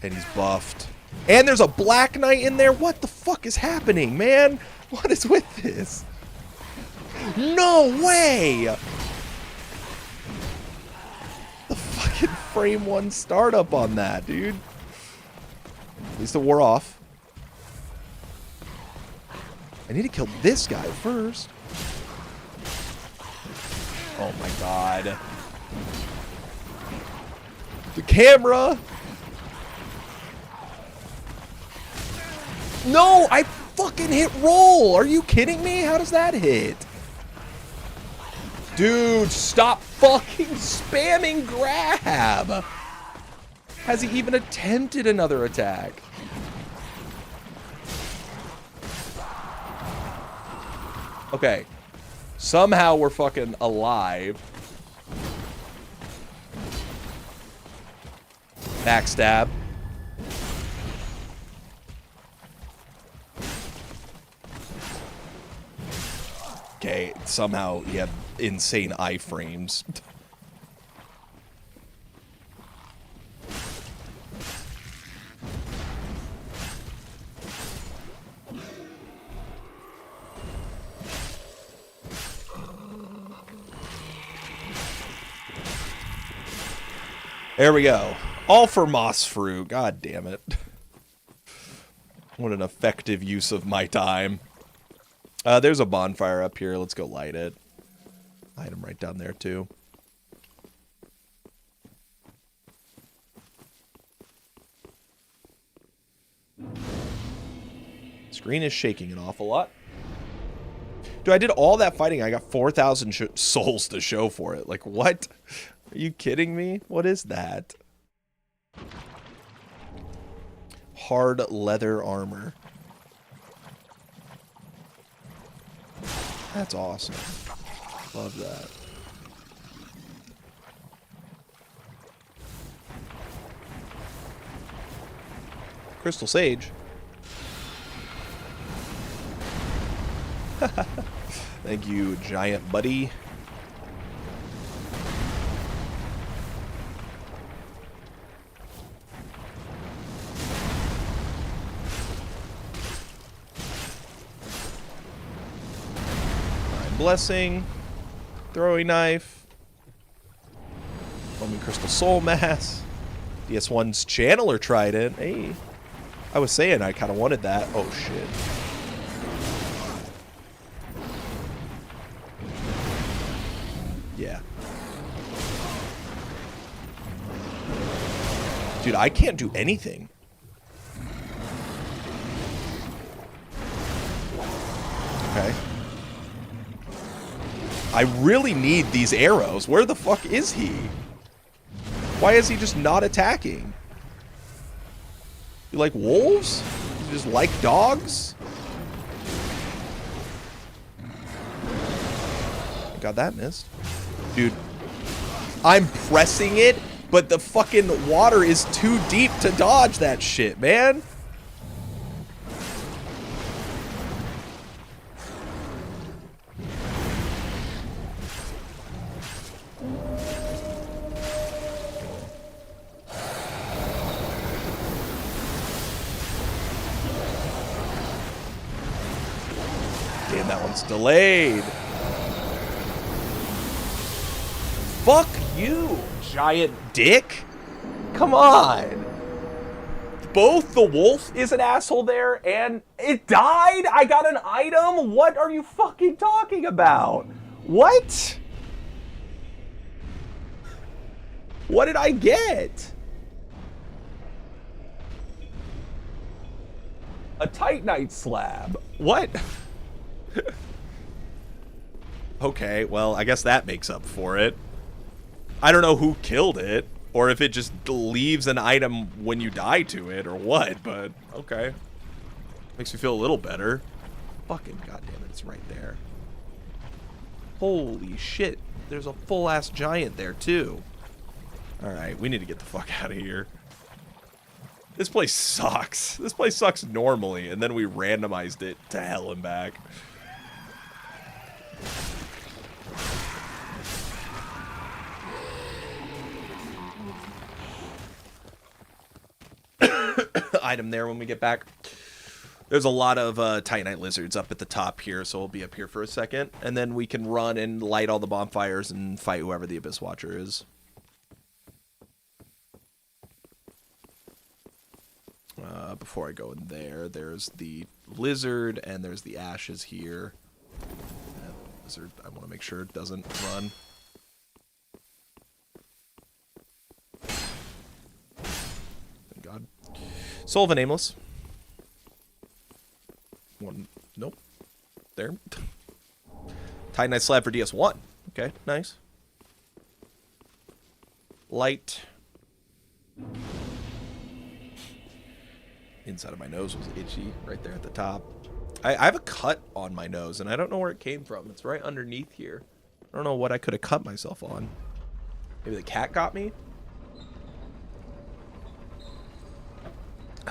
And he's buffed. And there's a Black Knight in there? What the fuck is happening, man? What is with this? No way! The fucking frame 1 startup on that, dude. At least it wore off. I need to kill this guy first. Oh my god. The camera! No! I fucking hit roll! Are you kidding me? How does that hit? Dude, stop fucking spamming grab! Has he even attempted another attack? Okay. Somehow we're fucking alive. Backstab. Okay, somehow you have insane iframes. There we go. All for moss fruit. God damn it. What an effective use of my time. There's a bonfire up here. Let's go light it. Item right down there, too. Screen is shaking an awful lot. Dude, I did all that fighting. I got 4,000 souls to show for it. Like, what? Are you kidding me? What is that? Hard leather armor. That's awesome. Love that. Crystal Sage. Thank you, giant buddy. Blessing, throwing knife, Roman Crystal Soul Mass, DS1's Channeler Trident. Hey, I was saying I kind of wanted that. Oh shit. Yeah. Dude, I can't do anything. Okay. I really need these arrows. Where the fuck is he? Why is he just not attacking? You like wolves? You just like dogs? God, that missed. Dude, I'm pressing it, but the fucking water is too deep to dodge that shit, man. And that one's delayed. Fuck you, giant dick. Come on. Both the wolf is an asshole there, and it died? I got an item? What are you fucking talking about? What? What did I get? A Titanite slab. What? Okay, well, I guess that makes up for it. I don't know who killed it, or if it just leaves an item when you die to it, or what, but okay. Makes me feel a little better. Fucking goddamn it, it's right there. Holy shit, there's a full-ass giant there, too. Alright, we need to get the fuck out of here. This place sucks. This place sucks normally, and then we randomized it to hell and back. Item there when we get back. There's a lot of Titanite lizards up at the top here, so we'll be up here for a second, and then we can run and light all the bonfires and fight whoever the Abyss Watcher is. Before I go in there, there's the lizard and there's the ashes here. That lizard, I want to make sure it doesn't run. Thank God. Soul of a Nameless. One, nope. There. Titanite slab for DS1. Okay, nice. Light. Inside of my nose was itchy right there at the top. I have a cut on my nose, and I don't know where it came from. It's right underneath here. I don't know what I could have cut myself on. Maybe the cat got me?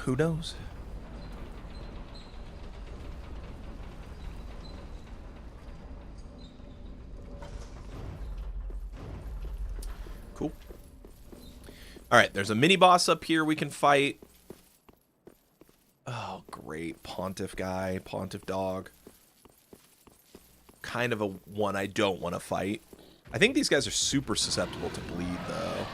Who knows? Cool. Alright, there's a mini-boss up here we can fight. Oh, great. Pontiff guy. Pontiff dog. Kind of a one I don't want to fight. I think these guys are super susceptible to bleed, though.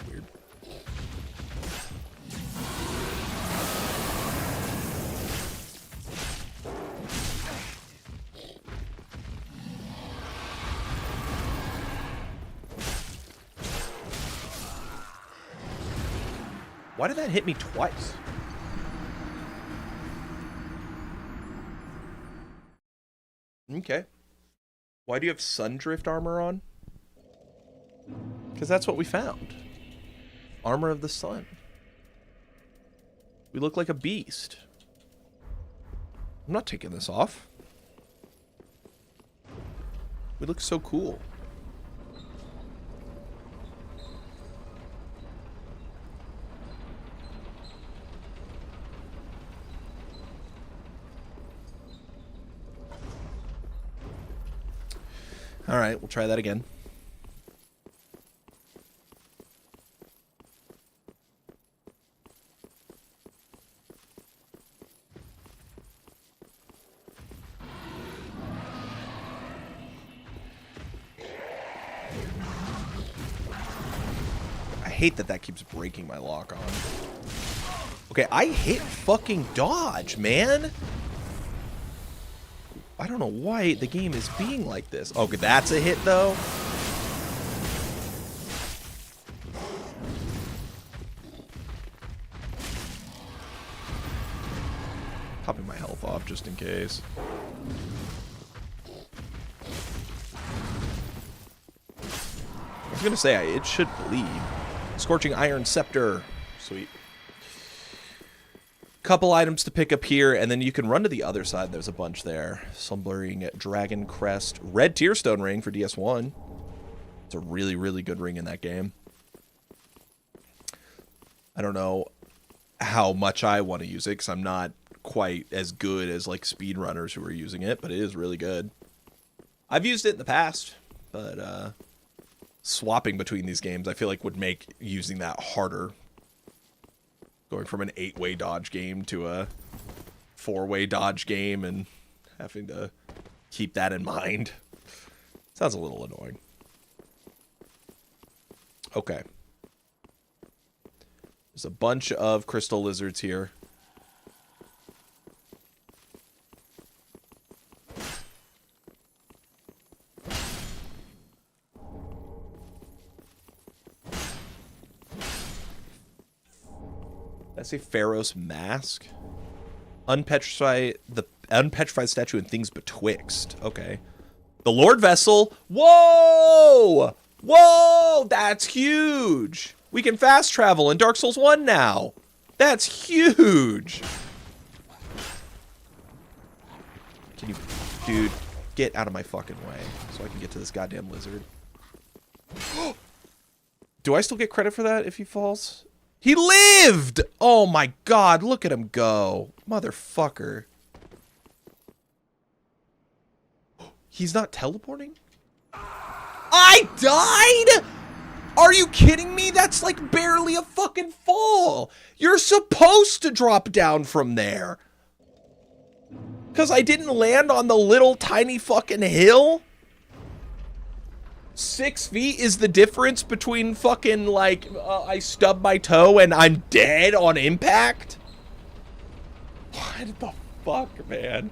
Weird. Why did that hit me twice? Okay. Why do you have Sundrift armor on? Because that's what we found. Armor of the sun. We look like a beast. I'm not taking this off. We look so cool. All right, we'll try that again. I hate that that keeps breaking my lock on. Okay, I hit fucking dodge, man. I don't know why the game is being like this. Okay, that's a hit, though. Popping my health off just in case. I was going to say, it should bleed. Scorching Iron Scepter. Sweet. Couple items to pick up here, and then you can run to the other side. There's a bunch there. Slumbering Dragon Crest. Red Tearstone Ring for DS1. It's a really, really good ring in that game. I don't know how much I want to use it, because I'm not quite as good as, like, speedrunners who are using it, but it is really good. I've used it in the past, but swapping between these games, I feel like, would make using that harder. Going from an 8-way dodge game to a 4-way dodge game and having to keep that in mind. Sounds a little annoying. Okay. There's a bunch of crystal lizards here. Did I say Pharaoh's Mask? Unpetrified, the unpetrified statue and things betwixt. Okay. The Lord Vessel. Whoa! Whoa! That's huge! We can fast travel in Dark Souls 1 now. That's huge! Can you... Dude, get out of my fucking way so I can get to this goddamn lizard. Do I still get credit for that if he falls? He lived! Oh my god, look at him go. Motherfucker. He's not teleporting? I died?! Are you kidding me? That's like barely a fucking fall. You're supposed to drop down from there. Because I didn't land on the little tiny fucking hill? 6 feet is the difference between fucking like I stub my toe and I'm dead on impact? What the fuck, man?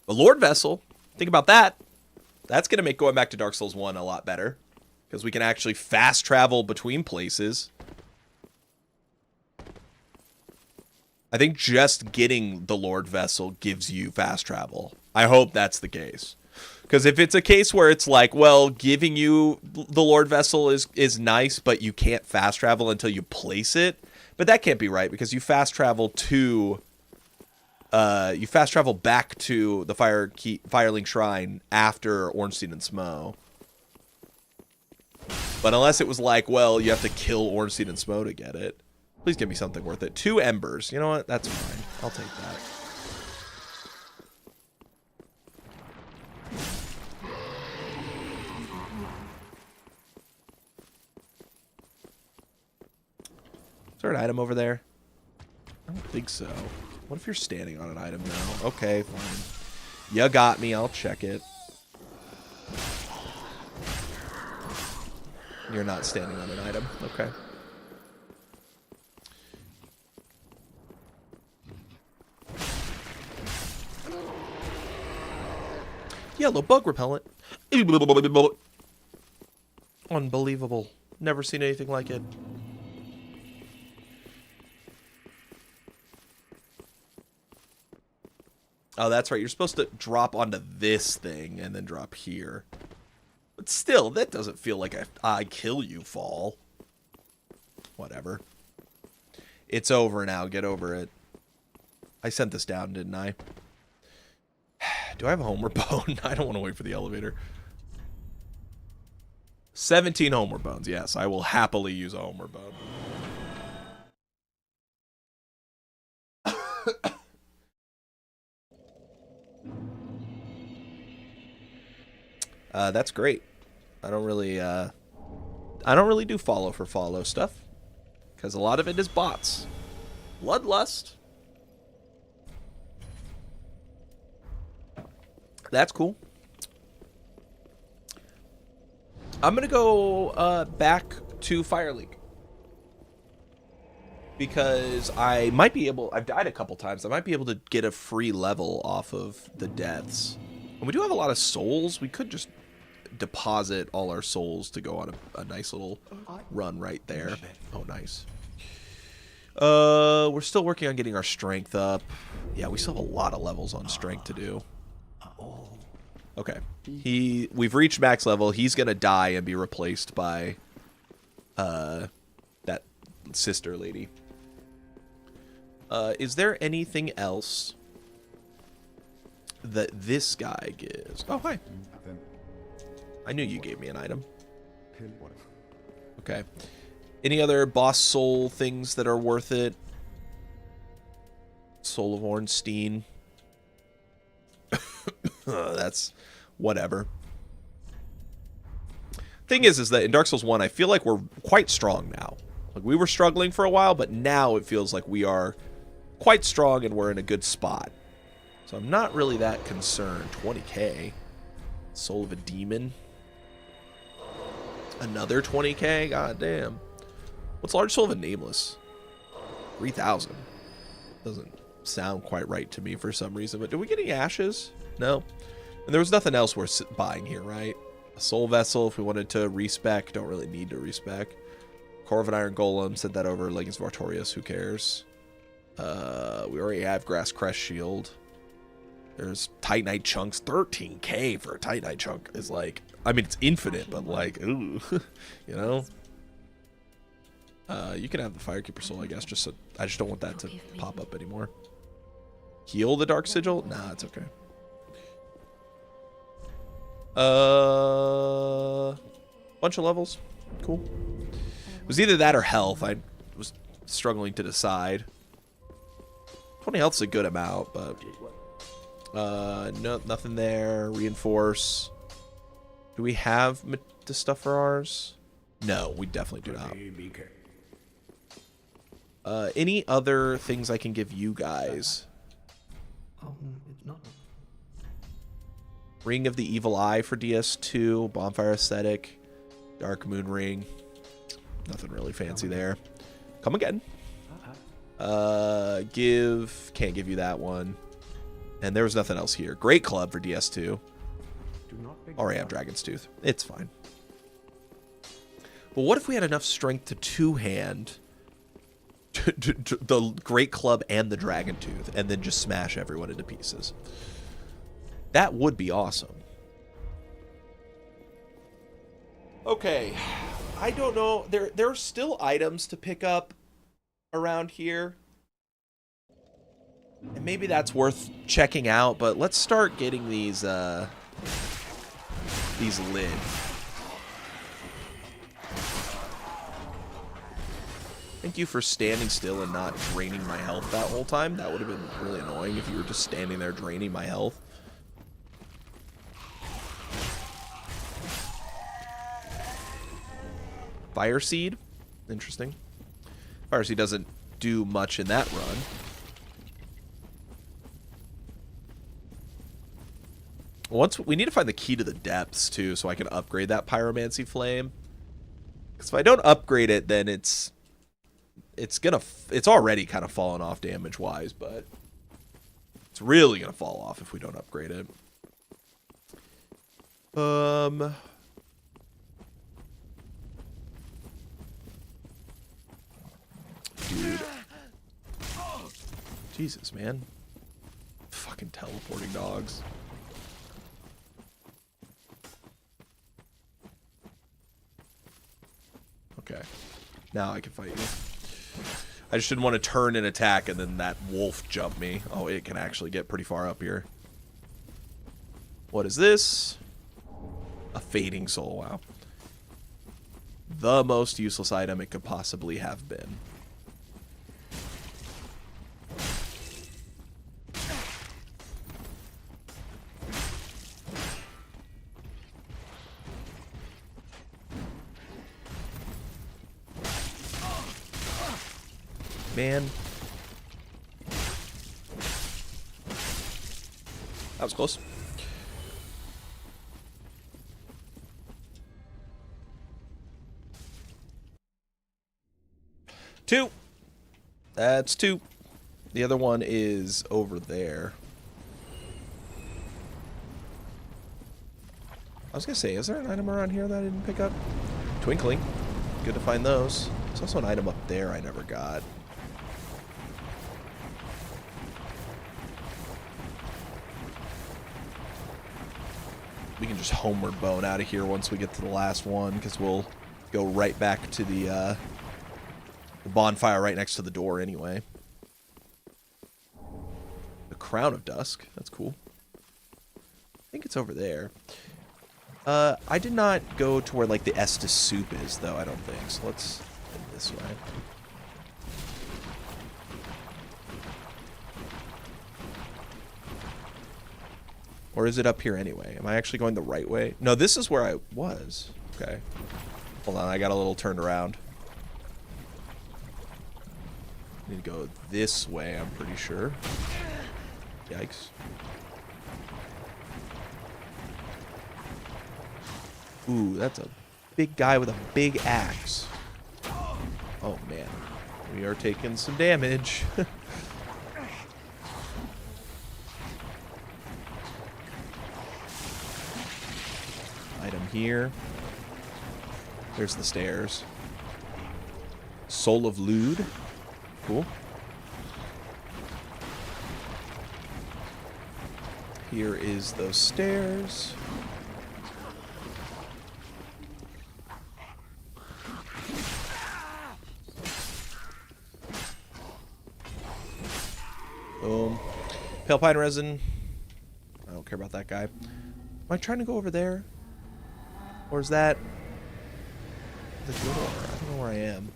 The Lord Vessel, think about that. That's going to make going back to Dark Souls 1 a lot better. Because we can actually fast travel between places. I think just getting the Lord Vessel gives you fast travel. I hope that's the case. Because if it's a case where it's like, well, giving you the Lord Vessel is nice, but you can't fast travel until you place it. But that can't be right, because you fast travel to... you fast travel back to the Firelink Shrine after Ornstein and Smo. But unless it was like, well, you have to kill Ornstein and Smo to get it. Please give me something worth it. 2 embers. You know what? That's fine. I'll take that. Is there an item over there? I don't think so. What if you're standing on an item now? Okay, fine. You got me. I'll check it. You're not standing on an item. Okay. Yellow bug repellent. Unbelievable. Never seen anything like it. Oh, that's right. You're supposed to drop onto this thing and then drop here. But still, that doesn't feel like I kill you fall. Whatever. It's over now. Get over it. I sent this down, didn't I? Do I have a homeward bone? I don't want to wait for the elevator. 17 homeward bones. Yes, I will happily use a homeward bone. That's great. I don't really do follow for follow stuff, because a lot of it is bots. Bloodlust. That's cool. I'm gonna go back to Firelink, because I might be able. I've died a couple times. I might be able to get a free level off of the deaths. And we do have a lot of souls. We could just deposit all our souls to go on a nice little run right there. Oh, nice. We're still working on getting our strength up. Yeah, we still have a lot of levels on strength to do. Okay. We've reached max level. He's gonna die and be replaced by that sister lady. Is there anything else that this guy gives? Oh, hi. I knew you gave me an item. Okay. Any other boss soul things that are worth it? Soul of Ornstein. That's whatever. Thing is that in Dark Souls 1, I feel like we're quite strong now. Like, we were struggling for a while, but now it feels like we are quite strong and we're in a good spot. So I'm not really that concerned. 20k. Soul of a Demon. Another 20k? God damn. What's Large Soul of a Nameless? 3,000. Doesn't sound quite right to me for some reason, but did we get any ashes? No. And there was nothing else worth buying here, right? A Soul Vessel if we wanted to respec. Don't really need to respec. Core of an Iron Golem. Sent that over. Leggings of Artorias. Who cares? We already have Grass Crest Shield. There's Titanite Chunks. 13k for a Titanite Chunk is like... I mean, it's infinite, but like... Ooh. You know? You can have the Firekeeper Soul, I guess. Just so, I just don't want that to pop up anymore. Heal the Dark Sigil? Nah, it's okay. Bunch of levels. Cool. It was either that or health. I was struggling to decide. 20 health's a good amount, but no, nothing there. Reinforce. Do we have the stuff for ours? No, we definitely do not. Any other things I can give you guys? Ring of the Evil Eye for DS2, Bonfire Aesthetic, Dark Moon Ring. Nothing really fancy there. Come again. Can't give you that one. And there was nothing else here. Great Club for DS2. Already have Dragon's Tooth. It's fine. But what if we had enough strength to two-hand the Great Club and the Dragon Tooth, and then just smash everyone into pieces? That would be awesome. Okay. I don't know. There are still items to pick up around here. And maybe that's worth checking out, but let's start getting these lid. Thank you for standing still and not draining my health that whole time. That would have been really annoying if you were just standing there draining my health. Fire Seed. Interesting. Fire Seed doesn't do much in that run. We need to find the key to the depths too, so I can upgrade that Pyromancy Flame. Because if I don't upgrade it, then it's already kind of fallen off damage wise, but it's really gonna fall off if we don't upgrade it. Dude. Jesus, man. Fucking teleporting dogs. Okay. Now I can fight you. I just didn't want to turn and attack and then that wolf jump me. Oh, it can actually get pretty far up here. What is this? A Fading Soul. Wow. The most useless item it could possibly have been. Man. That was close. Two. That's two. The other one is over there. I was gonna say, is there an item around here that I didn't pick up? Twinkling. Good to find those. There's also an item up there I never got. We can just homeward bone out of here once we get to the last one, because we'll go right back to the bonfire right next to the door anyway. The Crown of Dusk. That's cool. I think it's over there. I did not go to where, like, the Estus soup is, though, I don't think. So let's this way. Or is it up here anyway? Am I actually going the right way? No, this is where I was. Okay. Hold on, I got a little turned around. Need to go this way, I'm pretty sure. Yikes. Ooh, that's a big guy with a big axe. Oh, man. We are taking some damage. Item here. There's the stairs. Soul of Lude. Cool. Here is those stairs. Boom. Pale pine resin. I don't care about that guy. Am I trying to go over there? Or is that the door? I don't know where I am.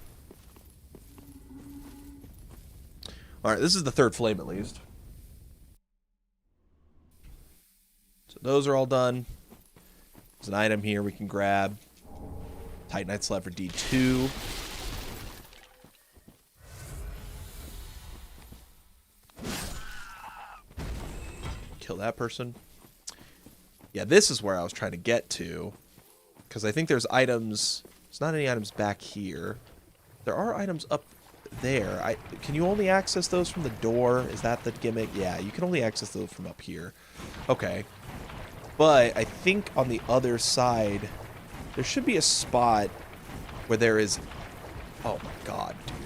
Alright, this is the third flame at least. So those are all done. There's an item here we can grab. Titanite slab for D2. Kill that person. Yeah, this is where I was trying to get to. Because I think there's items... There's not any items back here. There are items up there. Can you only access those from the door? Is that the gimmick? Yeah, you can only access those from up here. Okay. But I think on the other side, there should be a spot where there is... Oh my god, dude.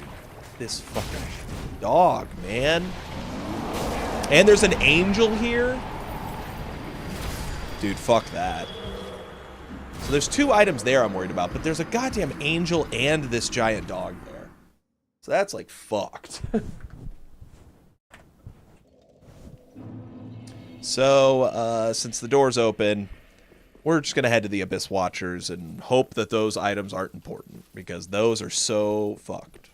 This fucking dog, man. And there's an angel here? Dude, fuck that. So there's two items there I'm worried about, but there's a goddamn angel and this giant dog there. So that's like fucked. So, since the door's open, we're just going to head to the Abyss Watchers and hope that those items aren't important, because those are so fucked.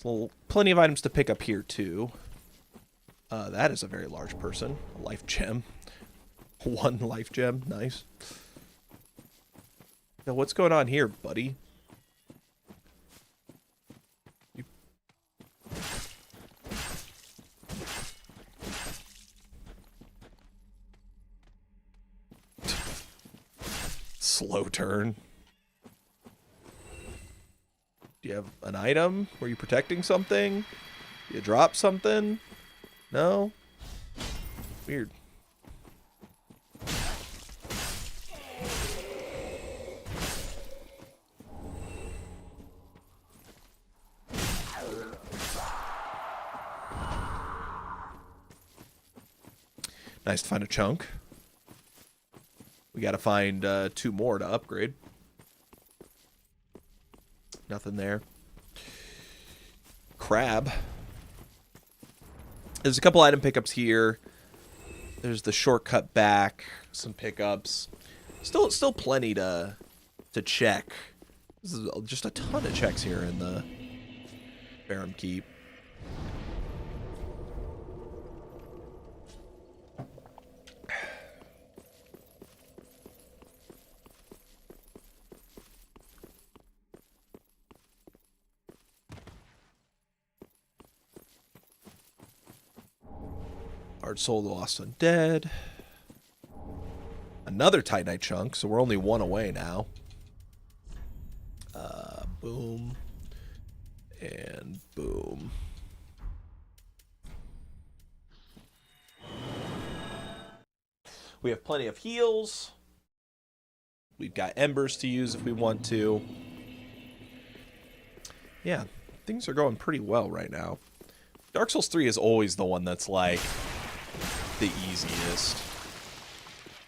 Well, plenty of items to pick up here, too. That is a very large person. A life gem. One life gem. Nice. Now, what's going on here, buddy? You... Slow turn. Do you have an item? Were you protecting something? You drop something? No? Weird. Nice to find a chunk. We gotta find 2 more to upgrade. Nothing there. Crab. There's a couple item pickups here. There's the shortcut back. Some pickups. Still plenty to check. This is just a ton of checks here in the Farum Keep. Hard Soul, the Lost Undead. Another Titanite chunk, so we're only 1 away now. Boom. And boom. We have plenty of heals. We've got embers to use if we want to. Yeah, things are going pretty well right now. Dark Souls 3 is always the one that's like the easiest.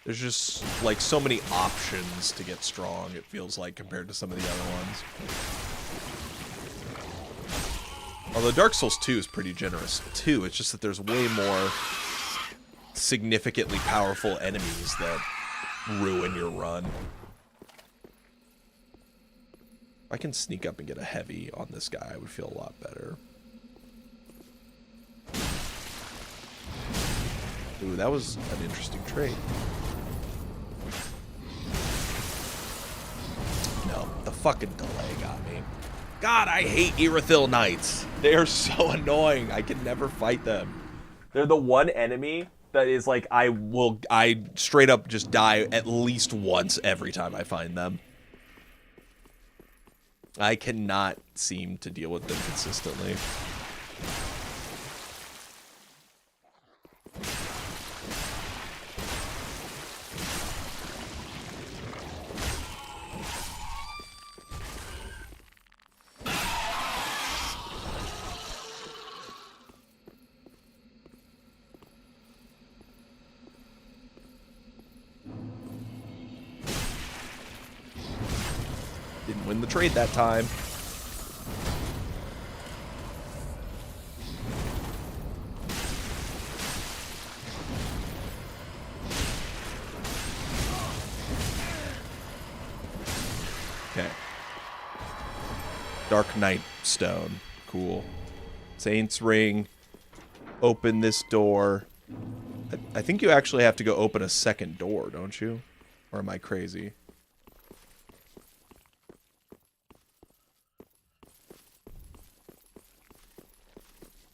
There's just like so many options to get strong, it feels like, compared to some of the other ones. Although Dark Souls 2 is pretty generous too. It's just that there's way more significantly powerful enemies that ruin your run. If I can sneak up and get a heavy on this guy, I would feel a lot better. Ooh, that was an interesting trade. No, the fucking delay got me. God, I hate Irithyll Knights. They are so annoying. I can never fight them. They're the one enemy that is like, I straight up just die at least once every time I find them. I cannot seem to deal with them consistently. Didn't win the trade that time. Okay. Dark Knight Stone. Cool. Saint's Ring. Open this door. I think you actually have to go open a second door, don't you? Or am I crazy?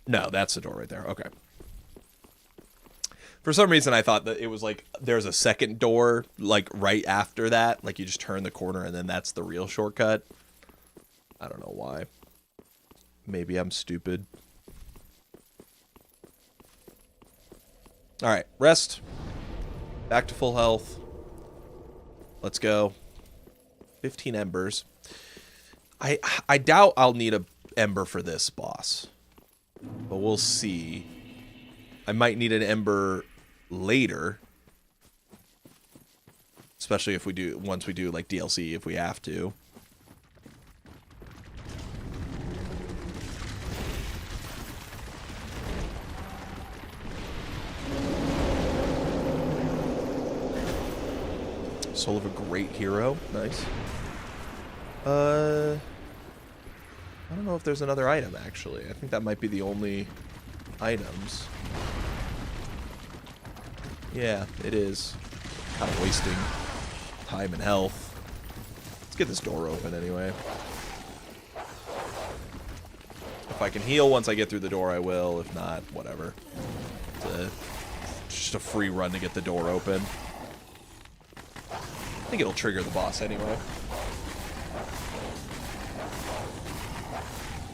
No, that's the door right there. Okay. For some reason, I thought that it was like there's a second door like right after that. Like you just turn the corner and then that's the real shortcut. I don't know why. Maybe I'm stupid. All right, rest. Back to full health. Let's go. 15 embers. I doubt I'll need a ember for this boss. But we'll see. I might need an ember later. Especially if we do, once we do like DLC, if we have to. Soul of a Great Hero. Nice. I don't know if there's another item, actually. I think that might be the only items. Yeah, it is. Kind of wasting time and health. Let's get this door open anyway. If I can heal once I get through the door, I will. If not, whatever. It's just a free run to get the door open. I think it'll trigger the boss anyway.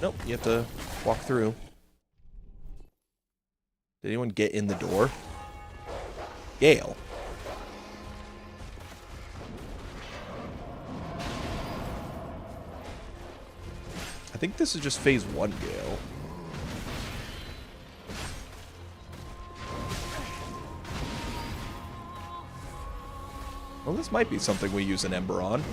Nope, you have to walk through. Did anyone get in the door? Gale. I think this is just phase 1 Gale. Well, this might be something we use an ember on.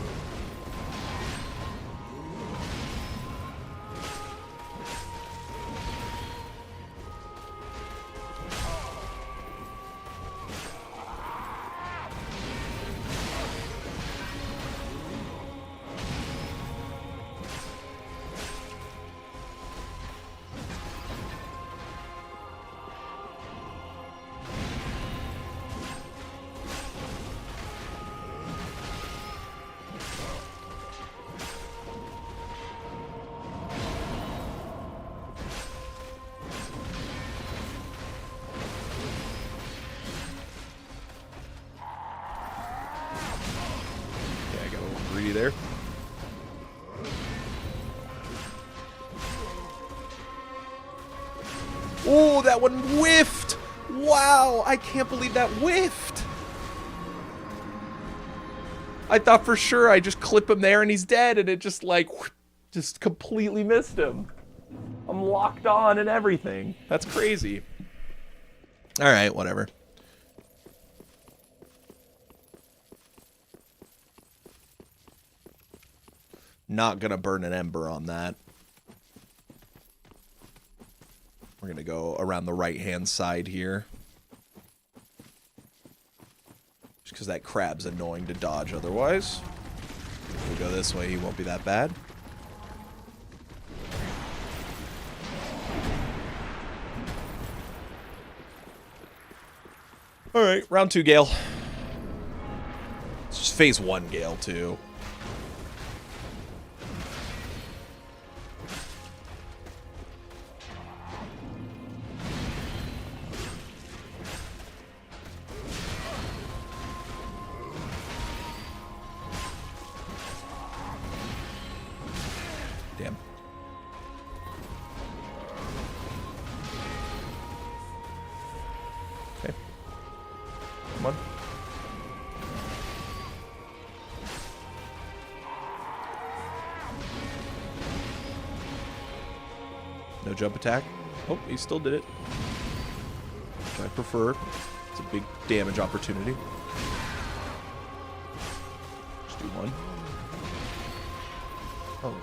There. Oh, that one whiffed! Wow, I can't believe that whiffed! I thought for sure I just clip him there and he's dead, and it just like, just completely missed him. I'm locked on and everything. That's crazy. Alright, whatever. Not gonna burn an ember on that. We're going to go around the right-hand side here. Just because that crab's annoying to dodge otherwise. If we go this way, he won't be that bad. Alright, round 2, Gale. It's just phase 1, Gale, too. Damn. Okay. Come on. No jump attack. Oh, he still did it. Which I prefer. It's a big damage opportunity. Just do one. Oh.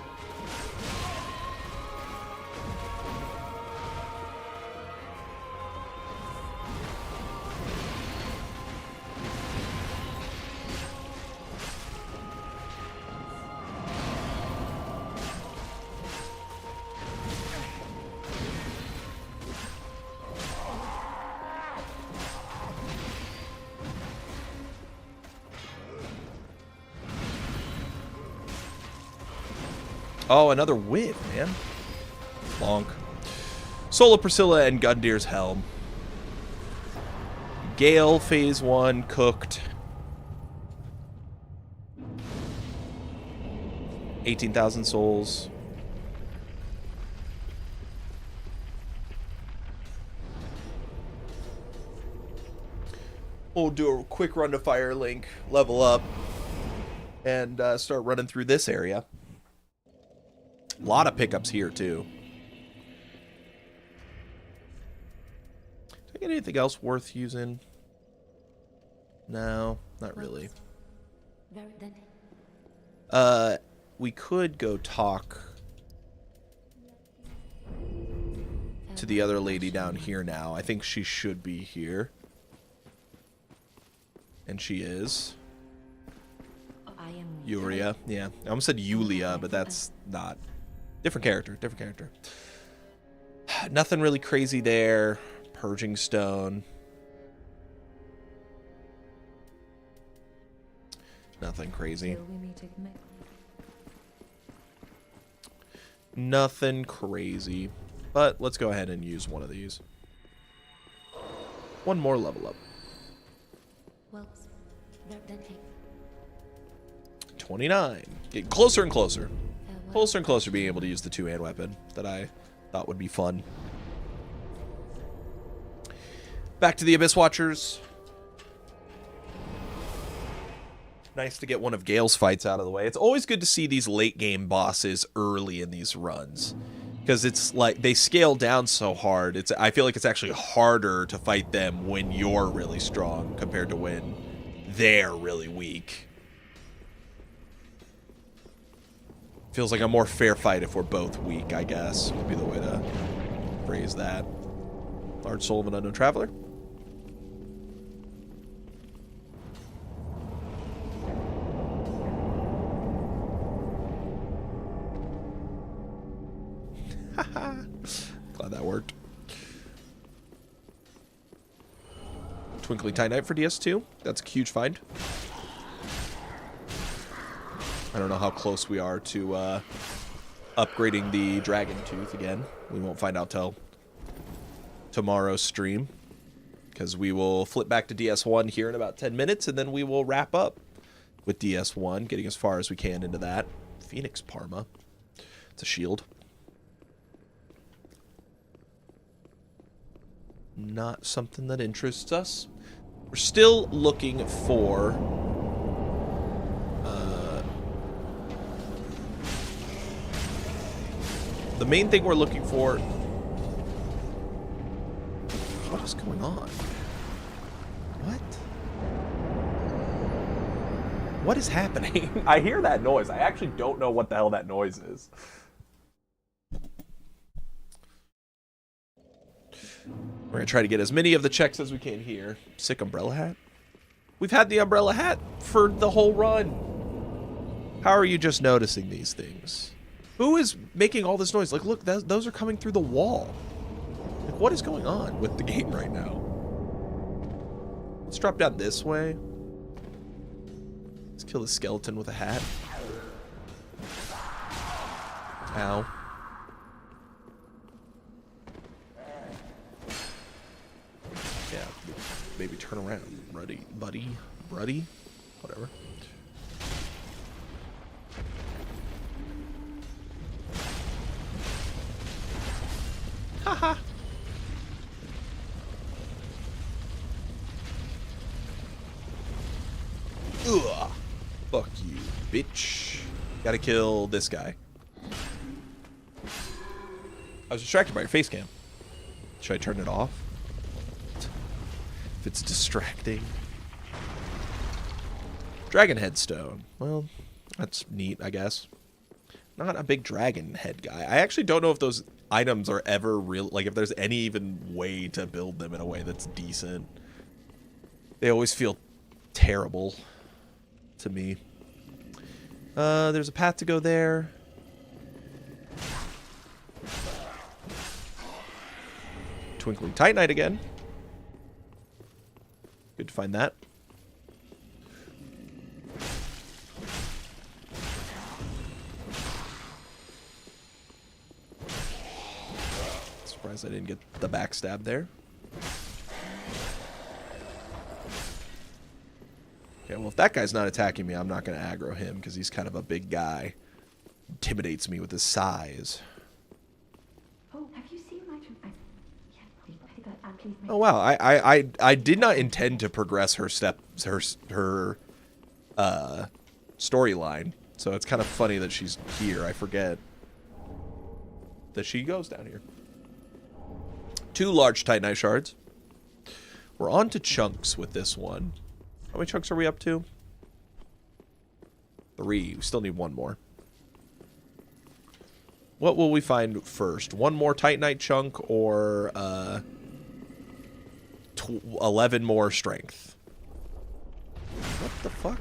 Oh, another whip, man. Bonk. Sola Priscilla and Gundir's Helm. Gale, phase 1, cooked. 18,000 souls. We'll do a quick run to Firelink, level up, and start running through this area. A lot of pickups here, too. Do I get anything else worth using? No, not really. We could go talk to the other lady down here now. I think she should be here. And she is. Yuria. Yeah, I almost said Yulia, but that's not. Different character, different character. Nothing really crazy there. Purging Stone. Nothing crazy. Nothing crazy. But let's go ahead and use one of these. One more level up. 29. Getting closer and closer. Closer and closer being able to use the two-hand weapon that I thought would be fun. Back to the Abyss Watchers. Nice to get one of Gale's fights out of the way. It's always good to see these late-game bosses early in these runs. Because it's like, they scale down so hard. I feel like it's actually harder to fight them when you're really strong compared to when they're really weak. Feels like a more fair fight if we're both weak, I guess, would be the way to phrase that. Large soul of an unknown traveler. Glad that worked. Twinkly Titanite for DS2. That's a huge find. I don't know how close we are to upgrading the Dragon Tooth again. We won't find out till tomorrow's stream, because we will flip back to DS1 here in about 10 minutes, and then we will wrap up with DS1, getting as far as we can into that. Phoenix Parma. It's a shield. Not something that interests us. We're still looking for the main thing we're looking for. What is going on? What? What is happening? I hear that noise. I actually don't know what the hell that noise is. We're going to try to get as many of the checks as we can here. Sick umbrella hat. We've had the umbrella hat for the whole run. How are you just noticing these things? Who is making all this noise? Like, look, those are coming through the wall. Like, what is going on with the game right now? Let's drop down this way. Let's kill the skeleton with a hat. Ow. Yeah, maybe turn around. Buddy. Whatever. Haha. Ugh. Fuck you, bitch. Gotta kill this guy. I was distracted by your face cam. Should I turn it off? If it's distracting. Dragon headstone. Well, that's neat, I guess. Not a big dragon head guy. I actually don't know if those items are ever real. Like, if there's any even way to build them in a way that's decent. They always feel terrible to me. There's a path to go there. Twinkling Titanite again. Good to find that. Surprised I didn't get the backstab there. Okay, well, if that guy's not attacking me, I'm not going to aggro him because he's kind of a big guy. Intimidates me with his size. Oh, have you seen my... Oh wow, I did not intend to progress her storyline, so it's kind of funny that she's here. I forget that she goes down here. 2 large Titanite shards. We're on to chunks with this one. How many chunks are we up to? 3. We still need 1 more. What will we find first? 1 more Titanite chunk or 11 more strength? What the fuck?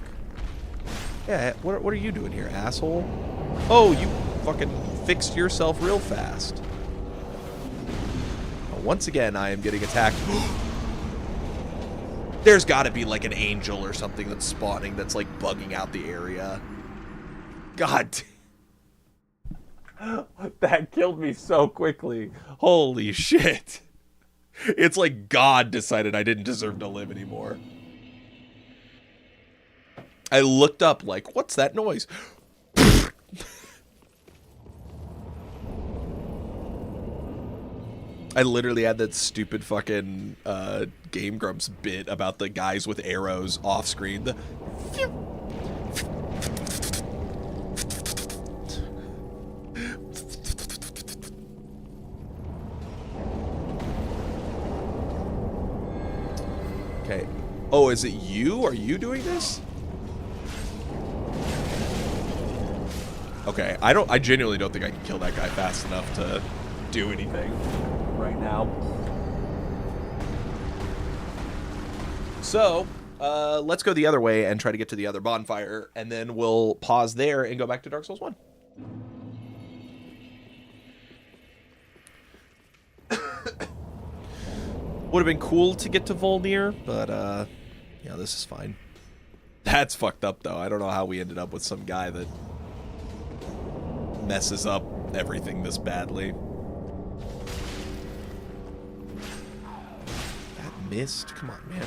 Yeah, what are you doing here, asshole? Oh, you fucking fixed yourself real fast. Once again, I am getting attacked. There's got to be like an angel or something that's spawning that's like bugging out the area. God. That killed me so quickly. Holy shit. It's like God decided I didn't deserve to live anymore. I looked up like, what's that noise? I literally had that stupid fucking Game Grumps bit about the guys with arrows off screen. The okay. Oh, is it you? Are you doing this? Okay, I genuinely don't think I can kill that guy fast enough to do anything right now. So, let's go the other way and try to get to the other bonfire, and then we'll pause there and go back to Dark Souls 1. Would have been cool to get to Volnir, but, yeah, this is fine. That's fucked up, though. I don't know how we ended up with some guy that messes up everything this badly. That missed? Come on, man.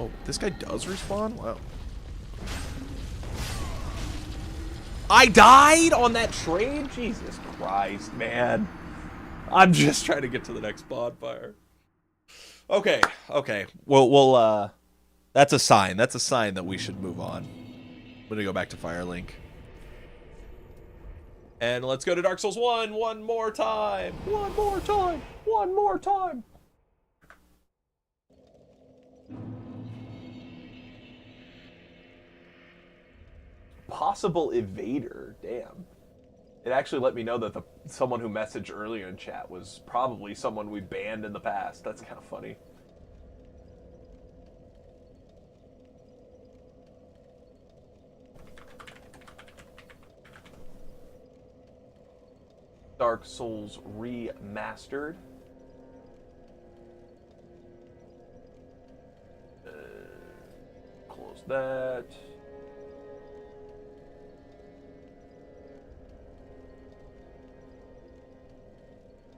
Oh, this guy does respawn? Wow. I died on that train? Jesus Christ, man. I'm just trying to get to the next bonfire. Okay, okay. We'll that's a sign. That's a sign that we should move on. I'm gonna go back to Firelink. And let's go to Dark Souls 1 one more time. One more time. One more time. Possible evader. Damn. It actually let me know that someone who messaged earlier in chat was probably someone we banned in the past. That's kind of funny. Dark Souls Remastered. Close that.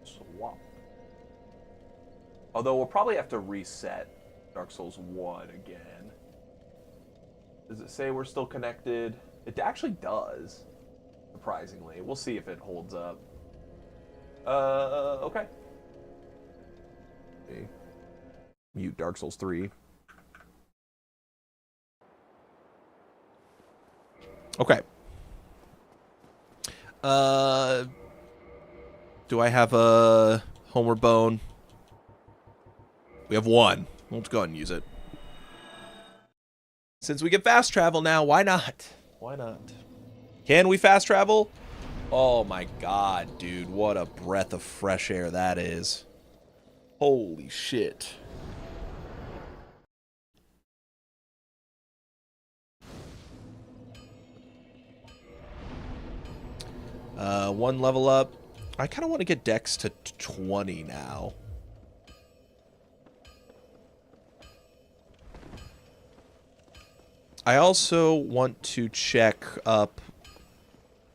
Swap. Although we'll probably have to reset Dark Souls 1 again. Does it say we're still connected? It actually does, surprisingly. We'll see if it holds up. Okay. Mute Dark Souls 3. Okay. Do I have a Homeward Bone? We have one. Let's go ahead and use it. Since we get fast travel now, why not? Why not? Can we fast travel? Oh my god, dude. What a breath of fresh air that is. Holy shit. One level up. I kind of want to get Dex to 20 now. I also want to check up.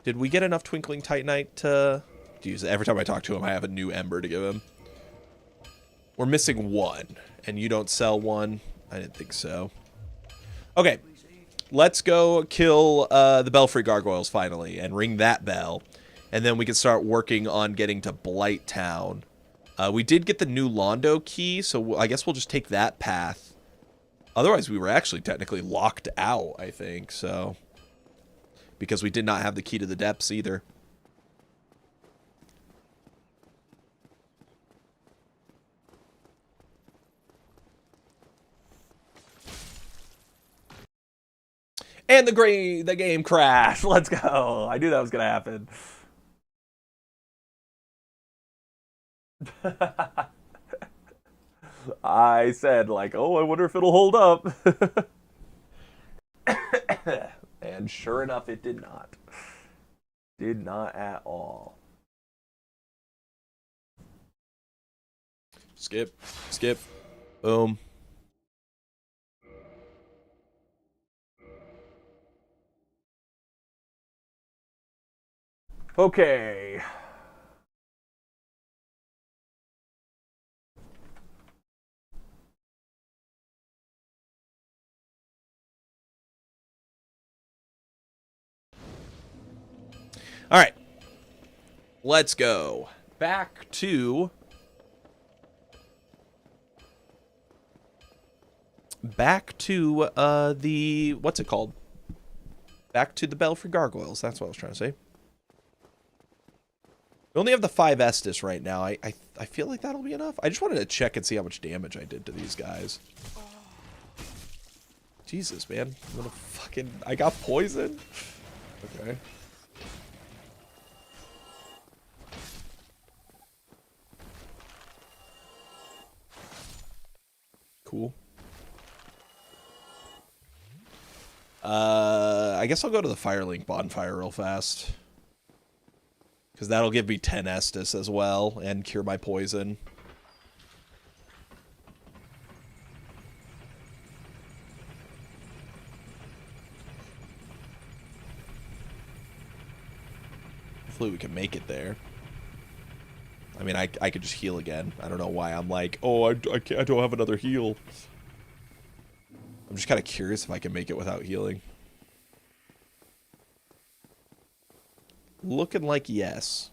Did we get enough Twinkling Titanite to use it? Every time I talk to him, I have a new Ember to give him. We're missing one, and you don't sell one? I didn't think so. Okay, let's go kill the Belfry Gargoyles finally, and ring that bell. And then we can start working on getting to Blight Town. We did get the new Londo key, so I guess we'll just take that path. Otherwise, we were actually technically locked out, I think, so. Because we did not have the key to the depths either. And the game crashed. Let's go. I knew that was going to happen. I said, like, oh, I wonder if it'll hold up. And sure enough, it did not. Did not at all. Skip. Skip. Boom. Okay. All right. Let's go back to the what's it called? Back to the Belfry Gargoyles. That's what I was trying to say. We only have the 5 Estus right now. I feel like that'll be enough. I just wanted to check and see how much damage I did to these guys. Jesus, man. I'm gonna fucking... I got poisoned? Okay. Cool. I guess I'll go to the Firelink bonfire real fast. Because that'll give me 10 Estus as well, and cure my poison. Hopefully we can make it there. I mean, I could just heal again. I don't know why I'm like, oh, I don't have another heal. I'm just kind of curious if I can make it without healing. Looking like yes.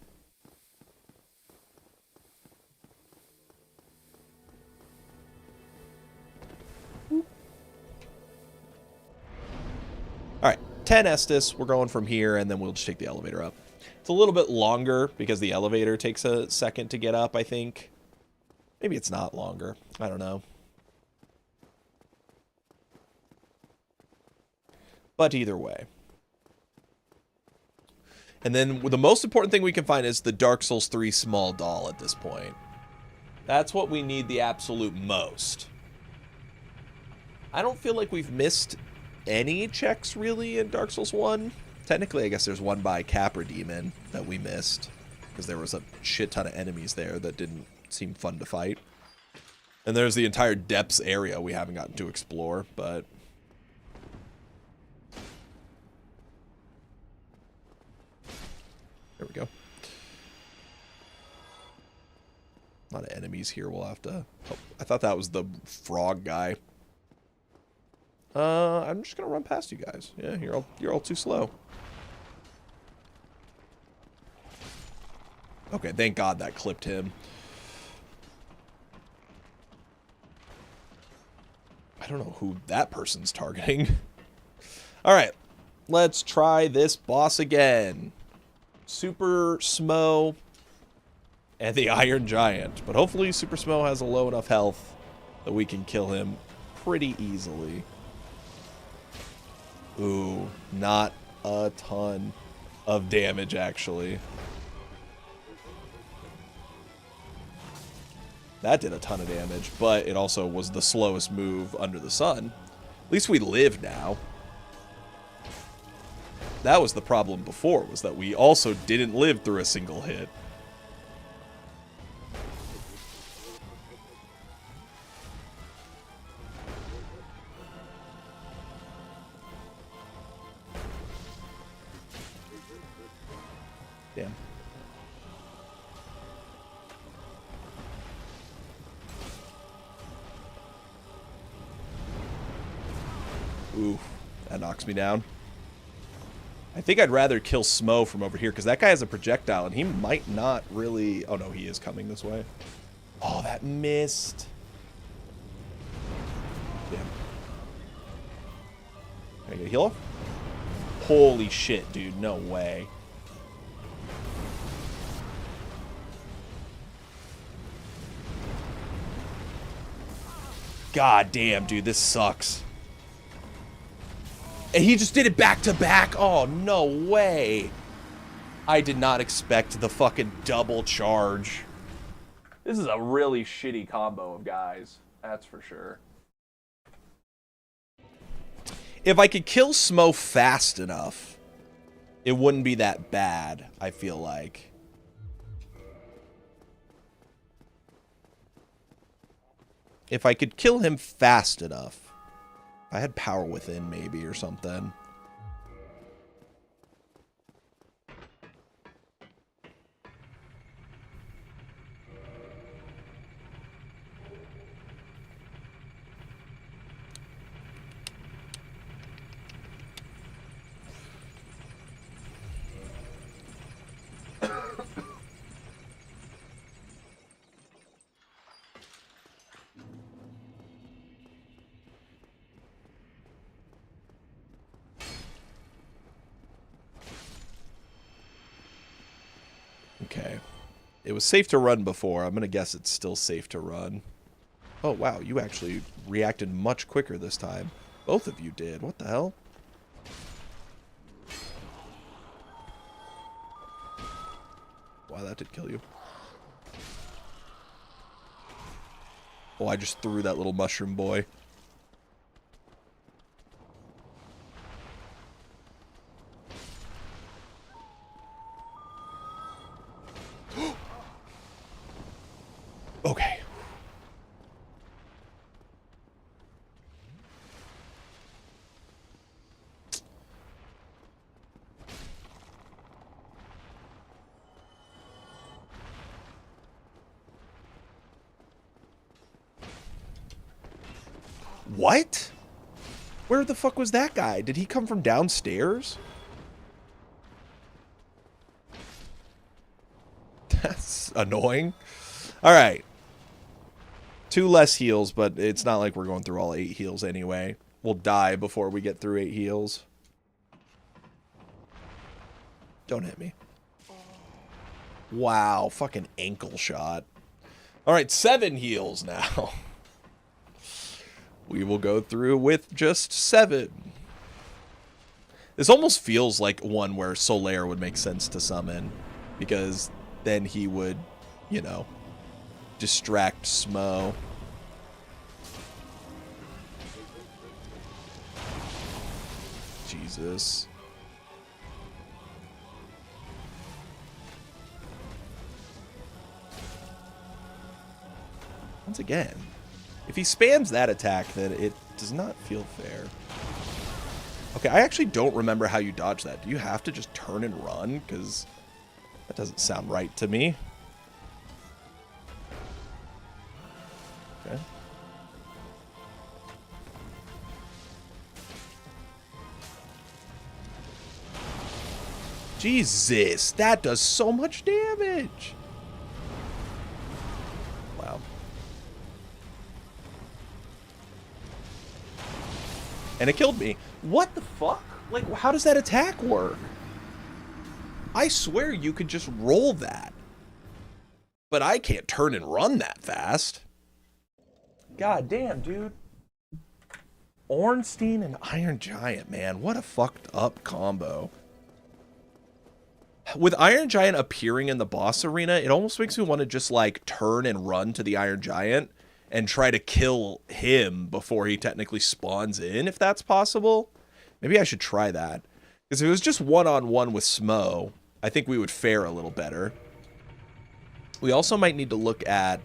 Alright, 10 Estus. We're going from here, and then we'll just take the elevator up. It's a little bit longer, because the elevator takes a second to get up, I think. Maybe it's not longer. I don't know. But either way. And then the most important thing we can find is the Dark Souls 3 small doll at this point. That's what we need the absolute most. I don't feel like we've missed any checks, really, in Dark Souls 1. Technically, I guess there's one by Capra Demon that we missed, because there was a shit ton of enemies there that didn't seem fun to fight. And there's the entire depths area we haven't gotten to explore, but... There we go. A lot of enemies here. We'll have to... Oh, I thought that was the frog guy. I'm just gonna run past you guys. Yeah, you're all too slow. Okay, thank God that clipped him. I don't know who that person's targeting. Alright, let's try this boss again. Super Smo and the Iron Giant. But hopefully Super Smo has a low enough health that we can kill him pretty easily. Ooh, not a ton of damage, actually. That did a ton of damage, but it also was the slowest move under the sun. At least we live now. That was the problem before, was that we also didn't live through a single hit. Damn. Ooh, that knocks me down. I think I'd rather kill Smo from over here, because that guy has a projectile, and he might not really... Oh, no, he is coming this way. Oh, that missed. Damn. Can I get a heal off? Holy shit, dude. No way. God damn, dude. This sucks. And he just did it back to back. Oh, no way. I did not expect the fucking double charge. This is a really shitty combo of guys. That's for sure. If I could kill Smo fast enough, it wouldn't be that bad, I feel like. If I could kill him fast enough. I had power within, maybe, or something. Okay. It was safe to run before. I'm going to guess it's still safe to run. Oh, wow. You actually reacted much quicker this time. Both of you did. What the hell? Wow, that did kill you. Oh, I just threw that little mushroom boy. Okay. What? Where the fuck was that guy? Did he come from downstairs? That's annoying. All right. 2 less heals, but it's not like we're going through all 8 heals anyway. We'll die before we get through 8 heals. Don't hit me. Wow, fucking ankle shot. All right, 7 heals now. We will go through with just 7. This almost feels like one where Solaire would make sense to summon, because then he would, you know, distract Smo. Jesus. Once again, if he spams that attack, then it does not feel fair. Okay, I actually don't remember how you dodge that. Do you have to just turn and run? Because that doesn't sound right to me. Okay. Jesus, that does so much damage. Wow. And it killed me. What the fuck? Like, how does that attack work? I swear you could just roll that. But I can't turn and run that fast. God damn, dude. Ornstein and Iron Giant, man. What a fucked up combo. With Iron Giant appearing in the boss arena, it almost makes me want to just, like, turn and run to the Iron Giant and try to kill him before he technically spawns in, if that's possible. Maybe I should try that. Because if it was just one-on-one with Smo, I think we would fare a little better. We also might need to look at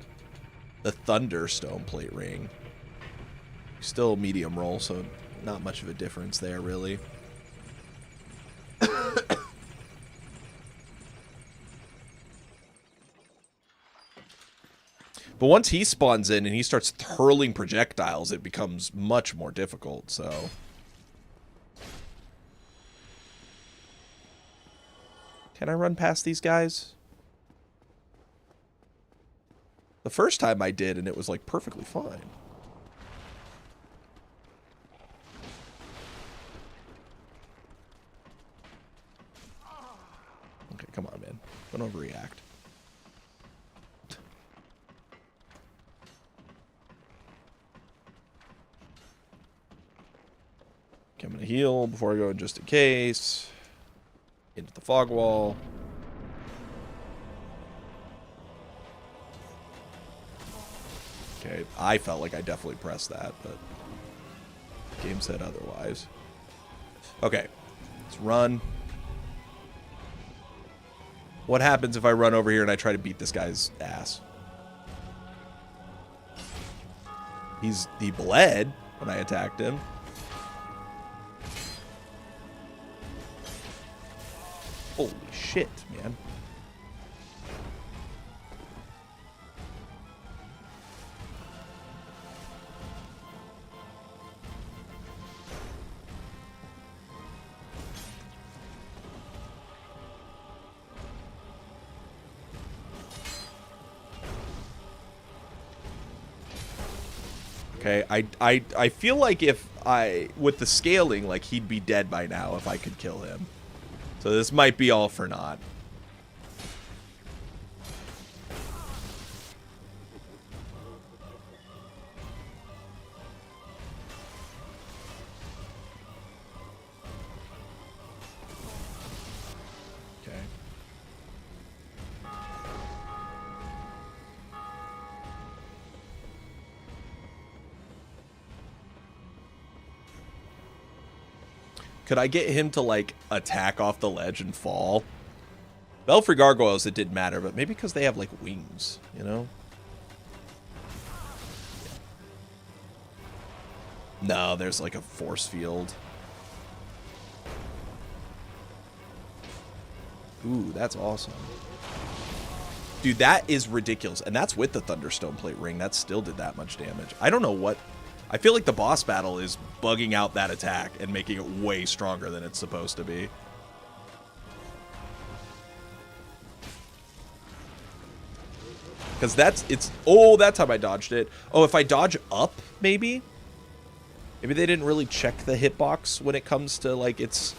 the Thunderstone Plate Ring. Still medium roll, so not much of a difference there, really. But once he spawns in and he starts hurling projectiles, it becomes much more difficult, so... Can I run past these guys? The first time I did, and it was, like, perfectly fine. Okay, come on, man. Don't overreact. Okay, I'm gonna heal before I go in just in case. Into the fog wall. Okay, I felt like I definitely pressed that, but the game said otherwise. Okay, let's run. What happens if I run over here and I try to beat this guy's ass? He bled when I attacked him. Holy shit, man. Okay, I feel like if with the scaling, like, he'd be dead by now if I could kill him. So this might be all for naught. Okay. Could I get him to, like, attack off the ledge and fall? Belfry Gargoyles, it didn't matter, but maybe because they have, like, wings, you know? Yeah. No, there's, like, a force field. Ooh, that's awesome. Dude, that is ridiculous. And that's with the Thunderstone Plate Ring. That still did that much damage. I don't know what... I feel like the boss battle is bugging out that attack and making it way stronger than it's supposed to be. Because it's... Oh, that time I dodged it. Oh, if I dodge up, maybe? Maybe they didn't really check the hitbox when it comes to, like, its...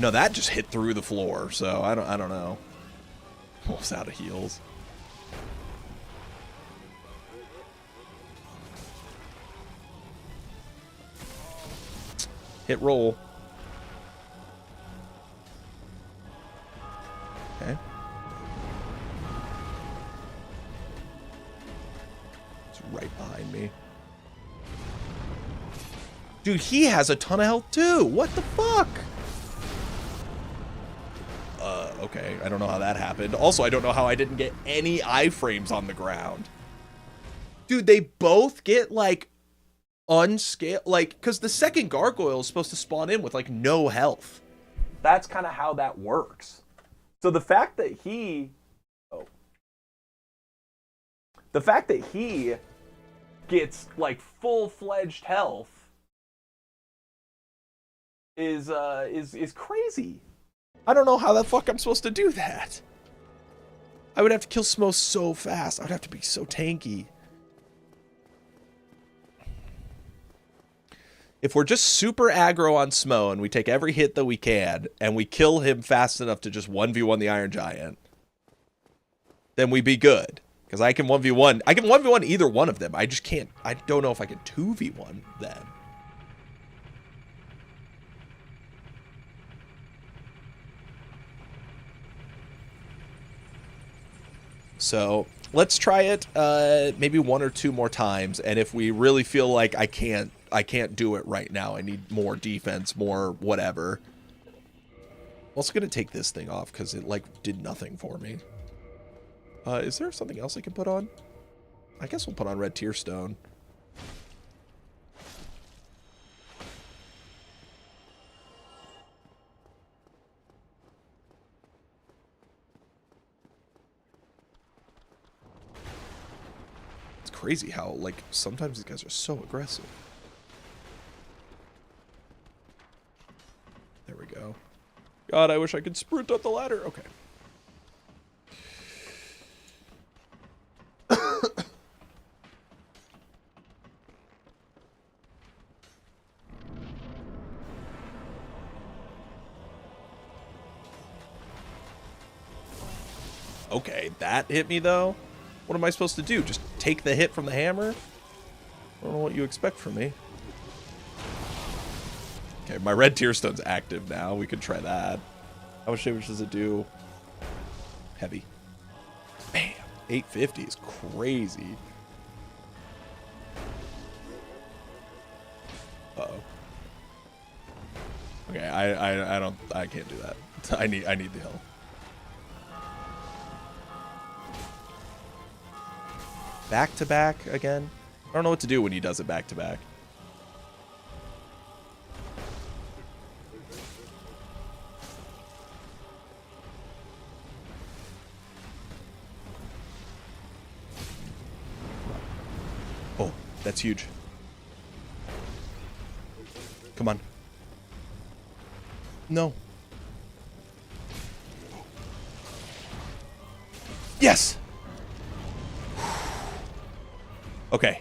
No, that just hit through the floor, so I don't know. Almost out of heals. Hit roll. Okay. It's right behind me. Dude, he has a ton of health too. What the fuck? Okay. I don't know how that happened. Also, I don't know how I didn't get any iframes on the ground. Dude, they both get like unscaled, like, because the second gargoyle is supposed to spawn in with like no health. That's kind of how that works. So the fact that he gets like full-fledged health is crazy. I don't know how the fuck I'm supposed to do that. I would have to kill Smo so fast. I would have to be so tanky. If we're just super aggro on Smo and we take every hit that we can and we kill him fast enough to just 1v1 the Iron Giant, then we be good. Because I can 1v1. I can 1v1 either one of them. I just can't. I don't know if I can 2v1 them. So let's try it maybe 1 or 2 more times. And if we really feel like I can't do it right now, I need more defense, more whatever. I'm also going to take this thing off because it like did nothing for me. Is there something else I can put on? I guess we'll put on Red Tear Stone. It's crazy how, like, sometimes these guys are so aggressive. There we go. God, I wish I could sprint up the ladder. Okay. Okay, that hit me though. What am I supposed to do? Just take the hit from the hammer? I don't know what you expect from me. Okay, my Red Tear Stone's active now. We could try that. How much damage does it do? Heavy. Bam! 850 is crazy. Uh-oh. Okay, I can't do that. I need the health. Back to back again? I don't know what to do when he does it back to back. Oh, that's huge. Come on. No. Yes! Okay.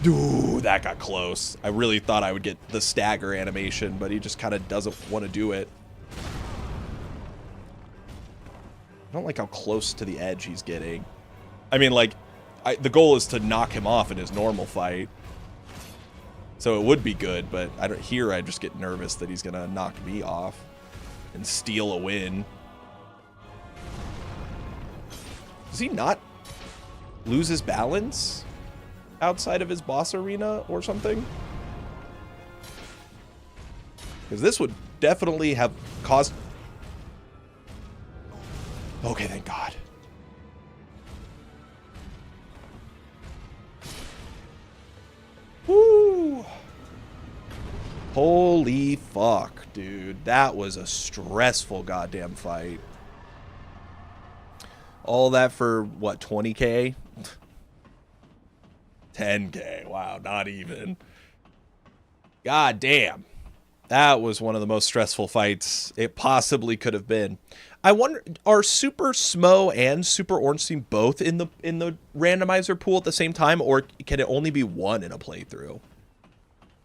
Ooh, that got close. I really thought I would get the stagger animation, but he just kind of doesn't want to do it. I don't like how close to the edge he's getting. I mean, like, the goal is to knock him off in his normal fight. So it would be good, but I just get nervous that he's going to knock me off and steal a win. Does he not lose his balance outside of his boss arena or something? Because this would definitely have caused... Okay, thank God. Woo! Holy fuck, dude. That was a stressful goddamn fight. All that for, what, 20k? 10k. Wow, not even. God damn. That was one of the most stressful fights it possibly could have been. I wonder, are Super Smo and Super Ornstein both in the randomizer pool at the same time, or can it only be one in a playthrough?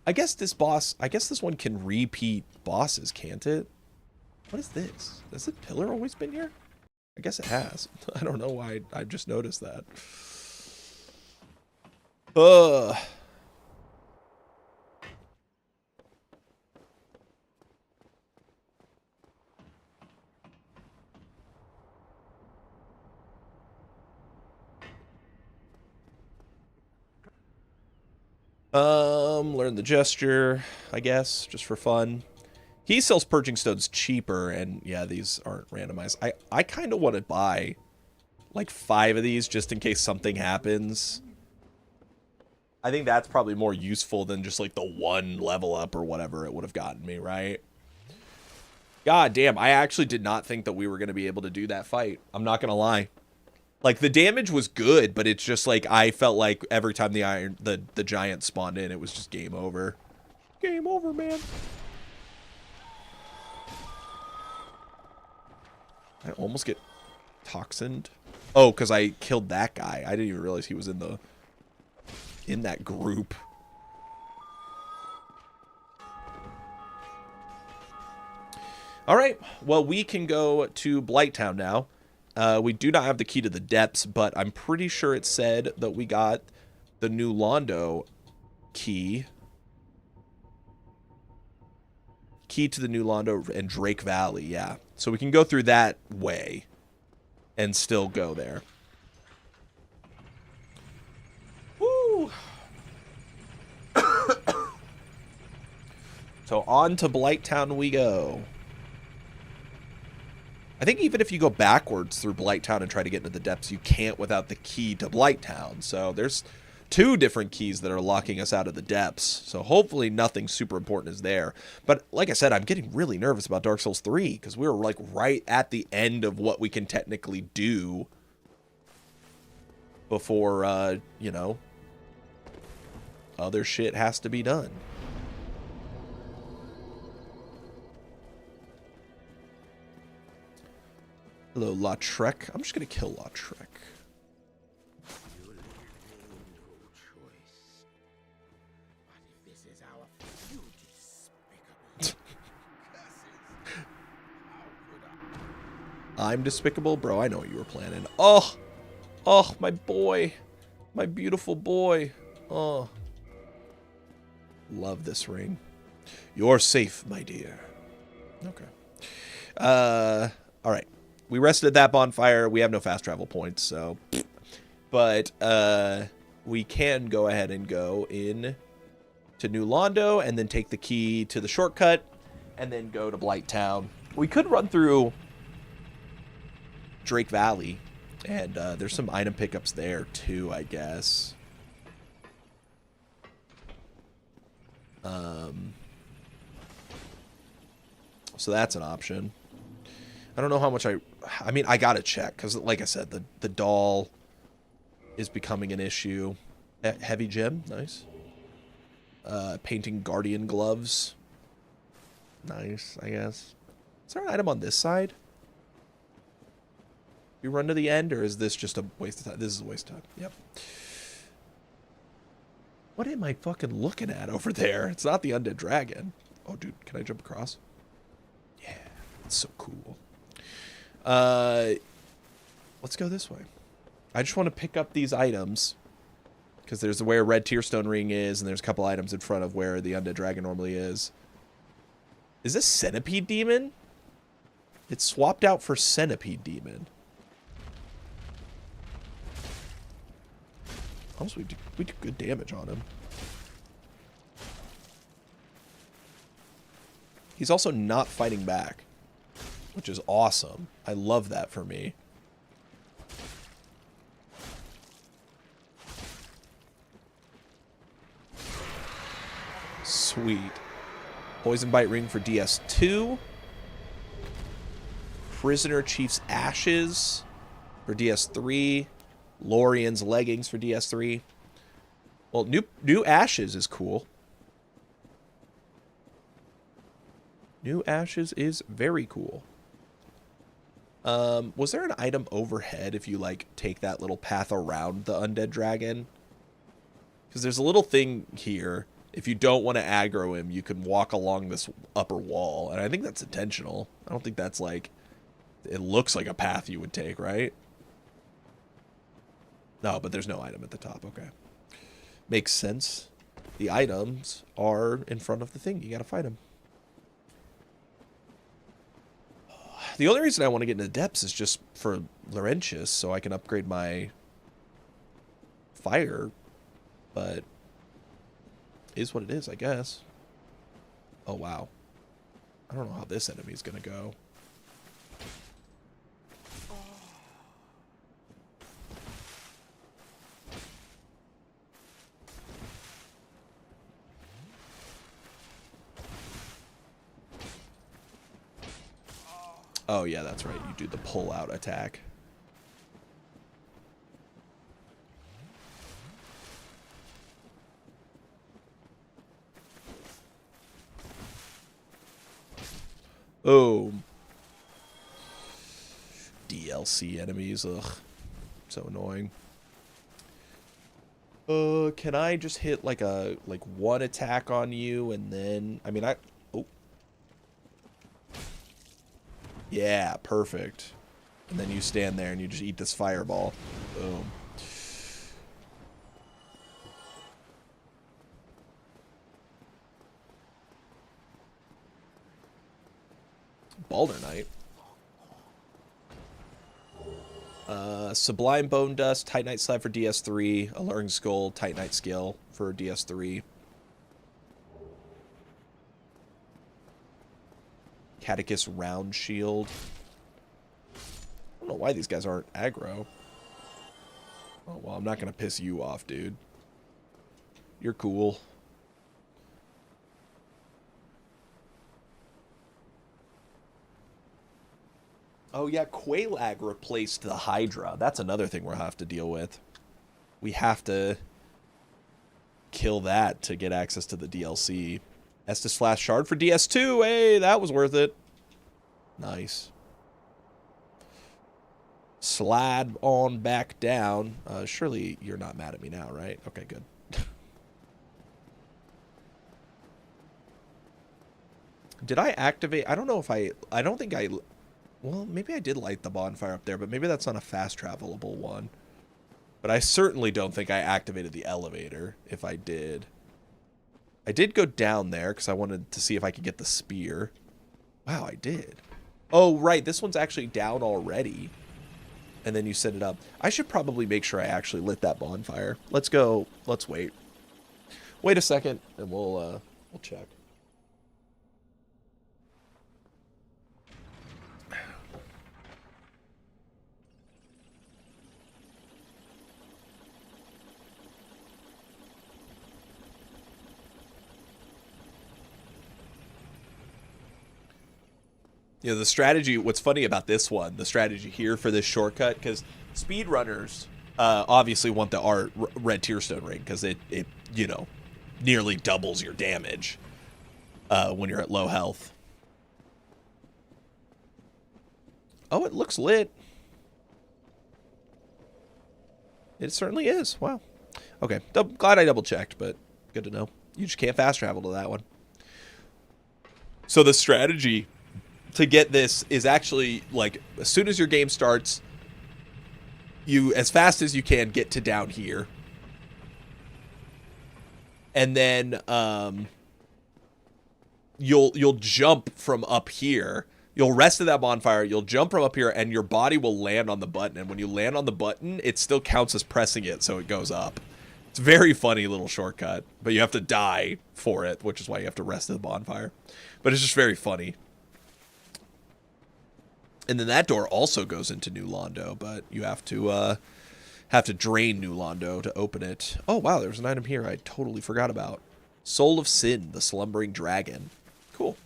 I guess this one can repeat bosses, can't it? What is this? Has the pillar always been here? I guess it has. I don't know why I just noticed that. Ugh. Learn the gesture, I guess, just for fun. He sells purging stones cheaper, and yeah, these aren't randomized. I kind of want to buy like 5 of these just in case something happens. I think that's probably more useful than just like the 1 level up or whatever it would have gotten me, right? God damn, I actually did not think that we were going to be able to do that fight. I'm not going to lie. Like, the damage was good, but it's just like I felt like every time the giant spawned in, it was just game over. Game over, man. I almost get toxined. Oh, because I killed that guy. I didn't even realize he was in that group. All right. Well, we can go to Blighttown now. We do not have the key to the depths, but I'm pretty sure it said that we got the new Londo key. Key to the new Londo and Drake Valley, yeah. So we can go through that way and still go there. Woo! So on to Blighttown we go. I think even if you go backwards through Blighttown and try to get into the depths, you can't without the key to Blighttown. So there's 2 different keys that are locking us out of the depths. So hopefully nothing super important is there. But like I said, I'm getting really nervous about Dark Souls 3 because we were like right at the end of what we can technically do before, you know, other shit has to be done. Hello, Lautrec. I'm just going to kill Lautrec. I'm despicable? Bro, I know what you were planning. Oh! Oh, my boy. My beautiful boy. Oh. Love this ring. You're safe, my dear. Okay. Alright. We rested at that bonfire. We have no fast travel points, so... But, we can go ahead and go in to New Londo and then take the key to the shortcut and then go to Blighttown. We could run through Drake Valley, and there's some item pickups there, too, I guess. So that's an option. I don't know how much I mean, I gotta check, because like I said, the doll is becoming an issue. Heavy gem, nice. Painting guardian gloves. Nice, I guess. Is there an item on this side? We run to the end, or is this just a waste of time? This is a waste of time, yep. What am I fucking looking at over there? It's not the undead dragon. Oh, dude, can I jump across? Yeah, it's so cool. Let's go this way. I just want to pick up these items because there's where a red tearstone ring is, and there's a couple items in front of where the undead dragon normally is. Is this centipede demon? It's swapped out for centipede demon. Honestly, we do good damage on him. He's also not fighting back, which is awesome. I love that for me. Sweet. Poison Bite Ring for DS2. Prisoner Chief's Ashes for DS3. Lorian's Leggings for DS3. Well, new Ashes is cool. New Ashes is very cool. Was there an item overhead if you, like, take that little path around the undead dragon? Because there's a little thing here. If you don't want to aggro him, you can walk along this upper wall. And I think that's intentional. I don't think that's like... It looks like a path you would take, right? No, but there's no item at the top. Okay. Makes sense. The items are in front of the thing. You gotta fight them. The only reason I want to get into the depths is just for Laurentius, so I can upgrade my fire. But is what it is, I guess. Oh, wow. I don't know how this enemy is going to go. Oh, yeah, that's right. You do the pull-out attack. Oh. DLC enemies. Ugh. So annoying. Can I just hit like one attack on you and then... I mean, oh. Yeah, perfect. And then you stand there and you just eat this fireball. Boom. Balder Knight. Sublime Bone Dust, Titanite Slab for DS3, Alluring Skull, Titanite Skill for DS3. Catechus Round Shield. I don't know why these guys aren't aggro. Oh, well, I'm not going to piss you off, dude. You're cool. Oh, yeah, Quelaag replaced the Hydra. That's another thing we'll have to deal with. We have to kill that to get access to the DLC. Estus / Shard for DS2. Hey, that was worth it. Nice. Slide on back down. Surely you're not mad at me now, right? Okay, good. Did I activate? I don't know if I don't think I... Well, maybe I did light the bonfire up there, but maybe that's on a fast travelable one. But I certainly don't think I activated the elevator, if I did. I did go down there, because I wanted to see if I could get the spear. Wow, I did. Oh, right, this one's actually down already. And then you set it up. I should probably make sure I actually lit that bonfire. Let's go, let's wait. Wait a second, and we'll check. You know, the strategy, what's funny about this one, the strategy here for this shortcut, because speedrunners obviously want the red tearstone ring, because it, you know, nearly doubles your damage when you're at low health. Oh, it looks lit. It certainly is. Wow. Okay, glad I double-checked, but good to know. You just can't fast travel to that one. So the strategy to get this is actually, like, as soon as your game starts, you, as fast as you can, get to down here. And then you'll jump from up here. You'll rest at that bonfire, you'll jump from up here, and your body will land on the button. And when you land on the button, it still counts as pressing it, so it goes up. It's a very funny little shortcut, but you have to die for it, which is why you have to rest at the bonfire. But it's just very funny. And then that door also goes into New Londo, but you have to drain New Londo to open it. Oh, wow, there's an item here I totally forgot about. Soul of Sin, the Slumbering Dragon. Cool.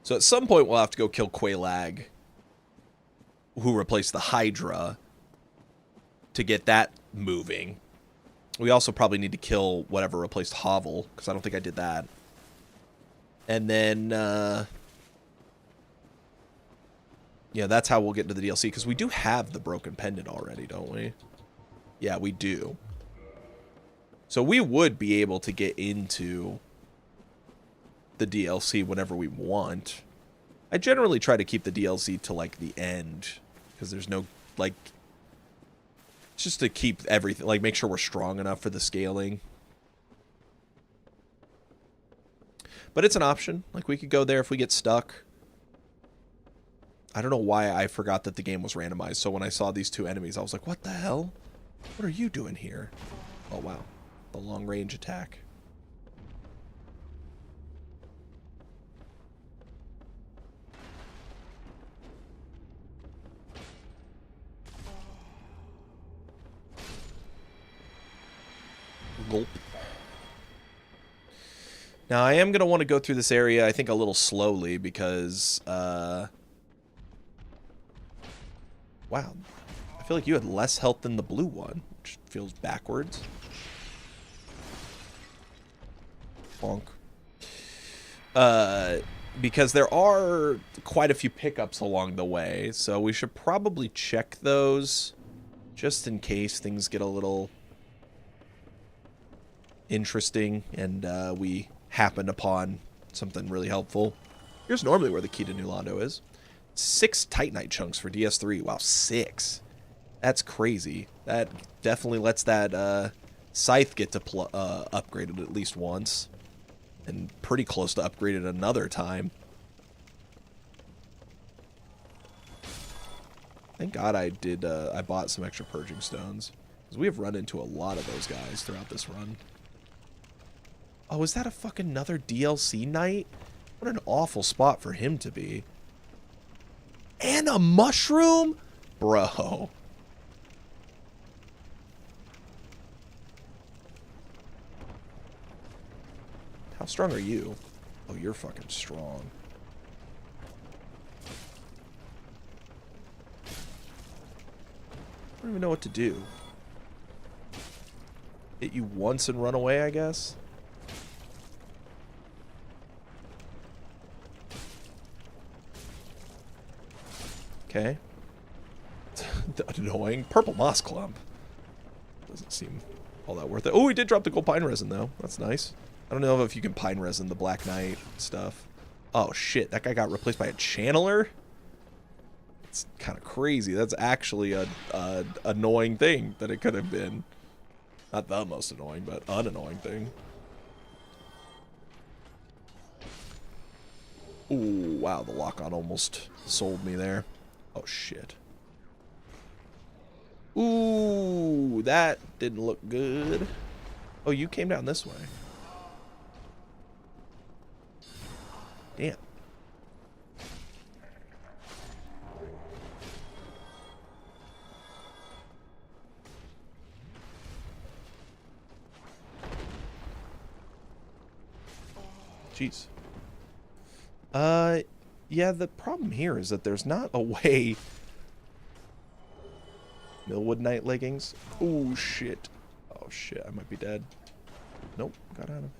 So at some point we'll have to go kill Quelaag, who replaced the Hydra, to get that moving. We also probably need to kill whatever replaced Hovel, because I don't think I did that. And then, yeah, that's how we'll get into the DLC, because we do have the Broken Pendant already, don't we? Yeah, we do. So we would be able to get into the DLC whenever we want. I generally try to keep the DLC to, like, the end, because there's no, like, just to keep everything, like, make sure we're strong enough for the scaling. But it's an option. Like, we could go there if we get stuck. I don't know why I forgot that the game was randomized, so when I saw these two enemies, I was like, what the hell? What are you doing here? Oh, wow. The long-range attack. Gulp. Now, I am going to want to go through this area, I think, a little slowly, because, wow. I feel like you had less health than the blue one, which feels backwards. Bonk. Because there are quite a few pickups along the way, so we should probably check those, just in case things get a little interesting and we happen upon something really helpful. Here's normally where the key to New Londo is. 6 Titanite chunks for DS3. Wow, 6. That's crazy. That definitely lets that scythe get to upgraded at least once. And pretty close to upgraded another time. Thank God I did, I bought some extra purging stones. Because we have run into a lot of those guys throughout this run. Oh, is that a fucking another DLC knight? What an awful spot for him to be. And a mushroom? Bro. How strong are you? Oh, you're fucking strong. I don't even know what to do. Hit you once and run away, I guess? Okay. Annoying. Purple moss clump. Doesn't seem all that worth it. Oh, we did drop the gold pine resin, though. That's nice. I don't know if you can pine resin the Black Knight stuff. Oh, shit. That guy got replaced by a channeler? It's kind of crazy. That's actually a annoying thing that it could have been. Not the most annoying, but an annoying thing. Ooh, wow. The lock-on almost sold me there. Oh, shit. Ooh, that didn't look good. Oh, you came down this way. Damn. Jeez. Yeah, the problem here is that there's not a way... Millwood Knight leggings. Oh, shit. Oh, shit. I might be dead. Nope. Got out of it.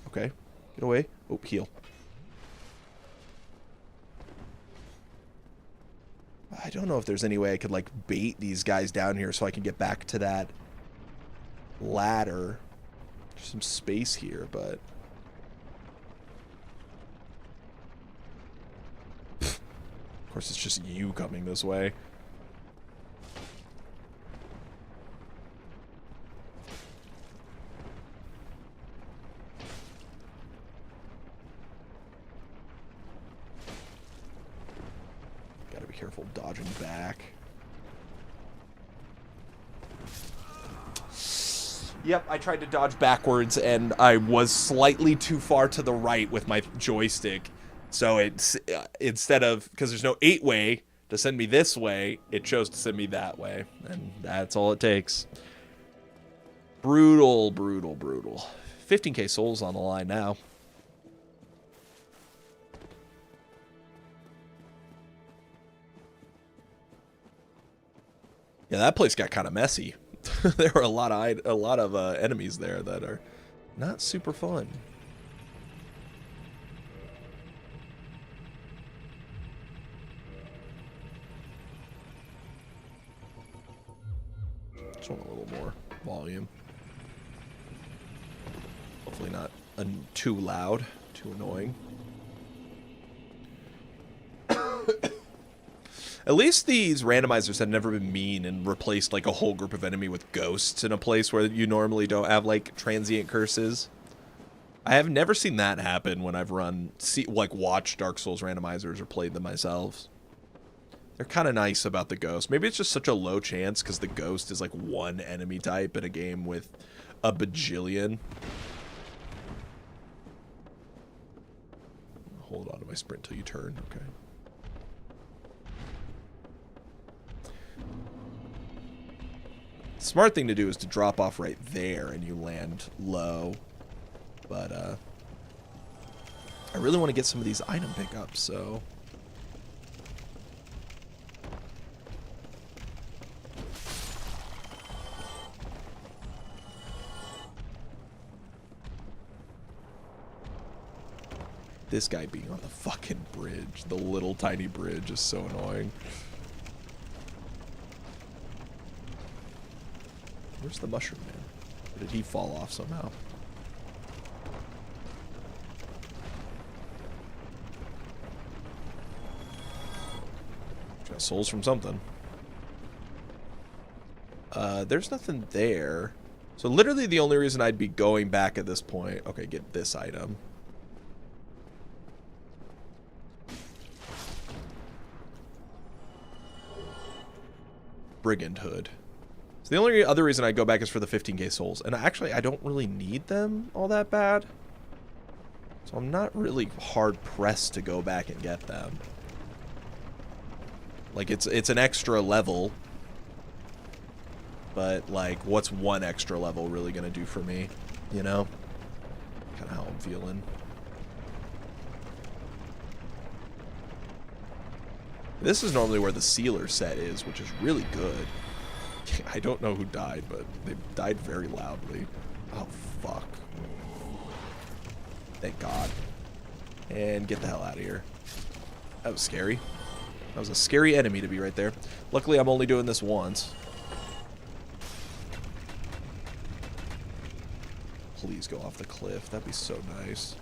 Okay. Get away. Oh, heal. I don't know if there's any way I could, like, bait these guys down here so I can get back to that ladder. There's some space here, but... Of course, it's just you coming this way. Gotta be careful dodging back. Yep, I tried to dodge backwards, and I was slightly too far to the right with my joystick. So it's, instead of, because there's no 8-way to send me this way, it chose to send me that way. And that's all it takes. Brutal, brutal, brutal. 15k souls on the line now. Yeah, that place got kind of messy. There are a lot of enemies there that are not super fun. Just want a little more volume. Hopefully not too loud, too annoying. At least these randomizers have never been mean and replaced like a whole group of enemy with ghosts in a place where you normally don't have like transient curses. I have never seen that happen when I've watched Dark Souls randomizers or played them myself. They're kind of nice about the ghost. Maybe it's just such a low chance because the ghost is like one enemy type in a game with a bajillion. Hold on to my sprint till you turn. Okay. Smart thing to do is to drop off right there and you land low. But, I really want to get some of these item pickups, so... This guy being on the fucking bridge, the little tiny bridge, is so annoying. Where's the mushroom man? Or did he fall off somehow? Got souls from something. There's nothing there. So literally the only reason I'd be going back at this point... Okay, get this item. Brigand Hood. So the only other reason I go back is for the 15k souls. And actually, I don't really need them all that bad. So I'm not really hard-pressed to go back and get them. Like, it's an extra level. But, like, what's one extra level really going to do for me? You know? Kind of how I'm feeling. This is normally where the sealer set is, which is really good. I don't know who died, but they died very loudly. Oh, fuck. Thank God. And get the hell out of here. That was scary. That was a scary enemy to be right there. Luckily, I'm only doing this once. Please go off the cliff. That'd be so nice.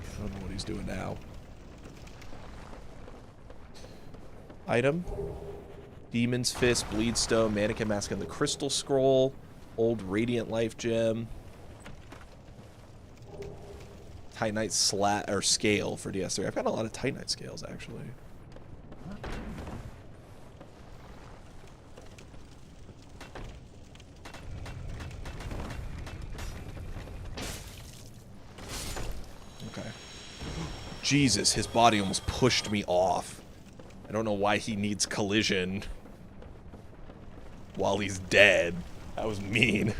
I don't know what he's doing now. Item. Demon's Fist, Bleedstone, Mannequin Mask, and the Crystal Scroll. Old Radiant Life Gem. Titanite Scale for DS3. I've got a lot of Titanite Scales, actually. Okay. Jesus, his body almost pushed me off. I don't know why he needs collision while he's dead. That was mean.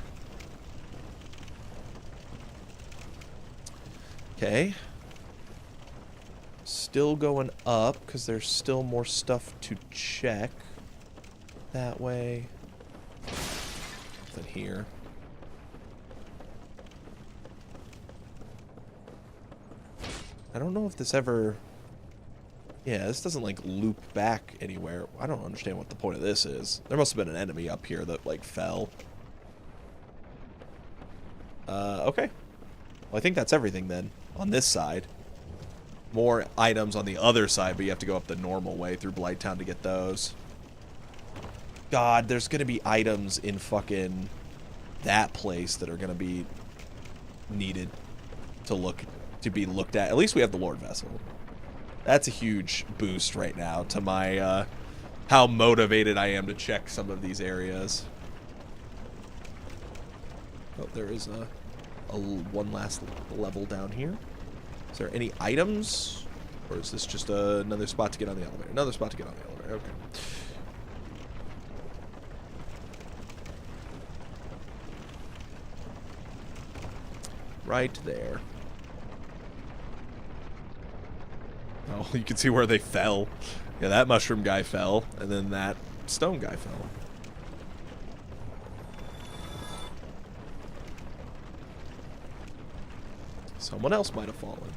Okay. Still going up, because there's still more stuff to check. That way. Nothing here. I don't know if this ever... Yeah, this doesn't, like, loop back anywhere. I don't understand what the point of this is. There must have been an enemy up here that, like, fell. Okay. Well, I think that's everything, then, on this side. More items on the other side, but you have to go up the normal way through Blighttown to get those. God, there's gonna be items in fucking that place that are gonna be needed to be looked at. At least we have the Lord Vessel. That's a huge boost right now to my, how motivated I am to check some of these areas. Oh, there is one last level down here. Is there any items? Or is this just another spot to get on the elevator? Another spot to get on the elevator, okay. Right there. Oh, you can see where they fell. Yeah, that mushroom guy fell, and then that stone guy fell. Someone else might have fallen.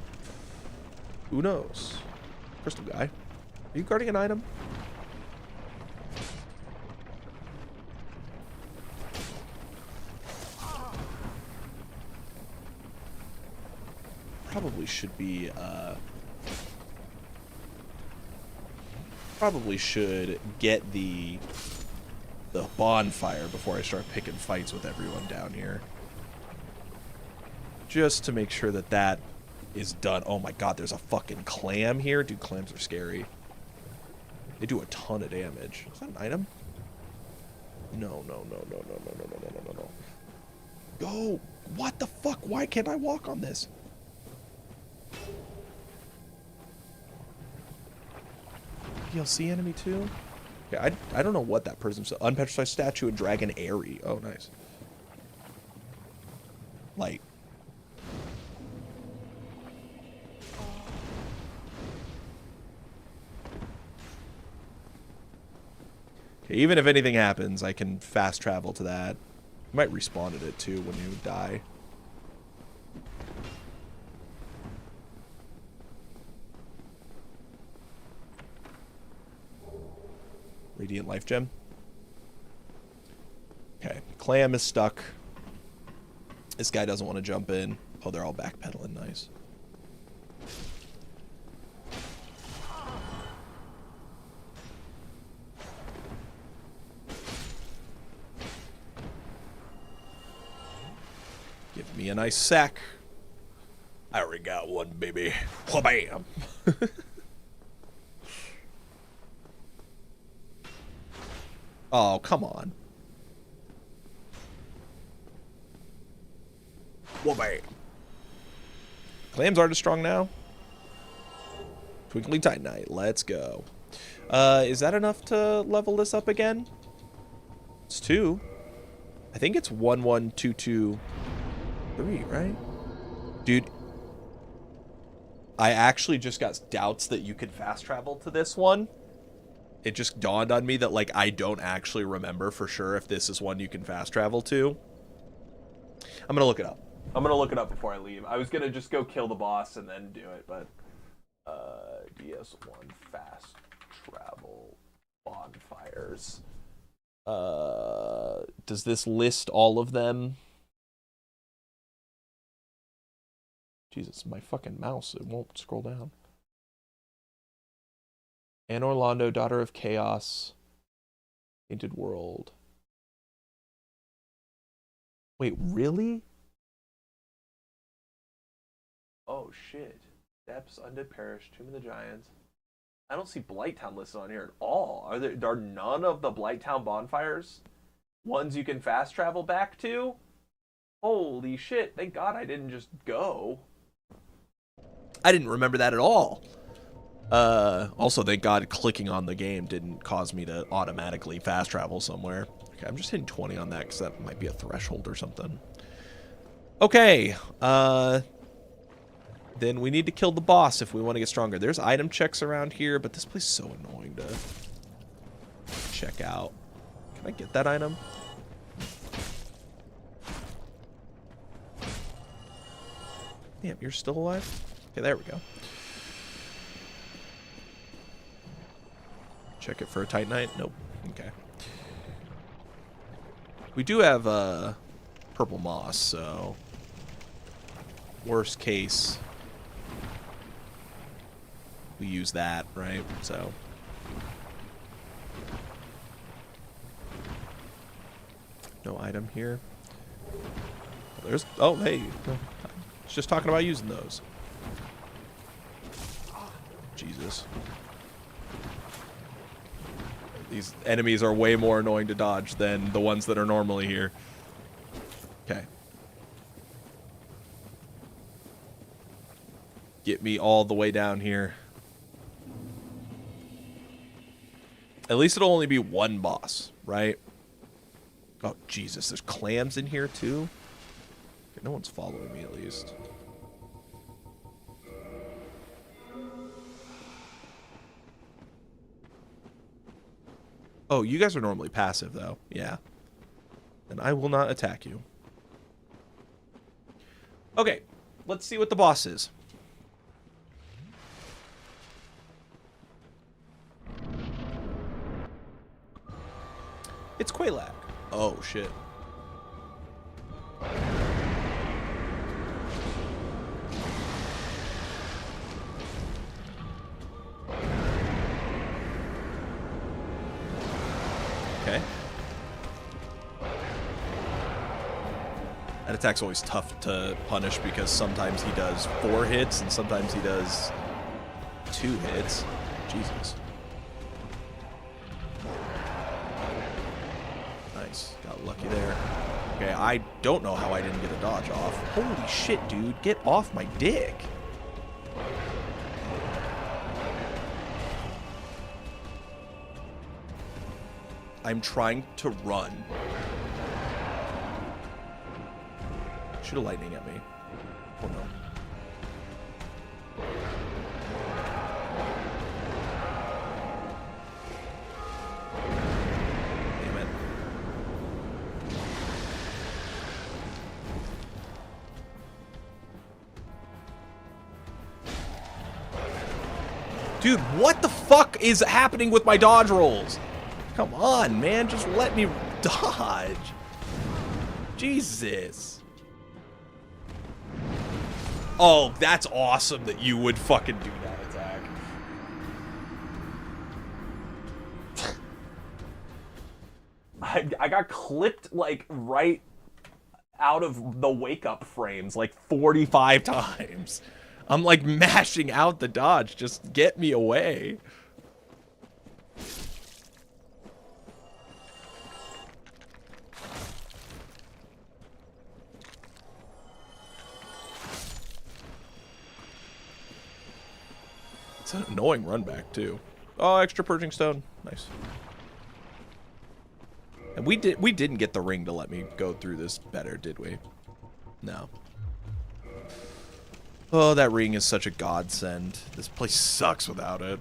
Who knows? Crystal guy. Are you guarding an item? Probably should be, probably should get the bonfire before I start picking fights with everyone down here. Just to make sure that that is done. Oh my god, there's a fucking clam here. Dude, clams are scary. They do a ton of damage. Is that an item? No, no, no, no, no, no, no, no, no, no, no. Go! What the fuck? Why can't I walk on this? DLC enemy too? Yeah, I don't know what that person's... Unpetrified statue and dragon airy. Oh, nice. Light. Okay, even if anything happens, I can fast travel to that. You might respawn at it too when you die. Radiant life gem. Okay, clam is stuck. This guy doesn't want to jump in. Oh, they're all backpedaling. Nice. Give me a nice sack. I already got one, baby. Wha-bam! Oh, come on. Wha-bam! Clams aren't as strong now. Twinkling Titanite, let's go. Is that enough to level this up again? It's 2. I think it's 1, 1, 2, 2, 3, right? Dude, I actually just got doubts that you could fast travel to this one. It just dawned on me that, like, I don't actually remember for sure if this is one you can fast travel to. I'm gonna look it up. I'm gonna look it up before I leave. I was gonna just go kill the boss and then do it, but DS1 fast travel bonfires. Does this list all of them? Jesus, my fucking mouse, it won't scroll down. Anne Orlando, Daughter of Chaos. Painted World. Wait, really? Oh, shit. Depths, Undead Parish, Tomb of the Giants. I don't see Blighttown listed on here at all. Are none of the Blighttown bonfires ones you can fast travel back to? Holy shit, thank God I didn't just go. I didn't remember that at all. Also, thank God clicking on the game didn't cause me to automatically fast travel somewhere. Okay, I'm just hitting 20 on that because that might be a threshold or something. Okay, then we need to kill the boss if we want to get stronger. There's item checks around here, but this place is so annoying to check out. Can I get that item? Damn, you're still alive? Okay, there we go. Check it for a Titanite? Nope. Okay. We do have purple moss, so worst case we use that, right? So no item here. There's hey, I was just talking about using those. Jesus. These enemies are way more annoying to dodge than the ones that are normally here. Okay. Get me all the way down here. At least it'll only be one boss, right? Oh, Jesus. There's clams in here, too? Okay, no one's following me, at least. Oh, you guys are normally passive, though. Yeah. Then I will not attack you. Okay, let's see what the boss is. It's Quelaag. Oh, shit. Okay. That attack's always tough to punish because sometimes he does 4 hits and sometimes he does 2 hits. Jesus. Nice. Got lucky there. Okay, I don't know how I didn't get a dodge off. Holy shit, dude. Get off my dick. I'm trying to run. Shoot a lightning at me. Oh no. Damn it. Dude, what the fuck is happening with my dodge rolls? Come on, man. Just let me dodge. Jesus. Oh, that's awesome that you would fucking do that attack. I got clipped, like, right out of the wake-up frames, like, 45 times. I'm, like, mashing out the dodge. Just get me away. It's an annoying run back, too. Oh, extra purging stone. Nice. And we didn't get the ring to let me go through this better, did we? No. Oh, that ring is such a godsend. This place sucks without it.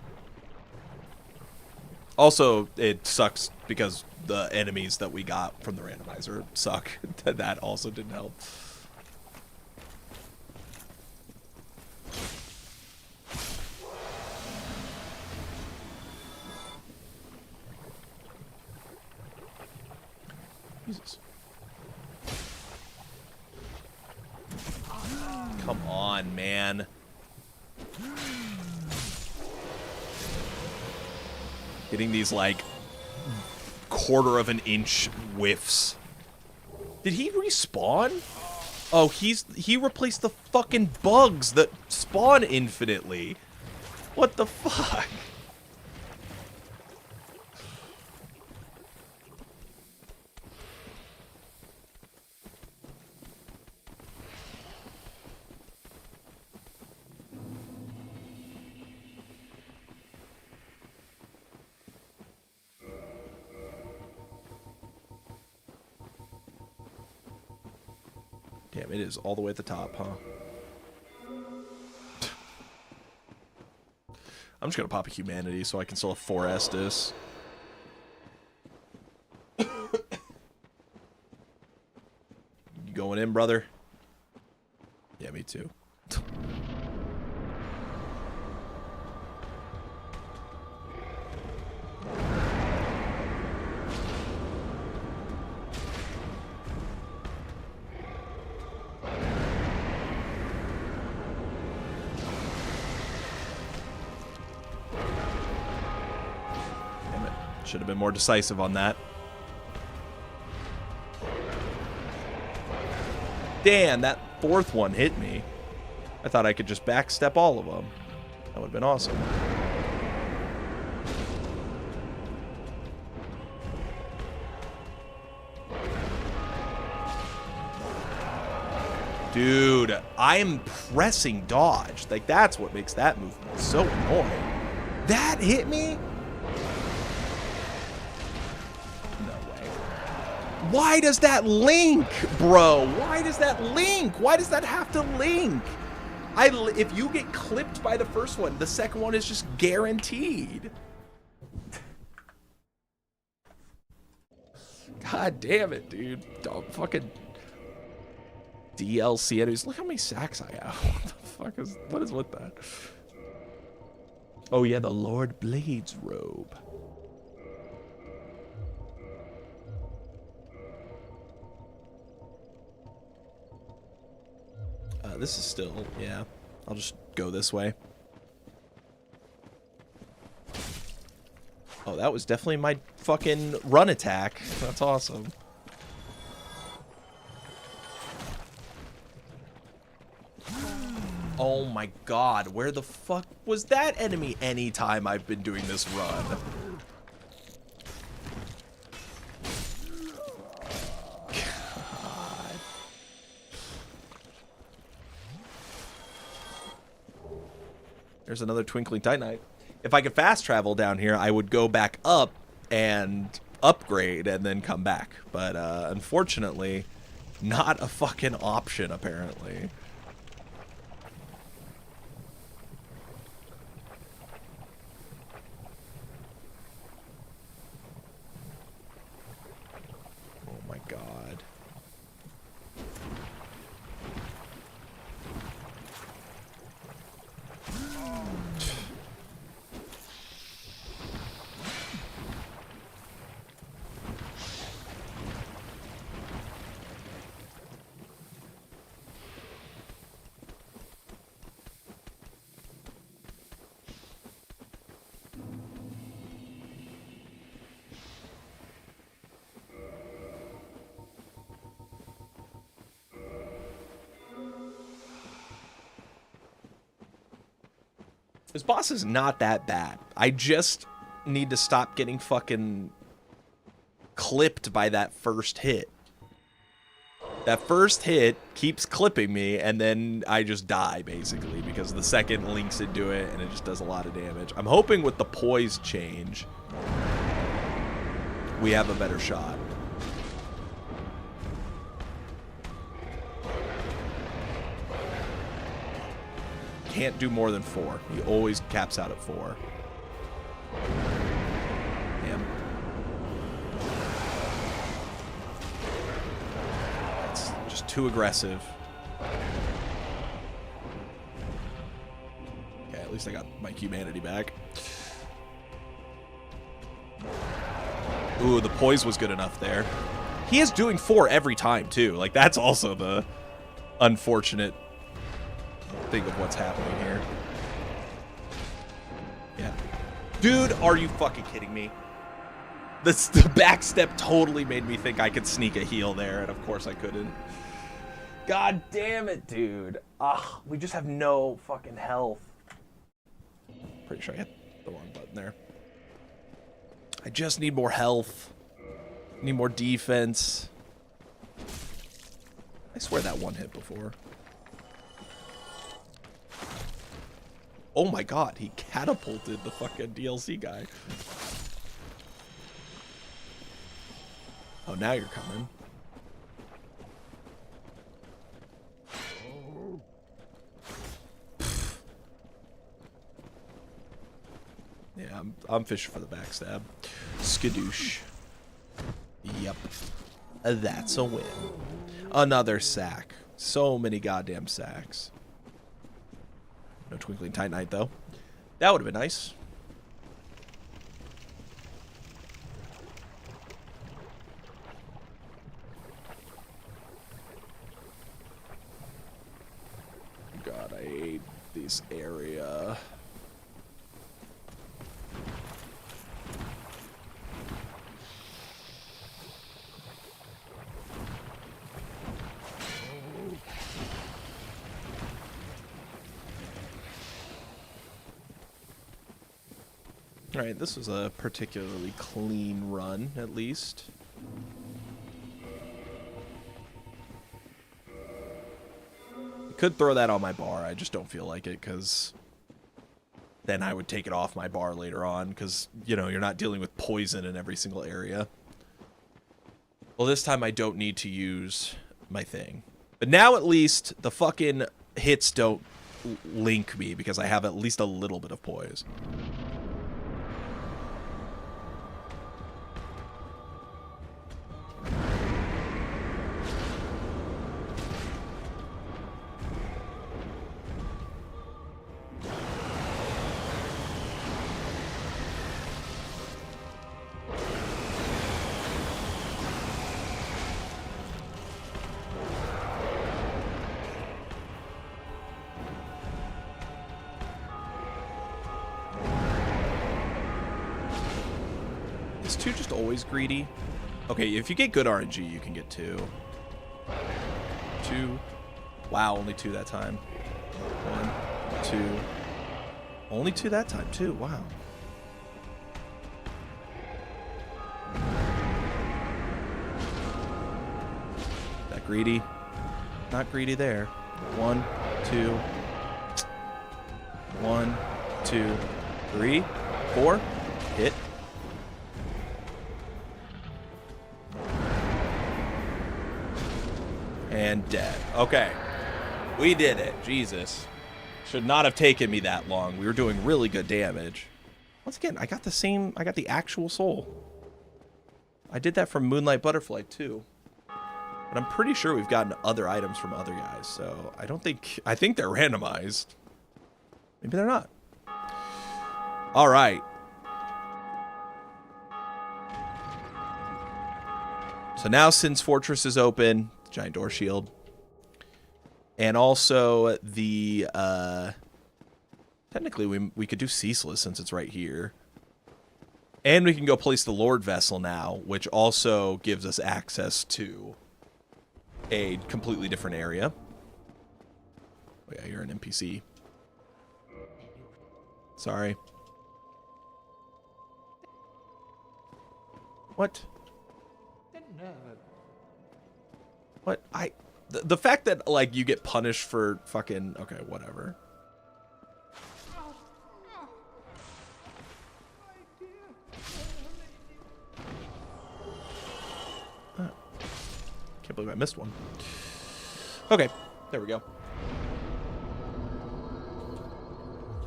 Also, it sucks because the enemies that we got from the randomizer suck. That also didn't help. Jesus. Come on, man. Getting these, like, quarter of an inch whiffs. Did he respawn? Oh, he replaced the fucking bugs that spawn infinitely. What the fuck? Damn, it is all the way at the top, huh? I'm just gonna pop a humanity so I can still have 4 Estus. You going in, brother? Yeah, me too. Should have been more decisive on that. Damn, that 4th one hit me. I thought I could just backstep all of them. That would have been awesome. Dude, I'm pressing dodge. Like, that's what makes that movement so annoying. That hit me? Why does that link, bro? Why does that link? Why does that have to link? If you get clipped by the first one, the second one is just guaranteed. God damn it, dude. Don't fucking DLC enemies. Look how many sacks I have. What is with that? Oh yeah, the Lord Blades robe. This is still, yeah. I'll just go this way. Oh, that was definitely my fucking run attack. That's awesome. Oh my god, where the fuck was that enemy anytime I've been doing this run? God. There's another Twinkling Titanite. If I could fast travel down here, I would go back up and upgrade and then come back. But unfortunately, not a fucking option, apparently. Oh my god. This boss is not that bad. I just need to stop getting fucking clipped by that first hit. That first hit keeps clipping me, and then I just die, basically, because the second links into it, and it just does a lot of damage. I'm hoping with the poise change, we have a better shot. Can't do more than 4. He always caps out at 4. Damn. That's just too aggressive. Okay, at least I got my humanity back. Ooh, the poise was good enough there. He is doing 4 every time, too. Like, that's also the unfortunate thing of what's happening here. Yeah. Dude, are you fucking kidding me? The backstep totally made me think I could sneak a heal there, and of course I couldn't. God damn it, dude. Ugh, we just have no fucking health. Pretty sure I hit the wrong button there. I just need more health. Need more defense. I swear that one hit before. Oh my god, he catapulted the fucking DLC guy. Oh, now you're coming. Yeah, I'm fishing for the backstab. Skadoosh. Yep. That's a win. Another sack. So many goddamn sacks. No Twinkling Titanite, though. That would have been nice. God, I hate this area. Alright, this was a particularly clean run, at least. I could throw that on my bar, I just don't feel like it, because then I would take it off my bar later on, because, you know, you're not dealing with poison in every single area. Well, this time I don't need to use my thing. But now at least the fucking hits don't link me, because I have at least a little bit of poise. 2 just always greedy? Okay, if you get good RNG, you can get 2. 2. Wow, only 2 that time. 1, 2. Only 2 that time, too. Wow. That greedy? Not greedy there. 1, 2. 1, 2, 3, 4. Hit. And dead. Okay. We did it. Jesus. Should not have taken me that long. We were doing really good damage. Once again, I got the actual soul. I did that from Moonlight Butterfly too. But I'm pretty sure we've gotten other items from other guys, so I think they're randomized. Maybe they're not. All right. So now since Fortress is open, giant door shield. And also the technically we could do ceaseless since it's right here. And we can go place the Lord Vessel now, which also gives us access to a completely different area. Oh yeah, you're an NPC. Sorry. What? What? The fact that, like, you get punished for fucking... Okay, whatever. Can't believe I missed one. Okay, there we go.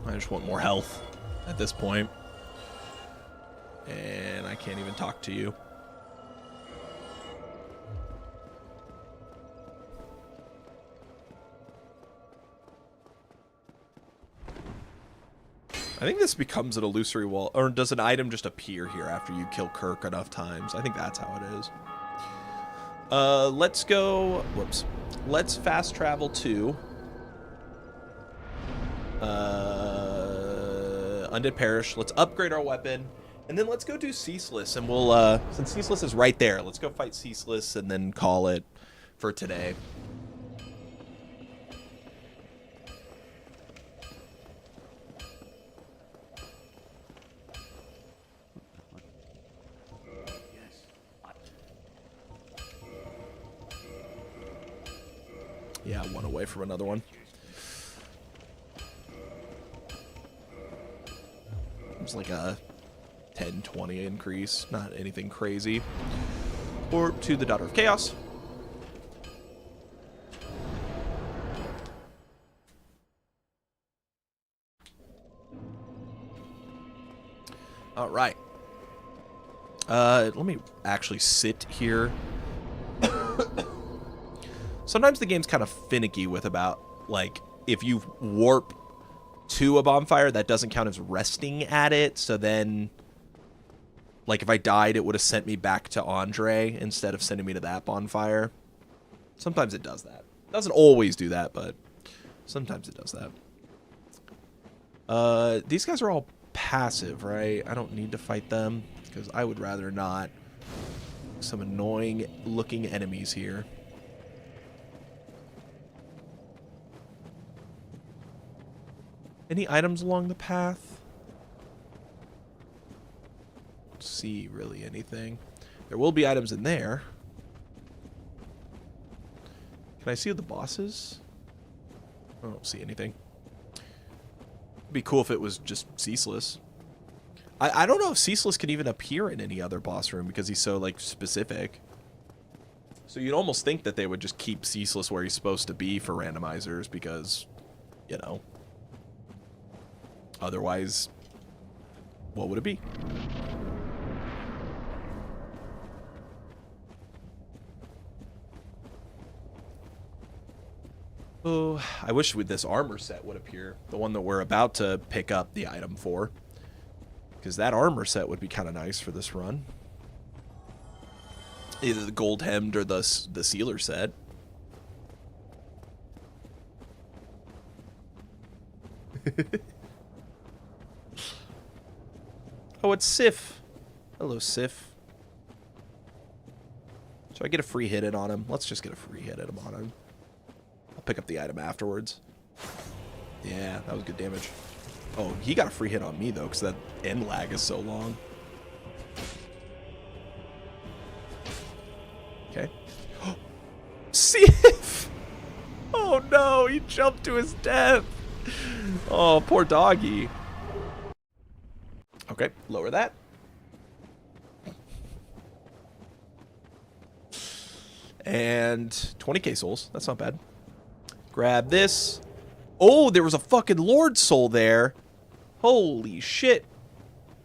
I just want more health at this point. And I can't even talk to you. I think this becomes an illusory wall. Or does an item just appear here after you kill Kirk enough times? I think that's how it is. Let's go... Whoops. Let's fast travel to... Undead Parish. Let's upgrade our weapon. And then let's go do Ceaseless. And we'll, since Ceaseless is right there, let's go fight Ceaseless and then call it for today. Yeah, one away from another one. It's like a 10, 20 increase. Not anything crazy. Or to the Daughter of Chaos. All right. Let me actually sit here. Sometimes the game's kind of finicky with about, like, if you warp to a bonfire, that doesn't count as resting at it. So then, like, if I died, it would have sent me back to Andre instead of sending me to that bonfire. Sometimes it does that. It doesn't always do that, but sometimes it does that. These guys are all passive, right? I don't need to fight them because I would rather not. Some annoying looking enemies here. Any items along the path? Don't see really anything. There will be items in there. Can I see the bosses? I don't see anything. It'd be cool if it was just Ceaseless. I don't know if Ceaseless can even appear in any other boss room because he's so, like, specific. So you'd almost think that they would just keep Ceaseless where he's supposed to be for randomizers because, you know... Otherwise, what would it be? Oh, I wish with this armor set would appear. The one that we're about to pick up the item for. Because that armor set would be kind of nice for this run. Either the gold hemmed or the sealer set. Oh, it's Sif. Hello, Sif. Should I get a free hit in on him? Let's just get a free hit at him on him. I'll pick up the item afterwards. Yeah, that was good damage. Oh, he got a free hit on me, though, because that end lag is so long. Okay. Sif! Oh, no, he jumped to his death. Oh, poor doggy. Okay, lower that. And 20k souls. That's not bad. Grab this. Oh, there was a fucking Lord Soul there. Holy shit.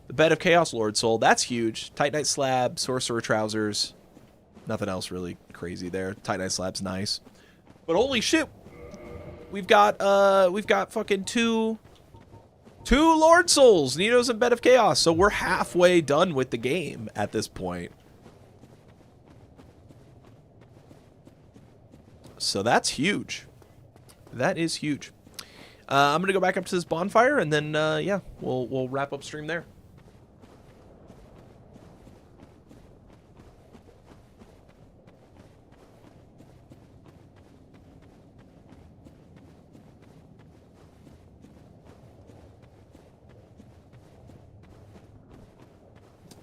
The Bed of Chaos Lord Soul. That's huge. Titanite Slab, Sorcerer Trousers. Nothing else really crazy there. Titanite Slab's nice. But holy shit. We've got fucking two Lord Souls. Nidos and Bed of Chaos. So we're halfway done with the game at this point. So that's huge. That is huge. I'm gonna go back up to this bonfire, and then yeah, we'll wrap up stream there.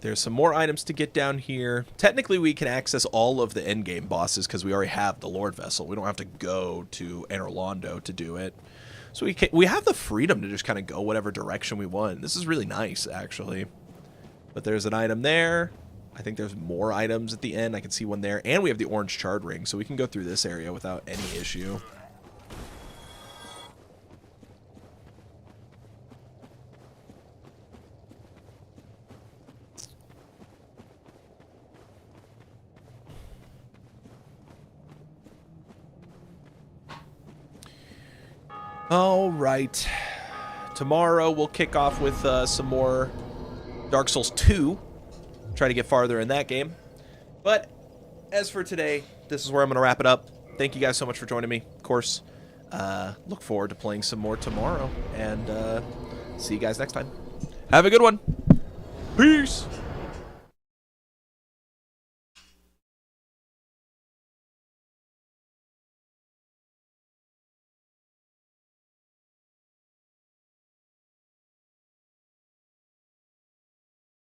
There's some more items to get down here. Technically, we can access all of the endgame bosses because we already have the Lord Vessel. We don't have to go to Anorlando to do it. So we have the freedom to just kind of go whatever direction we want. This is really nice, actually. But there's an item there. I think there's more items at the end. I can see one there. And we have the orange charred ring, so we can go through this area without any issue. All right. Tomorrow we'll kick off with some more Dark Souls 2. Try to get farther in that game. But as for today, this is where I'm going to wrap it up. Thank you guys so much for joining me. Of course, look forward to playing some more tomorrow. And see you guys next time. Have a good one. Peace.